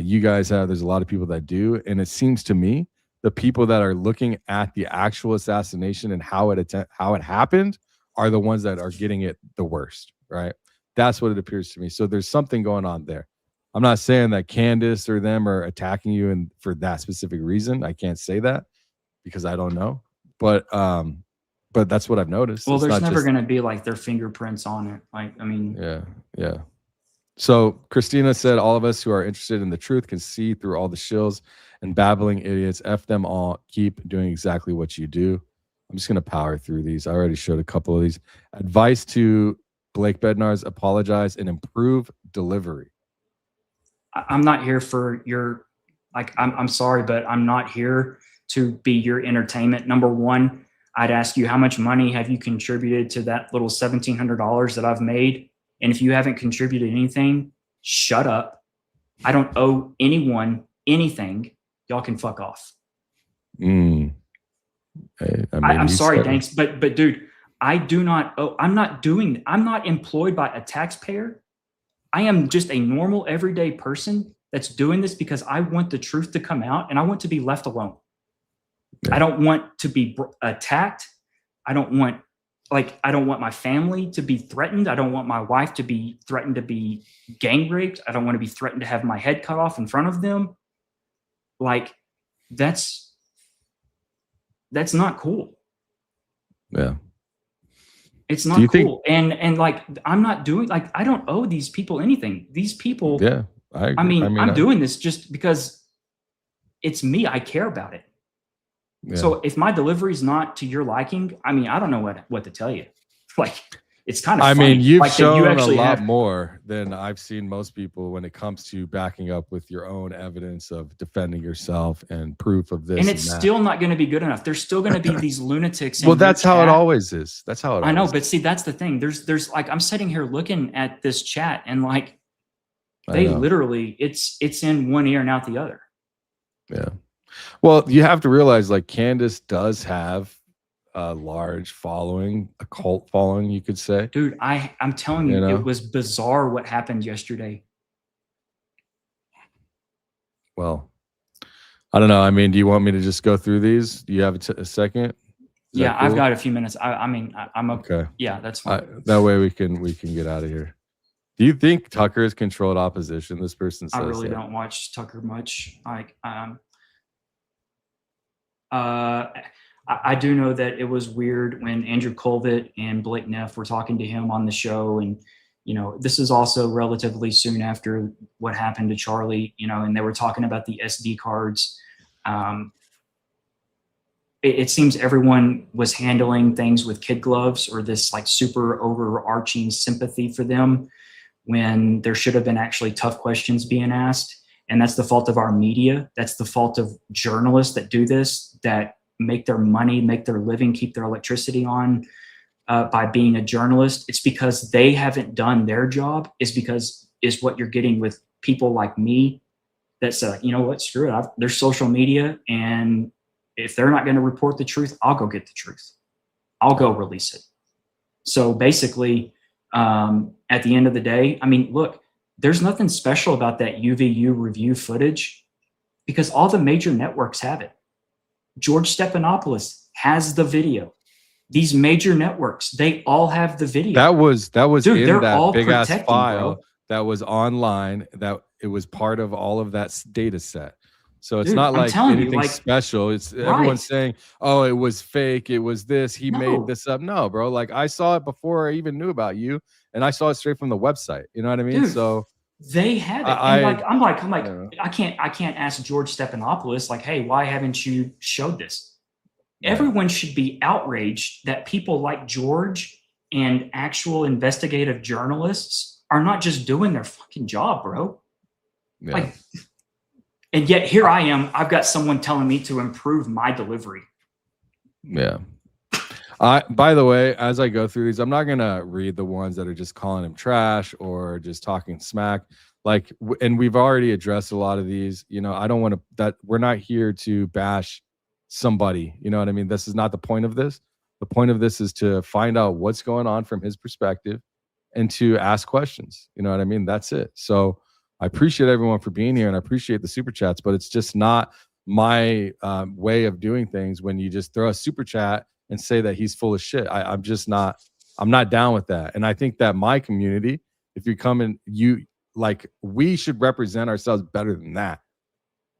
S1: you guys there's a lot of people that do. And it seems to me the people that are looking at the actual assassination and how it happened are the ones that are getting it the worst, right? That's what it appears to me. So there's something going on there. I'm not saying that Candace or them are attacking you and for that specific reason. I can't say that because I don't know. But that's what I've noticed.
S2: Well, there's never going to be like their fingerprints on it. Like, I mean,
S1: yeah. So Christina said, all of us who are interested in the truth can see through all the shills and babbling idiots. F them all. Keep doing exactly what you do. I'm just going to power through these. I already showed a couple of these. Advice to Blake Bednarz: apologize and improve delivery.
S2: I'm not here for your, like, I'm sorry, but I'm not here to be your entertainment. Number one, I'd ask you, how much money have you contributed to that little $1,700 that I've made? And if you haven't contributed anything, shut up. I don't owe anyone anything. Y'all can fuck off.
S1: Hey,
S2: I'm sorry, thanks. But dude, I do not owe, I'm not employed by a taxpayer. I am just a normal everyday person that's doing this because I want the truth to come out and I want to be left alone. Yeah. I don't want to be attacked. I don't want my family to be threatened. I don't want my wife to be threatened to be gang raped. I don't want to be threatened to have my head cut off in front of them. Like, that's not cool.
S1: Yeah.
S2: It's not cool. And like, I'm not doing, like, I don't owe these people anything. These people,
S1: yeah,
S2: I mean, I'm doing this just because it's me. I care about it. Yeah. So if my delivery is not to your liking, I mean, I don't know what to tell you. Like, it's kind of funny.
S1: I mean, you've
S2: like
S1: shown
S2: you actually
S1: a lot more than I've seen most people when it comes to backing up with your own evidence of defending yourself and proof of this.
S2: And it's still not going to be good enough. There's still going to be these lunatics.
S1: Well, that's how it always is. That's how it
S2: I know, but see, that's the thing. There's like, I'm sitting here looking at this chat and like, they literally, it's in one ear and out the other.
S1: Yeah. Well, you have to realize, like, Candace does have a large following, a cult following, you could say.
S2: Dude, I'm telling you, it was bizarre what happened yesterday.
S1: Well, I don't know. I mean, do you want me to just go through these? Do you have a second?
S2: Yeah, cool? I've got a few minutes. I mean, I'm okay. Yeah, that's fine.
S1: That way we can get out of here. Do you think Tucker has controlled opposition? This person says
S2: I really don't watch Tucker much. Like, I do know that it was weird when Andrew Colvett and Blake Neff were talking to him on the show. And, you know, this is also relatively soon after what happened to Charlie, you know, and they were talking about the SD cards. It seems everyone was handling things with kid gloves or this like super overarching sympathy for them when there should have been actually tough questions being asked. And that's the fault of our media. That's the fault of journalists that do this, that make their money, make their living, keep their electricity on, by being a journalist. It's because they haven't done their job. Is what you're getting with people like me that say, you know what, screw it. There's social media, and if they're not going to report the truth, I'll go get the truth. I'll go release it. So basically, at the end of the day, I mean, look, there's nothing special about that UVU review footage because all the major networks have it. George Stephanopoulos has the video. These major networks, they all have the video.
S1: That was
S2: Dude,
S1: in
S2: they're
S1: that
S2: all
S1: big ass
S2: protecting,
S1: file
S2: bro.
S1: that was online, that it was part of all of that data set. So it's
S2: Dude,
S1: not
S2: I'm
S1: like
S2: telling you,
S1: anything
S2: like-
S1: special. It's
S2: Right.
S1: everyone's saying, oh, it was fake. It was this. He
S2: No.
S1: made this up. No, bro. Like I saw it before I even knew about you, and I saw it straight from the website. You know what I mean?
S2: Dude,
S1: So
S2: they have it.
S1: I
S2: I'm like,
S1: don't know.
S2: I can't ask George Stephanopoulos, like, hey, why haven't you showed this?
S1: Yeah.
S2: Everyone should be outraged that people like George and actual investigative journalists are not just doing their fucking job, bro.
S1: yeah.
S2: Like, and yet here I am. I've got someone telling me to improve my delivery.
S1: Yeah. By the way, as I go through these, I'm not gonna read the ones that are just calling him trash or just talking smack. Like, and we've already addressed a lot of these. You know, I don't want to. That we're not here to bash somebody. You know what I mean? This is not the point of this. The point of this is to find out what's going on from his perspective and to ask questions. You know what I mean? That's it. So I appreciate everyone for being here, and I appreciate the super chats, but it's just not my way of doing things when you just throw a super chat and say that he's full of shit. I'm just not, I'm not down with that. And I think that my community, if you come in, we should represent ourselves better than that.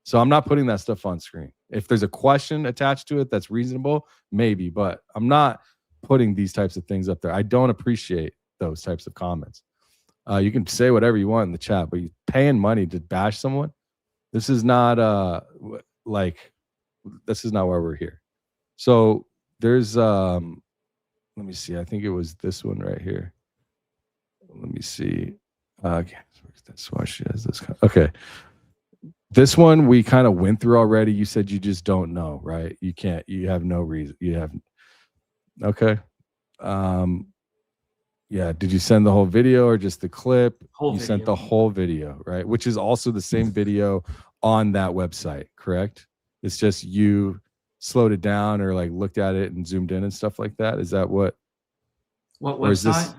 S1: So I'm not putting that stuff on screen. If there's a question attached to it that's reasonable, maybe, but I'm not putting these types of things up there. I don't appreciate those types of comments. You can say whatever you want in the chat, but you're paying money to bash someone. This is not this is not why we're here. So there's let me see. I think it was this one right here. Let me see. That's why she has this. Okay. This one we kind of went through already. You said you just don't know, right? You can't, you have no reason. You have, okay. Yeah. Did you send the whole video or just the clip? You sent the whole video, right? Which is also the same video on that website, correct? It's just you slowed it down or like looked at it and zoomed in and stuff like that. Is that what?
S2: What
S1: or is this
S2: website?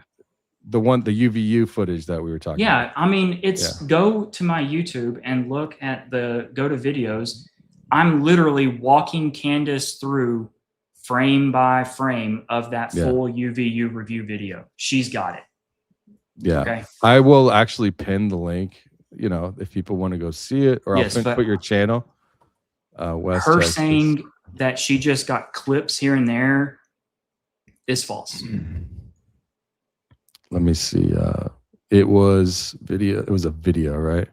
S1: the UVU footage that we were talking about?
S2: Yeah, I mean, go to my YouTube and look at go to videos. I'm literally walking Candace through frame by frame of that full UVU review video. She's got it.
S1: Yeah.
S2: Okay.
S1: I will actually pin the link, you know, if people want to go see it, or
S2: Yes,
S1: I'll put your channel. West
S2: her
S1: Texas.
S2: saying that she just got clips here and there is false.
S1: Let me see. It was video. It was a video, right?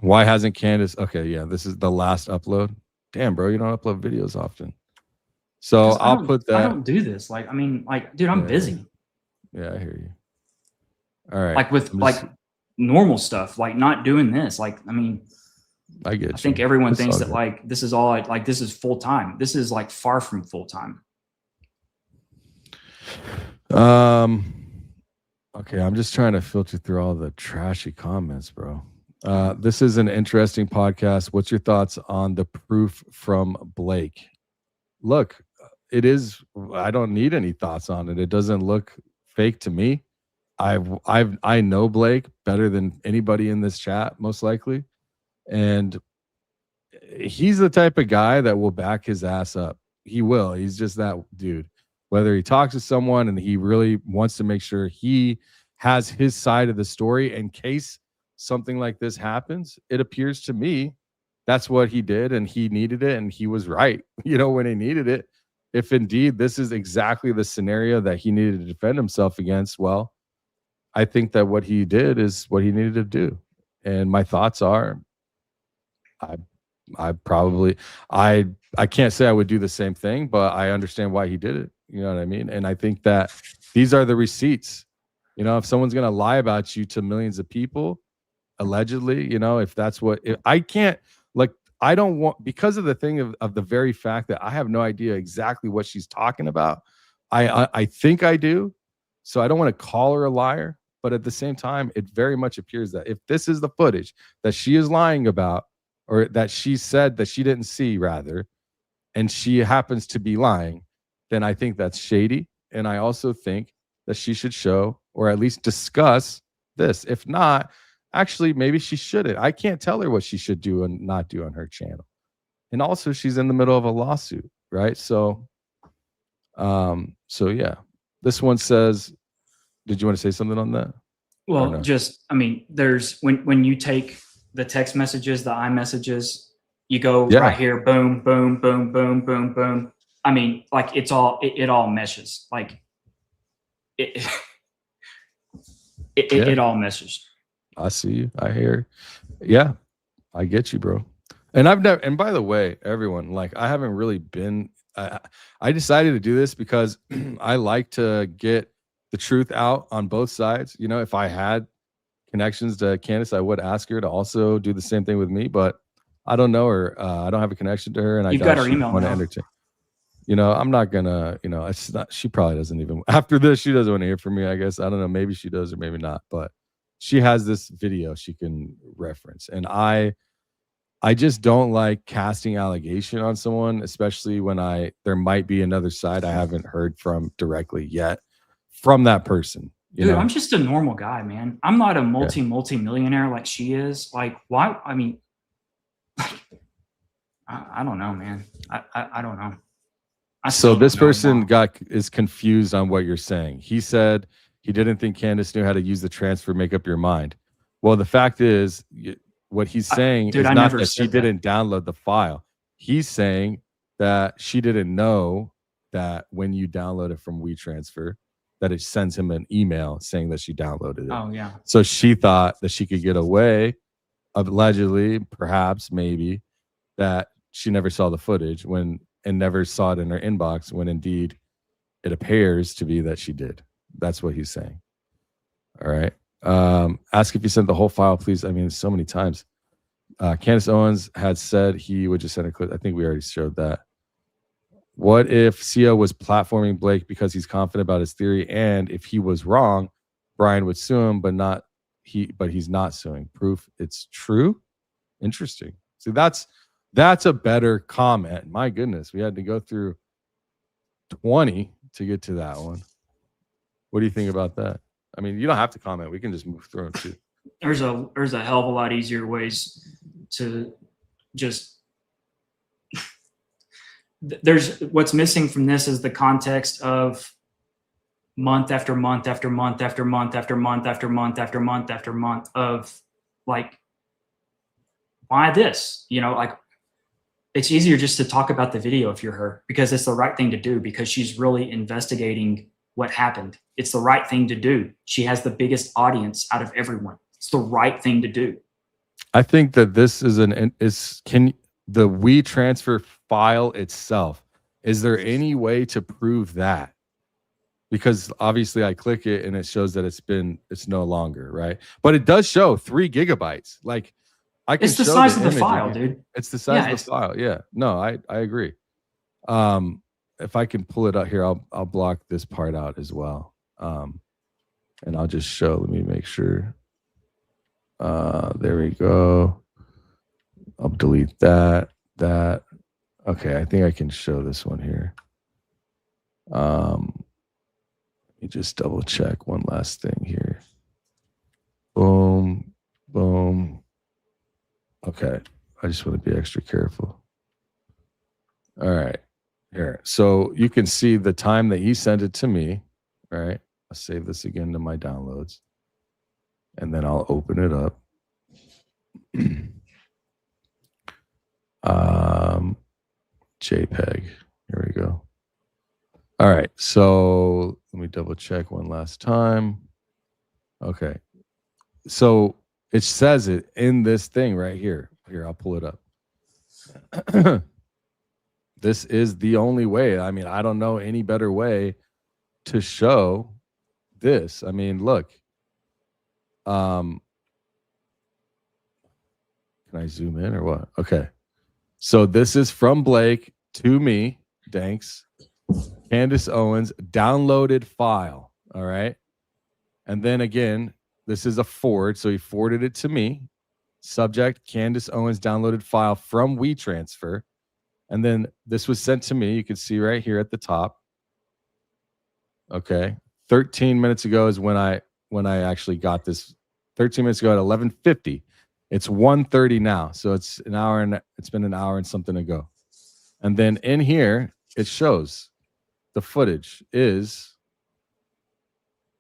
S1: Why hasn't Candace? Okay, yeah, this is the last upload. Damn, bro, you don't upload videos often. So I'll put that.
S2: I don't do this. Like, I mean, like, dude, I'm busy.
S1: Yeah, I hear you. All right.
S2: Like with normal stuff, like not doing this. Like, I mean,
S1: I get.
S2: I think everyone thinks that like this is all like this is full time. This is like far from full time.
S1: Okay, I'm just trying to filter through all the trashy comments, bro. This is an interesting podcast. What's your thoughts on the proof from Blake? Look, it is. I don't need any thoughts on it. It doesn't look fake to me. I know Blake better than anybody in this chat, most likely, and he's the type of guy that will back his ass up. He will. He's just that dude. Whether he talks to someone and he really wants to make sure he has his side of the story in case something like this happens, it appears to me that's what he did, and he needed it, and he was right, you know, when he needed it. If indeed this is exactly the scenario that he needed to defend himself against, well, I think that what he did is what he needed to do. And my thoughts are, I can't say I would do the same thing, but I understand why he did it. You know what I mean? And I think that these are the receipts. You know, if someone's going to lie about you to millions of people, allegedly, you know, if that's what I can't, like, I don't want, because of the thing of the very fact that I have no idea exactly what she's talking about, I think I do. So I don't want to call her a liar, but at the same time, it very much appears that if this is the footage that she is lying about, or that she said that she didn't see, rather, and she happens to be lying, then I think that's shady. And I also think that she should show, or at least discuss, this. If not, actually, maybe she shouldn't. I can't tell her what she should do and not do on her channel. And also, she's in the middle of a lawsuit, right? So yeah. This one says, did you want to say something on that?
S2: Well,
S1: no?
S2: just, I mean, there's when you take the text messages, the iMessages, you go right here, boom, boom, boom, boom, boom, boom. I mean, like it all meshes. Like it all meshes.
S1: I see you. I hear. Yeah, I get you, bro. And I've never, and by the way, everyone, like, I haven't really been, I decided to do this because I like to get the truth out on both sides. You know, if I had connections to Candace, I would ask her to also do the same thing with me, but I don't know her. I don't have a connection to her, and
S2: You've got her email now.
S1: Entertain. You know, I'm not gonna, you know, it's not, she probably doesn't even, after this, she doesn't want to hear from me, I guess. I don't know, maybe she does or maybe not, but she has this video she can reference. And I just don't like casting allegation on someone, especially when there might be another side I haven't heard from directly yet from that person.
S2: Dude, I'm just a normal guy, man. I'm not a multi-millionaire like she is. Like, why? I mean, I don't know, man. I don't know.
S1: So this person is confused on what you're saying. He said he didn't think Candace knew how to use the transfer, make up your mind. Well, the fact is, what he's saying is not that she didn't download the file. He's saying that she didn't know that when you download it from WeTransfer, that it sends him an email saying that she downloaded it.
S2: Oh, yeah.
S1: So she thought that she could get away, allegedly, perhaps, maybe, that she never saw the footage and never saw it in her inbox, when indeed it appears to be that she did. That's what he's saying. All right. Ask if you sent the whole file, please. I mean, so many times. Candace Owens had said he would just send a clip. I think we already showed that. What if Sia was platforming Blake because he's confident about his theory, and if he was wrong, Brian would sue him, but he's not suing. Proof it's true. Interesting. See, that's a better comment. My goodness, we had to go through 20 to get to that one. What do you think about that? I mean, you don't have to comment. We can just move through them too.
S2: There's a hell of a lot easier ways to just. There's what's missing from this is the context of month after month after month after month after month after month after month after month of like, why this? You know, like, it's easier just to talk about the video if you're her, because it's the right thing to do, because she's really investigating what happened. It's the right thing to do. She has the biggest audience out of everyone. It's the right thing to do. I
S1: think that this is the WeTransfer file itself, is there any way to prove that? Because obviously I click it and it shows that it's no longer, right? But it does show 3 gigabytes. Like, it's the size of the file, dude. It's the size of the file. Yeah. No, I agree. If I can pull it out here, I'll block this part out as well. And I'll just show, let me make sure. There we go. I'll delete that. Okay, I think I can show this one here. Let me just double check one last thing here. Boom, boom. Okay, I just want to be extra careful. All right, here. So you can see the time that he sent it to me, right? I'll save this again to my downloads. And then I'll open it up. JPEG. Here we go. All right, so let me double check one last time. Okay, so it says it in this thing right here. Here, I'll pull it up. This is the only way. I mean, I don't know any better way to show this. I mean, look. Can I zoom in or what? Okay. So this is from Blake to me, Danks. Candace Owens downloaded file. All right. And then again, this is a forward. So he forwarded it to me. Subject, Candace Owens downloaded file from WeTransfer. And then this was sent to me. You can see right here at the top. Okay. 13 minutes ago is when I actually got this. 13 minutes ago at 11:50. It's 1:30 now. So it's been an hour and something ago. And then in here, it shows the footage is,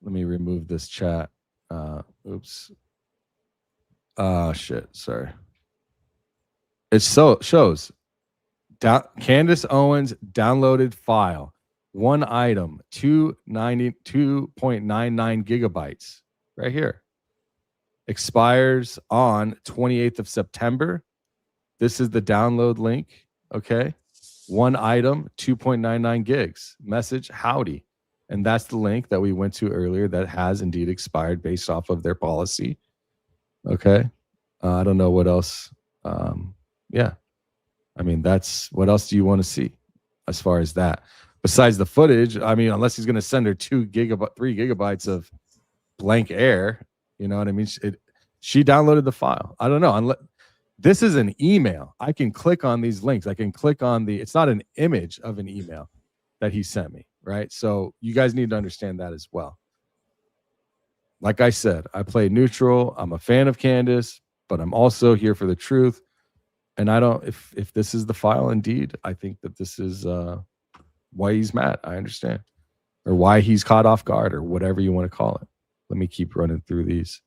S1: let me remove this chat. Oops. Shit. Sorry. It shows Candace Owens downloaded file. One item, 2.99 gigabytes right here. Expires on 28th of September. This is the download link. Okay. One item, 2.99 gigs. Message, howdy. And that's the link that we went to earlier that has indeed expired based off of their policy. Okay. I don't know what else. Yeah. I mean, that's what else do you want to see as far as that? Besides the footage, I mean, unless he's going to send her 3 gigabytes of blank air, you know what I mean? She downloaded the file. I don't know. This is an email. I can click on these links. I can click on it's not an image of an email that he sent me, right? So you guys need to understand that as well. Like I said, I play neutral. I'm a fan of Candace, but I'm also here for the truth. And I don't, if this is the file, indeed, I think that this is why he's mad. I understand. Or why he's caught off guard or whatever you want to call it. Let me keep running through these.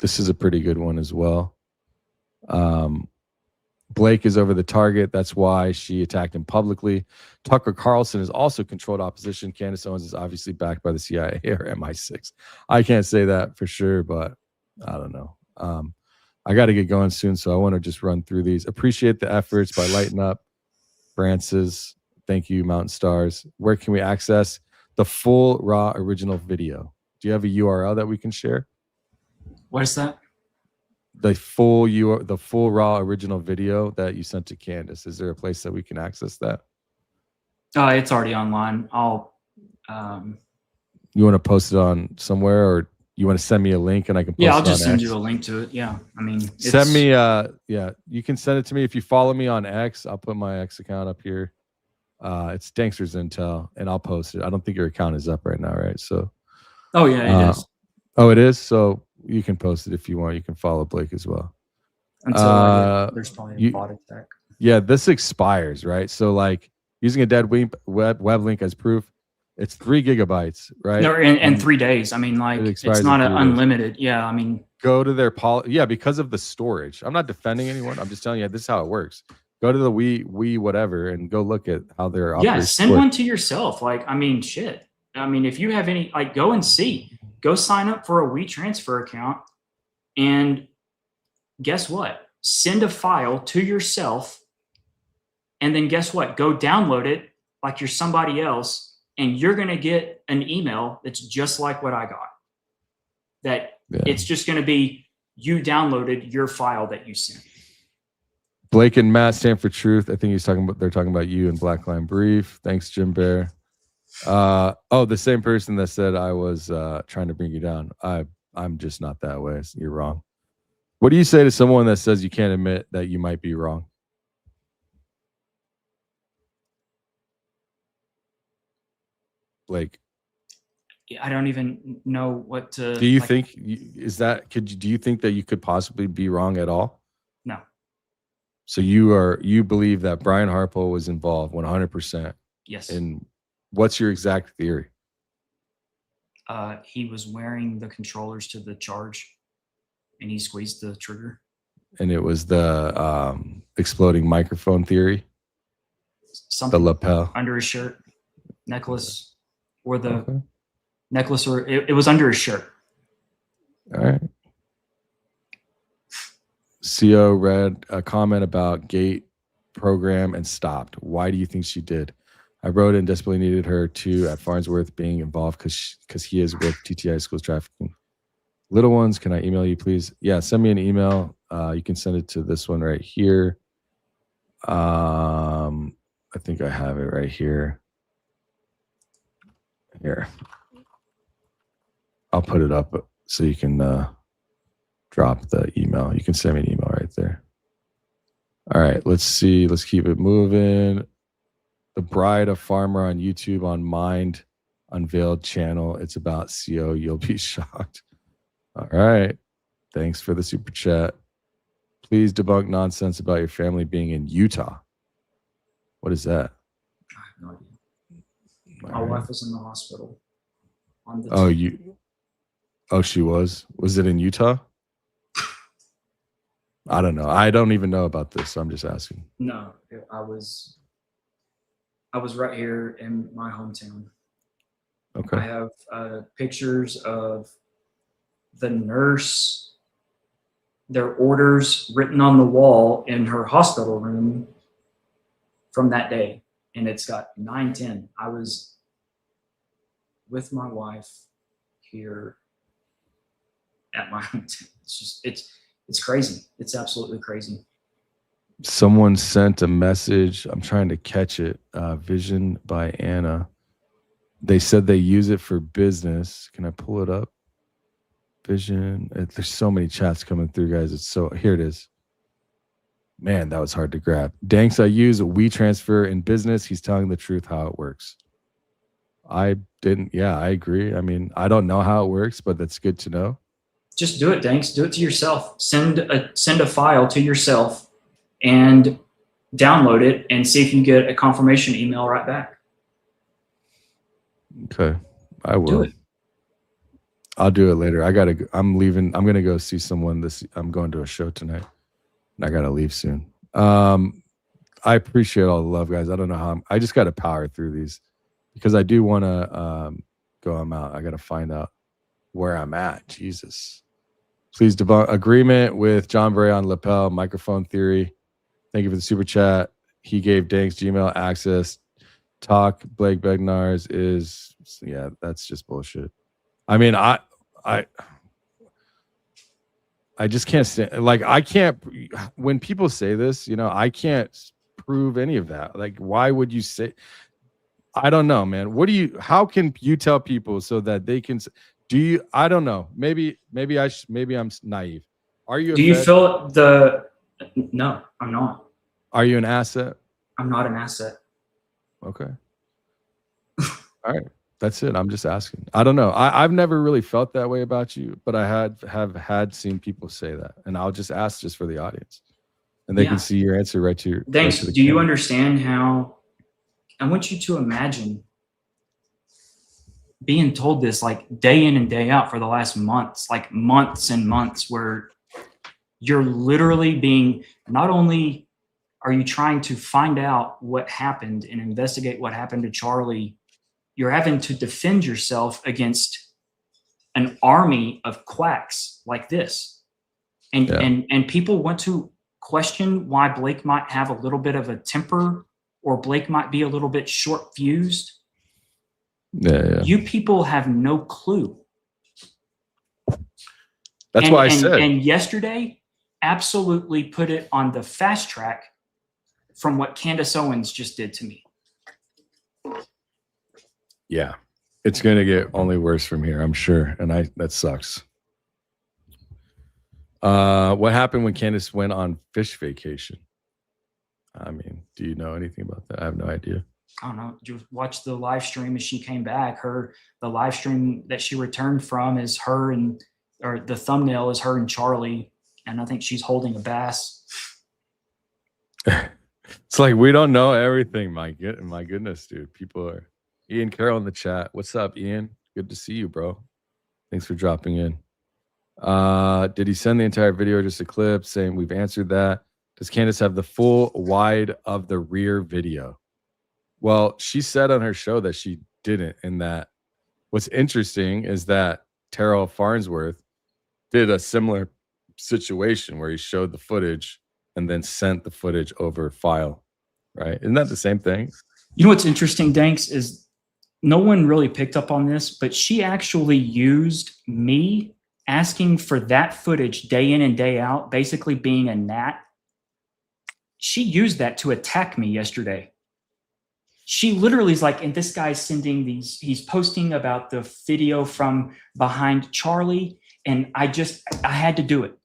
S1: This is a pretty good one as well. Blake is over the target. That's why she attacked him publicly. Tucker Carlson has also controlled opposition. Candace Owens is obviously backed by the CIA or MI6. I can't say that for sure, but I don't know. I got to get going soon, so I want to just run through these. Appreciate the efforts by Lighten Up, Francis. Thank you, Mountain Stars. Where can we access the full raw original video? Do you have a URL that we can share?
S2: What is that?
S1: The full raw original video that you sent to Candace. Is there a place that we can access that?
S2: It's already online. You
S1: want to post it on somewhere, or you want to send me a link and I can post it on
S2: I'll just send
S1: X?
S2: you a link to it. Yeah. I mean,
S1: send me you can send it to me. If you follow me on X, I'll put my X account up here. It's Danksters Intel, and I'll post it. I don't think your account is up right now, right? So
S2: it is.
S1: Oh, it is. So you can post it if you want. You can follow Blake as well.
S2: Until there's probably a bot attack.
S1: Yeah, this expires, right? So like using a dead web link as proof, it's 3 gigabytes, right?
S2: No, and 3 days. I mean, like it's not unlimited. Yeah, I mean,
S1: go to their because of the storage. I'm not defending anyone. I'm just telling you this is how it works. Go to the we whatever and go look at how they're
S2: send one to yourself. Like, I mean, shit. I mean, if you have any, like, go and see. Go sign up for a WeTransfer account, and guess what? Send a file to yourself, and then guess what? Go download it like you're somebody else, and you're going to get an email that's just like what I got. It's just going to be you downloaded your file that you sent.
S1: Blake and Matt stand for truth. I think they're talking about you and Black Line Brief. Thanks, Jim Bear. The same person that said I was trying to bring you down. I'm just not that way. You're wrong. What do you say to someone that says you can't admit that you might be wrong? Blake,
S2: I don't even know what to.
S1: Do you think do you think that you could possibly be wrong at all?
S2: No.
S1: So you believe that Brian Harpole was involved 100%?
S2: Yes.
S1: And what's your exact theory?
S2: He was wearing the controllers to the charge, and he squeezed the trigger.
S1: And it was the exploding microphone theory?
S2: Something
S1: the lapel?
S2: Under his shirt, necklace, or the necklace, or it was under his shirt.
S1: All right. CO read a comment about gate program and stopped. Why do you think she did? I wrote and desperately needed her to at Farnsworth being involved because he is with TTI schools trafficking. Little ones, can I email you, please? Yeah, send me an email. You can send it to this one right here. I think I have it right here. Here. I'll put it up so you can drop the email. You can send me an email right there. All right, let's see. Let's keep it moving. The Bride of Farmer on YouTube on Mind Unveiled channel. It's about CO. You'll be shocked. All right. Thanks for the super chat. Please debunk nonsense about your family being in Utah. What is that?
S2: I have no idea. My wife was in the hospital. On the
S1: she was? Was it in Utah? I don't know. I don't even know about this, so I'm just asking.
S2: No, I was right here in my hometown.
S1: Okay.
S2: I have pictures of the nurse, their orders written on the wall in her hospital room from that day. And it's got 9/10. I was with my wife here at my hometown. It's crazy. It's absolutely crazy.
S1: Someone sent a message. I'm trying to catch it. Vision by Anna. They said they use it for business. Can I pull it up? Vision. There's so many chats coming through, guys. Here it is. Man, that was hard to grab. Danks, I use WeTransfer in business. He's telling the truth how it works. I agree. I mean, I don't know how it works, but that's good to know.
S2: Just do it, Danks. Do it to yourself. Send a file to yourself and download it and see if you get a confirmation email right back.
S1: Okay. I will.
S2: Do it.
S1: I'll do it later. I'm leaving. I'm going to go see someone I'm going to a show tonight and I got to leave soon. I appreciate all the love, guys. I don't know how I just got to power through these because I do want to go. I'm out. I got to find out where I'm at. Jesus. Please debunk agreement with John Bray on lapel microphone theory. Thank you for the super chat. He gave Danks Gmail access. Talk Blake Bednarz is that's just bullshit. I mean, I just can't stand. Like, I can't. When people say this, I can't prove any of that. Like, why would you say? I don't know, man. How can you tell people so that they can? I don't know. Maybe I'm naive. Are you?
S2: Do you feel No, I'm not.
S1: Are you an asset?
S2: I'm not an asset.
S1: Okay. All right. That's it. I'm just asking. I don't know. I've never really felt that way about you, but I have seen people say that, and I'll just ask just for the audience, and they can see your answer right to your.
S2: Thanks.
S1: Right to
S2: Do you understand how? I want you to imagine being told this like day in and day out for the last months, like months and months, where you're literally being, not only are you trying to find out what happened and investigate what happened to Charlie, you're having to defend yourself against an army of quacks like this. And people want to question why Blake might have a little bit of a temper or Blake might be a little bit short fused.
S1: Yeah.
S2: You people have no clue.
S1: That's why I said.
S2: And yesterday, absolutely put it on the fast track from what Candace Owens just did to me.
S1: Yeah, it's going to get only worse from here, I'm sure. And that sucks. What happened when Candace went on fish vacation? I mean, do you know anything about that? I have no idea.
S2: I don't know. You watch the live stream as she came back. The live stream that she returned from is her or the thumbnail is her and Charlie. And I think she's holding a bass.
S1: It's like, we don't know everything. My goodness, dude. People are. Ian Carroll in the chat. What's up, Ian? Good to see you, bro. Thanks for dropping in. Did he send the entire video or just a clip? Saying we've answered that. Does Candace have the full wide of the rear video? Well, she said on her show that she didn't. And that what's interesting is that Terrell Farnsworth did a similar situation where he showed the footage and then sent the footage over file. Right? Isn't that the same thing?
S2: You know what's interesting, Danks, is no one really picked up on this, but she actually used me asking for that footage day in and day out, basically being a gnat. She used that to attack me yesterday. She literally is like, and this guy's sending these, he's posting about the video from behind Charlie. And I had to do it.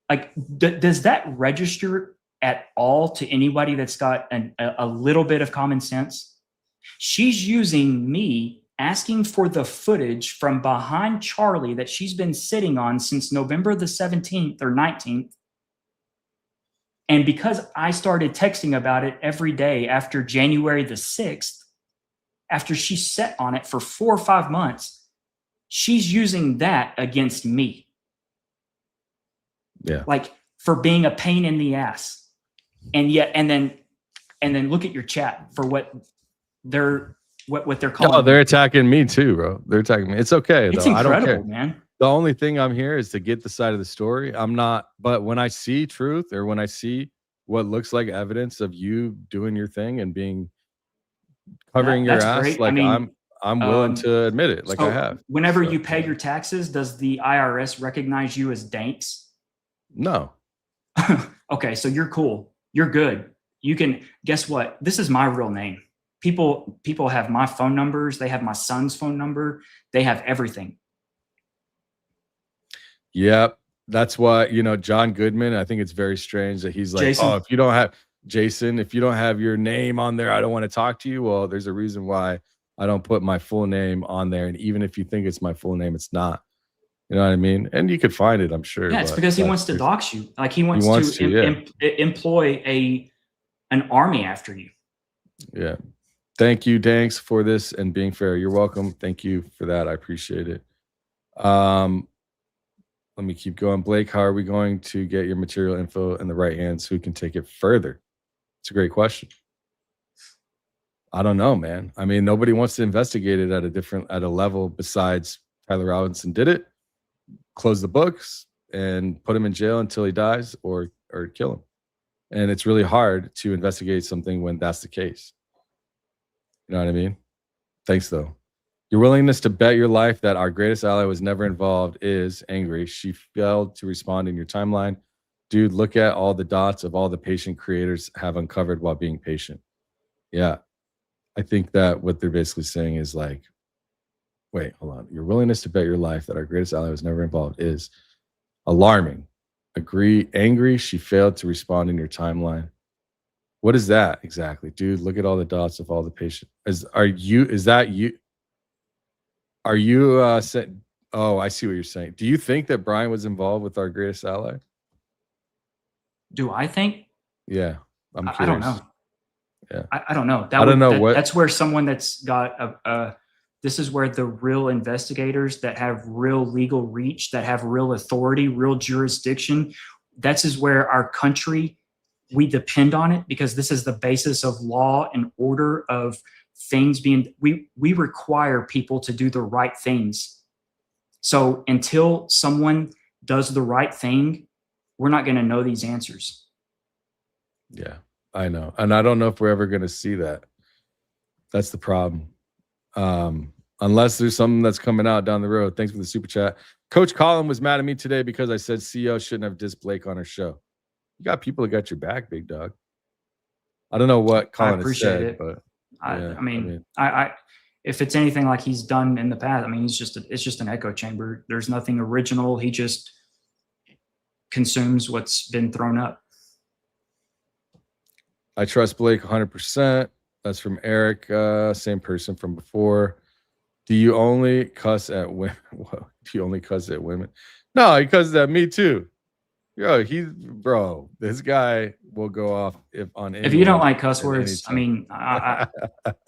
S2: Like, does that register at all to anybody that's got a little bit of common sense? She's using me asking for the footage from behind Charlie that she's been sitting on since November the 17th or 19th. And because I started texting about it every day after January the 6th, after she sat on it for 4 or 5 months, she's using that against me.
S1: Yeah.
S2: Like, for being a pain in the ass. And yet, and then look at your chat for what they're calling.
S1: No, they're attacking me too, bro. They're attacking me. It's okay.
S2: It's
S1: though.
S2: incredible,
S1: I don't care,
S2: man.
S1: The only thing I'm here is to get the side of the story. I'm not, but when I see truth or when I see what looks like evidence of you doing your thing and being covering your ass,
S2: great.
S1: like
S2: I mean,
S1: I'm willing to admit it, like
S2: so
S1: I have.
S2: Whenever you pay your taxes, does the IRS recognize you as Danks?
S1: No.
S2: Okay, so you're cool. You're good. You can, guess what? This is my real name. People have my phone numbers. They have my son's phone number. They have everything.
S1: Yep. That's why, John Goodman, I think it's very strange that he's like,
S2: Jason.
S1: oh, if you don't have your name on there, I don't want to talk to you. Well, there's a reason why I don't put my full name on there. And even if you think it's my full name, it's not. You know what I mean? And you could find it, I'm sure.
S2: Yeah, it's because he wants to dox you. Like he wants to employ an army after you.
S1: Yeah. Thank you, Danks, for this and being fair. You're welcome. Thank you for that. I appreciate it. Let me keep going. Blake, how are we going to get your material info in the right hands? Who can take it further? It's a great question. I don't know, man. I mean, nobody wants to investigate it at a level besides Tyler Robinson did it. Close the books and put him in jail until he dies or kill him. And it's really hard to investigate something when that's the case. You know what I mean? Thanks, though. Your willingness to bet your life that our greatest ally was never involved is angry. She failed to respond in your timeline. Dude, look at all the dots of all the patient creators have uncovered while being patient. Yeah. I think that what they're basically saying is like, wait, hold on. Your willingness to bet your life that our greatest ally was never involved is alarming. Angry. She failed to respond in your timeline. What is that exactly? Dude, look at all the dots of all the patient. Are you saying, oh, I see what you're saying. Do you think that Brian was involved with our greatest ally?
S2: Do I think?
S1: Yeah. I'm curious.
S2: I don't know.
S1: Yeah.
S2: I don't know.
S1: I don't know
S2: that's where someone that's got this is where the real investigators that have real legal reach, that have real authority, real jurisdiction, that's is where our country, we depend on it because this is the basis of law and order of things being, we require people to do the right things. So until someone does the right thing, we're not going to know these answers.
S1: Yeah, I know. And I don't know if we're ever going to see that. That's the problem. Unless there's something that's coming out down the road. Thanks for the super chat. Coach Colin was mad at me today because I said CEO shouldn't have dissed Blake on her show. You got people that got your back, big dog. I don't know what Colin has said, but
S2: I mean, if it's anything like he's done in the past, I mean, it's just an echo chamber. There's nothing original. He just consumes what's been thrown up.
S1: I trust Blake 100%. That's from Eric, same person from before. Do you only cuss at women? Do you only cuss at women? No, he cusses at me too. Yo, this guy will go off
S2: if you don't like cuss words. I mean, I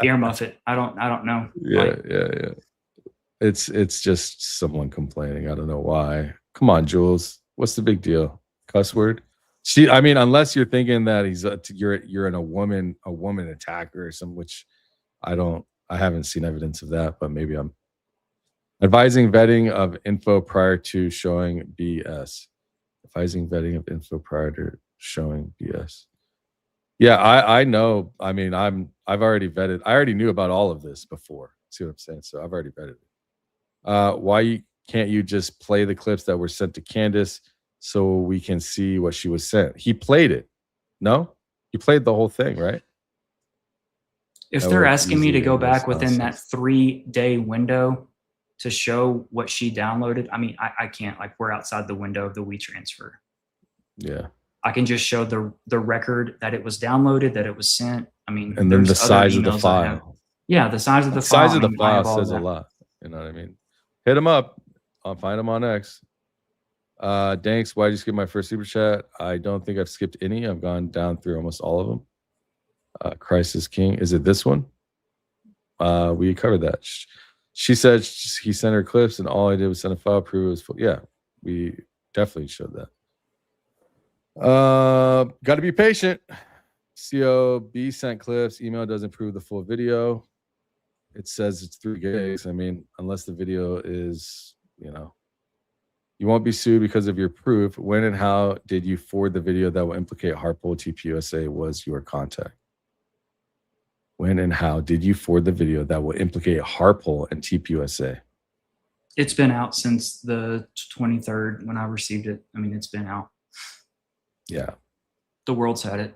S2: earmuff it. I don't know.
S1: Yeah. It's just someone complaining. I don't know why. Come on, Jules. What's the big deal? Cuss word? I mean, unless you're thinking that you're in a woman attacker or something, which I haven't seen evidence of that, but maybe I'm advising vetting of info prior to showing BS. Advising vetting of info prior to showing BS. Yeah, I know. I mean, I've already vetted. I already knew about all of this before. See what I'm saying? So I've already vetted it. Why can't you just play the clips that were sent to Candace so we can see what she was sent? He played it. No? He played the whole thing, right?
S2: If
S1: That
S2: they're
S1: would
S2: asking me to
S1: easily
S2: go
S1: make
S2: back within that
S1: nonsense.
S2: 3-day window to show what she downloaded, I mean, I can't. Like, we're outside the window of the WeTransfer.
S1: Yeah.
S2: I can just show the record that it was downloaded, that it was sent. I mean,
S1: And then the
S2: there's other
S1: size of the
S2: emails I have.
S1: file.
S2: Yeah, the size of the
S1: The
S2: file.
S1: size of
S2: I
S1: the
S2: mean, I
S1: file
S2: have all
S1: says a
S2: that.
S1: lot. You know what I mean? Hit him up. I'll find him on X. Danks, why did you skip my first super chat? I don't think I've skipped any. I've gone down through almost all of them. Christ is King. Is it this one? We covered that. She said he sent her clips and all I did was send a file, prove it was full. Yeah, we definitely showed that. Got to be patient. COB sent clips. Email doesn't prove the full video. It says it's 3 gigs. I mean, unless the video is, you know, you won't be sued because of your proof. When and how did you forward the video that will implicate Harpole? TPUSA was your contact. When and how did you forward the video that will implicate Harpole and TPUSA?
S2: It's been out since the 23rd when I received it. I mean, it's been out.
S1: Yeah.
S2: The world's had it.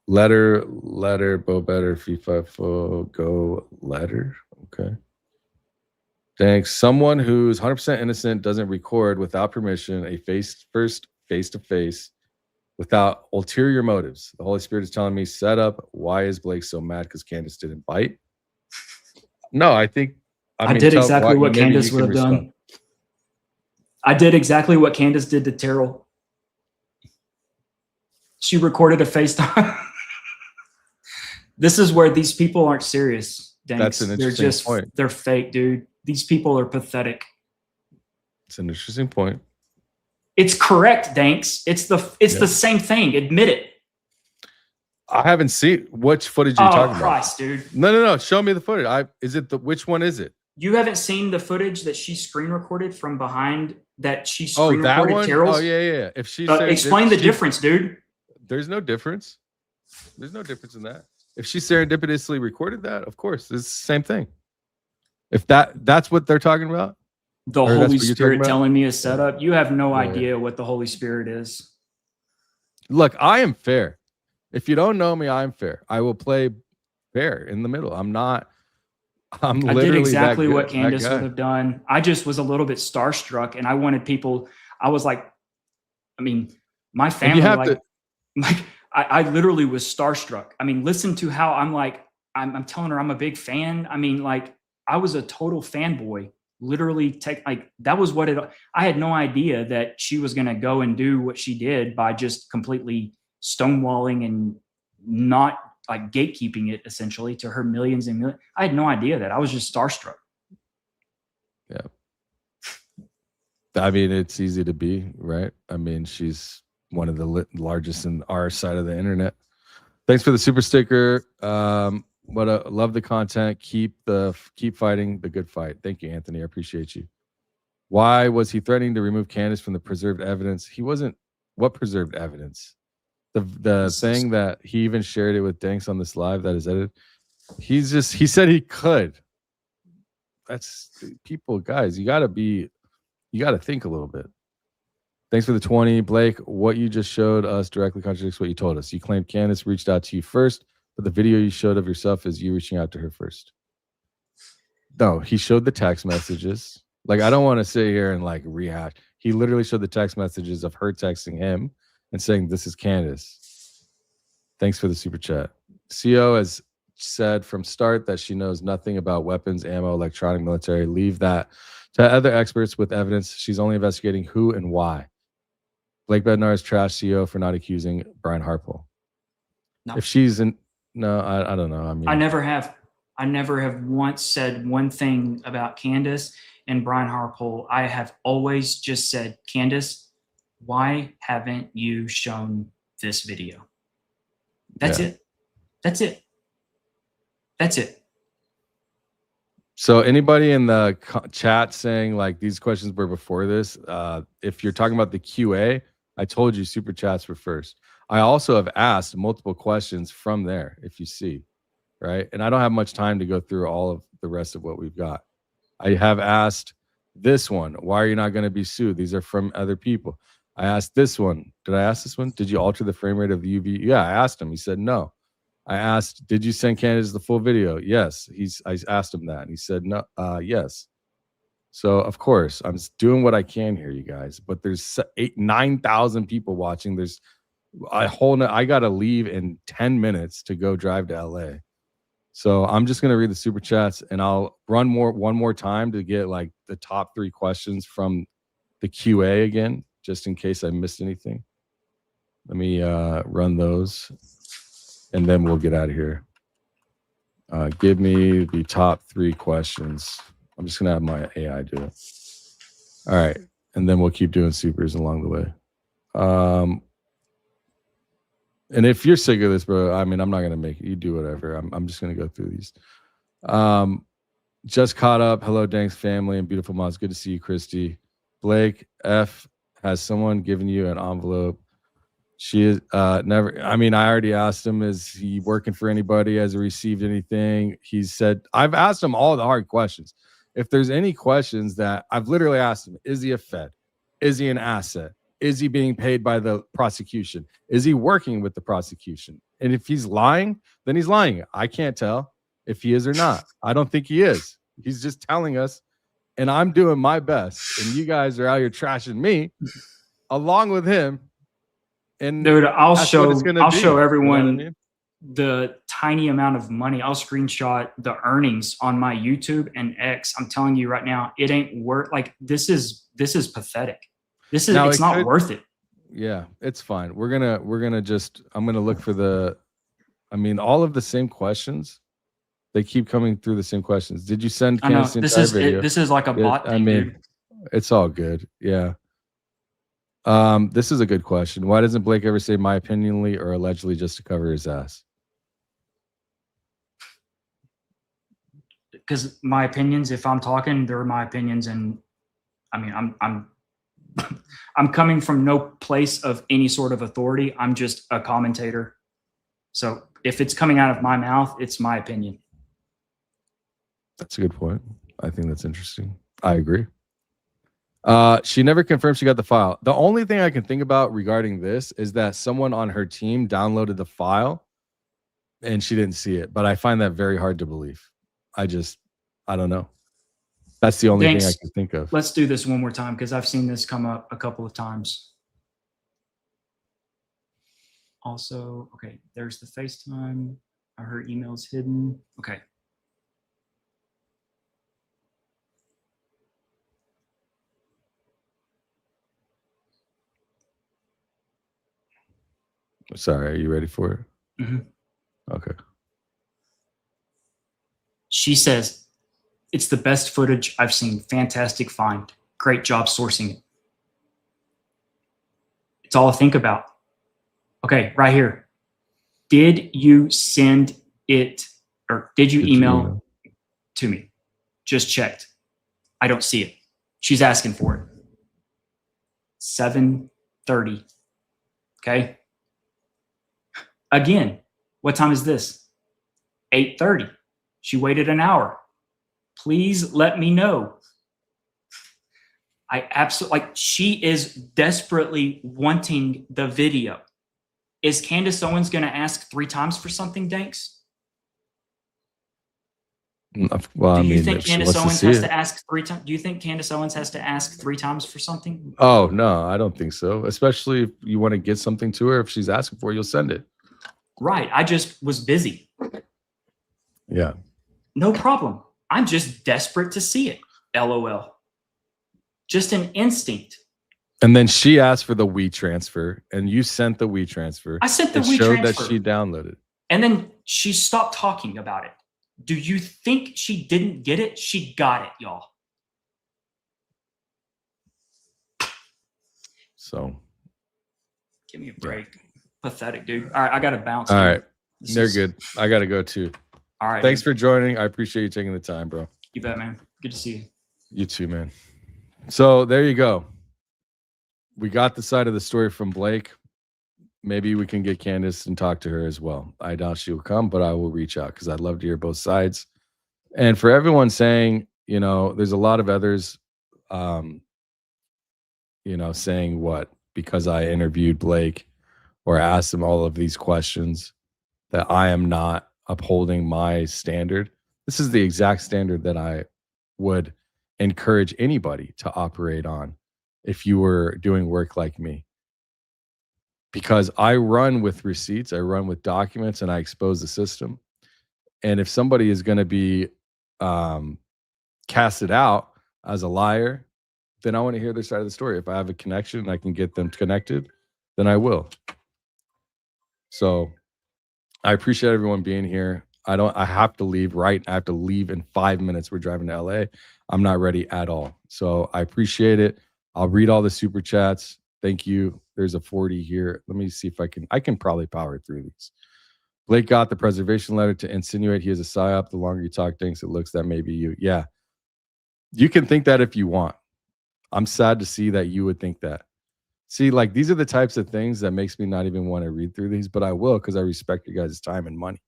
S1: Letter, Bo Better, FIFA, go, letter. Okay. Thanks. Someone who's 100% innocent doesn't record without permission a face-to-face without ulterior motives. The Holy Spirit is telling me, set up. Why is Blake so mad because Candace didn't bite? No, I think
S2: I did exactly what Candace would have done. I did exactly what Candace did to Terrell. She recorded a FaceTime. This is where these people aren't serious.
S1: That's an interesting point.
S2: They're fake, dude. These people are pathetic.
S1: It's an interesting point.
S2: It's correct, Danks. It's the same thing. Admit it.
S1: I haven't seen which footage you're talking about.
S2: Oh, Christ, dude.
S1: No. Show me the footage. Which one is it?
S2: You haven't seen the footage that she screen recorded from behind that she
S1: Oh,
S2: screen
S1: that
S2: recorded
S1: one?
S2: Terrell's?
S1: Oh, yeah. If she
S2: explain the difference, dude.
S1: There's no difference. There's no difference in that. If she serendipitously recorded that, of course, it's the same thing. If that's what they're talking about.
S2: The
S1: Or that's
S2: Holy
S1: what you're
S2: Spirit
S1: talking about?
S2: telling me a setup. You have no
S1: Yeah.
S2: idea what the Holy Spirit is.
S1: Look, I am fair. If you don't know me, I'm fair. I will play fair in the middle. I'm
S2: I
S1: literally
S2: did exactly
S1: that
S2: what
S1: good,
S2: Candace
S1: that guy.
S2: would have done. I just was a little bit starstruck, and I wanted people. I was like, I mean, my family, I literally was starstruck. I mean, listen to how I'm like, I'm telling her I'm a big fan. I mean, like, I was a total fanboy. Literally, that was what it. I had no idea that she was going to go and do what she did by just completely stonewalling and not like gatekeeping it essentially to her millions and millions. I had no idea that. I was just starstruck.
S1: Yeah. I mean, it's easy to be, right? I mean, she's one of the largest in our side of the internet. Thanks for the super sticker. Love the content. Keep fighting the good fight. Thank you, Anthony. I appreciate you. Why was he threatening to remove Candace from the preserved evidence? He wasn't. What preserved evidence? The thing that he even shared it with Danks on this live that is edited. He said he could. That's people, guys. You got to think a little bit. Thanks for the 20. Blake, what you just showed us directly contradicts what you told us. You claimed Candace reached out to you first, but the video you showed of yourself is you reaching out to her first. No, he showed the text messages. Like, I don't want to sit here and like rehash. He literally showed the text messages of her texting him and saying, this is Candace. Thanks for the super chat. CO has said from start that she knows nothing about weapons, ammo, electronic, military. Leave that to other experts with evidence. She's only investigating who and why. Blake Bednarz trashed CEO for not accusing Brian Harpole.
S2: No.
S1: If she's in, no, I don't know. I mean,
S2: I never have once said one thing about Candace and Brian Harpole. I have always just said, Candace, why haven't you shown this video? That's it. That's it. That's it.
S1: So anybody in the chat saying like these questions were before this, if you're talking about the QA, I told you super chats were first. I also have asked multiple questions from there, if you see, right? And I don't have much time to go through all of the rest of what we've got. I have asked this one, why are you not going to be sued? These are from other people. I asked this one. Did I ask this one? Did you alter the frame rate of the UV? Yeah, I asked him. He said no. I asked, did you send Candace the full video? Yes. I asked him that, and he said no. Yes. So of course I'm doing what I can here, you guys. But there's 9,000 people watching. I gotta leave in 10 minutes to go drive to LA. So I'm just gonna read the super chats, and I'll run one more time to get like the top 3 questions from the QA again, just in case I missed anything. Let me run those, and then we'll get out of here. Give me the top 3 questions. I'm just gonna have my AI do it. All right, and then we'll keep doing supers along the way. And if you're sick of this, bro, I mean, I'm not gonna make it. You do whatever. I'm just gonna go through these. Just caught up. Hello, Danks family and beautiful moms. Good to see you, Christy. Blake F. Has someone given you an envelope? She is never. I mean, I already asked him, is he working for anybody? Has he received anything? He said, I've asked him all the hard questions. If there's any questions that I've literally asked him, is he a Fed? Is he an asset? Is he being paid by the prosecution? Is he working with the prosecution? And if he's lying, then he's lying. I can't tell if he is or not. I don't think he is. He's just telling us, and I'm doing my best. And you guys are out here trashing me along with him. And
S2: dude, I'll show everyone,
S1: you know what I mean?
S2: The tiny amount of money. I'll screenshot the earnings on my YouTube and X. I'm telling you right now, it ain't worth. Like this is pathetic. It's not worth it.
S1: Yeah, it's fine. We're gonna just. I'm gonna look for all of the same questions. They keep coming through the same questions. Did you send Candace the entire video?
S2: This is like a bot thing, dude.
S1: It's all good. Yeah. This is a good question. Why doesn't Blake ever say my opinionly or allegedly just to cover his ass?
S2: Because my opinions, if I'm talking, they're my opinions, and I mean, I'm coming from no place of any sort of authority. I'm just a commentator. So if it's coming out of my mouth, it's my opinion.
S1: That's a good point. I think that's interesting. I agree. She never confirmed she got the file. The only thing I can think about regarding this is that someone on her team downloaded the file and she didn't see it. But I find that very hard to believe. I don't know. That's the only thing I can think of.
S2: Let's do this one more time because I've seen this come up a couple of times. Also, okay, there's the FaceTime. Her email's hidden. Okay.
S1: Sorry, are you ready for it?
S2: Mm-hmm.
S1: Okay.
S2: She says, it's the best footage I've seen. Fantastic find. Great job sourcing it. It's all to think about. Okay, right here. Did you send it, or did you email to me? Just checked. I don't see it. She's asking for it. 7:30. Okay. Again, what time is this? 8:30. She waited an hour. Please let me know. I absolutely, she is desperately wanting the video. Is Candace Owens going to ask 3 times for something, Danks?
S1: Well,
S2: do you think Candace Owens has to ask 3 times? Do you think Candace Owens has to ask 3 times for something?
S1: Oh, no, I don't think so. Especially if you want to get something to her. If she's asking for it, you'll send it.
S2: Right. I just was busy.
S1: Yeah.
S2: No problem. I'm just desperate to see it. LOL. Just an instinct.
S1: And then she asked for the WeTransfer, and you sent the WeTransfer.
S2: I sent the WeTransfer. It
S1: showed that she downloaded.
S2: And then she stopped talking about it. Do you think she didn't get it? She got it, y'all.
S1: So.
S2: Give me a break. Yeah. Pathetic, dude. All right, I got to bounce.
S1: All right. They're good. I got to go too.
S2: All right.
S1: Thanks for joining. I appreciate you taking the time, bro.
S2: You bet, man. Good to see you.
S1: You too, man. So there you go. We got the side of the story from Blake. Maybe we can get Candace and talk to her as well. I doubt she will come, but I will reach out because I'd love to hear both sides. And for everyone saying, you know, there's a lot of others, you know, saying what? Because I interviewed Blake or asked him all of these questions, that I am not upholding my standard. This is the exact standard that I would encourage anybody to operate on if you were doing work like me. Because I run with receipts, I run with documents, and I expose the system. And if somebody is going to be casted out as a liar, then I want to hear their side of the story. If I have a connection and I can get them connected, then I will. So I appreciate everyone being here. I have to leave, right? I have to leave in 5 minutes. We're driving to LA. I'm not ready at all. So I appreciate it. I'll read all the super chats. Thank you. There's a 40 here. Let me see if I can probably power through these. Blake got the preservation letter to insinuate he is a psyop. The longer you talk things, it looks that maybe you. Yeah. You can think that if you want. I'm sad to see that you would think that. See, like, these are the types of things that makes me not even want to read through these, but I will because I respect you guys' time and money.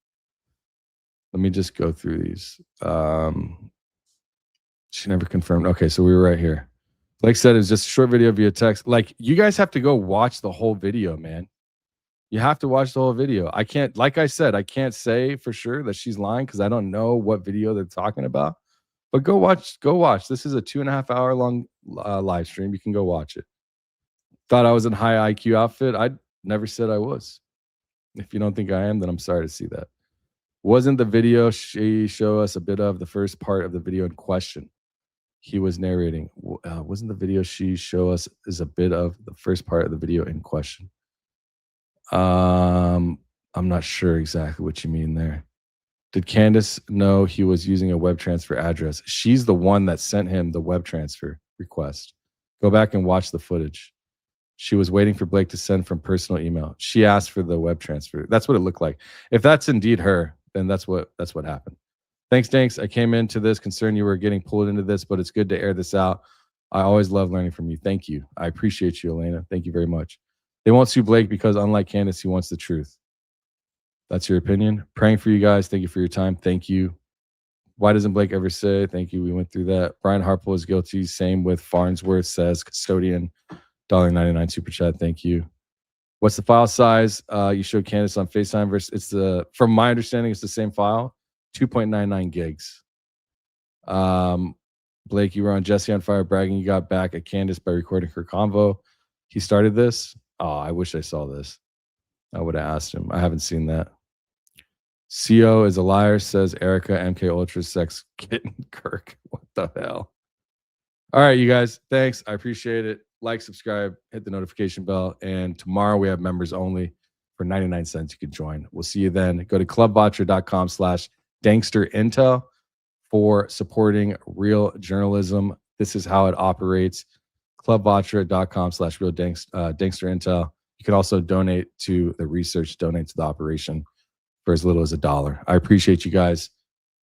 S1: Let me just go through these. She never confirmed. Okay, so we were right here. Like I said, it's just a short video via text. Like, you guys have to go watch the whole video, man. You have to watch the whole video. I can't, like I said, I can't say for sure that she's lying because I don't know what video they're talking about. But go watch. Go watch. This is a 2.5 hour long live stream. You can go watch it. Thought I was in high IQ outfit. I never said I was. If you don't think I am, then I'm sorry to see that. Wasn't the video she show us a bit of the first part of the video in question? He was narrating. Wasn't the video she show us is a bit of the first part of the video in question? I'm not sure exactly what you mean there. Did Candace know he was using a web transfer address? She's the one that sent him the web transfer request. Go back and watch the footage. She was waiting for Blake to send from personal email. She asked for the web transfer. That's what it looked like. If that's indeed her, then that's what happened. Thanks, Danks. I came into this concerned you were getting pulled into this, but it's good to air this out. I always love learning from you. Thank you. I appreciate you, Elena. Thank you very much. They won't sue Blake because, unlike Candace, he wants the truth. That's your opinion. Praying for you guys. Thank you for your time. Thank you. Why doesn't Blake ever say? Thank you. We went through that. Brian Harpole is guilty. Same with Farnsworth, says custodian. $1.99 super chat. Thank you. What's the file size? You showed Candace on FaceTime versus it's the, from my understanding, it's the same file, 2.99 gigs. Blake, you were on Jesse on Fire bragging you got back at Candace by recording her convo. He started this. Oh, I wish I saw this. I would have asked him. I haven't seen that. CO is a liar, says Erica, MK Ultra Sex Kitten Kirk. What the hell? All right, you guys. Thanks. I appreciate it. Like, subscribe, hit the notification bell. And tomorrow we have members only for 99 cents. You can join. We'll see you then. Go to clubvatra.com/danksterintel for supporting real journalism. This is how it operates. clubvatra.com/real-danksterintel. You can also donate to the research, donate to the operation for as little as $1. I appreciate you guys.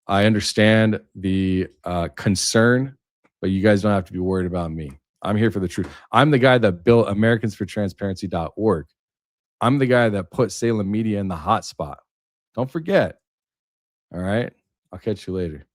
S1: I understand the concern, but you guys don't have to be worried about me. I'm here for the truth. I'm the guy that built AmericansForTransparency.org. I'm the guy that put Salem Media in the hot spot. Don't forget. All right. I'll catch you later.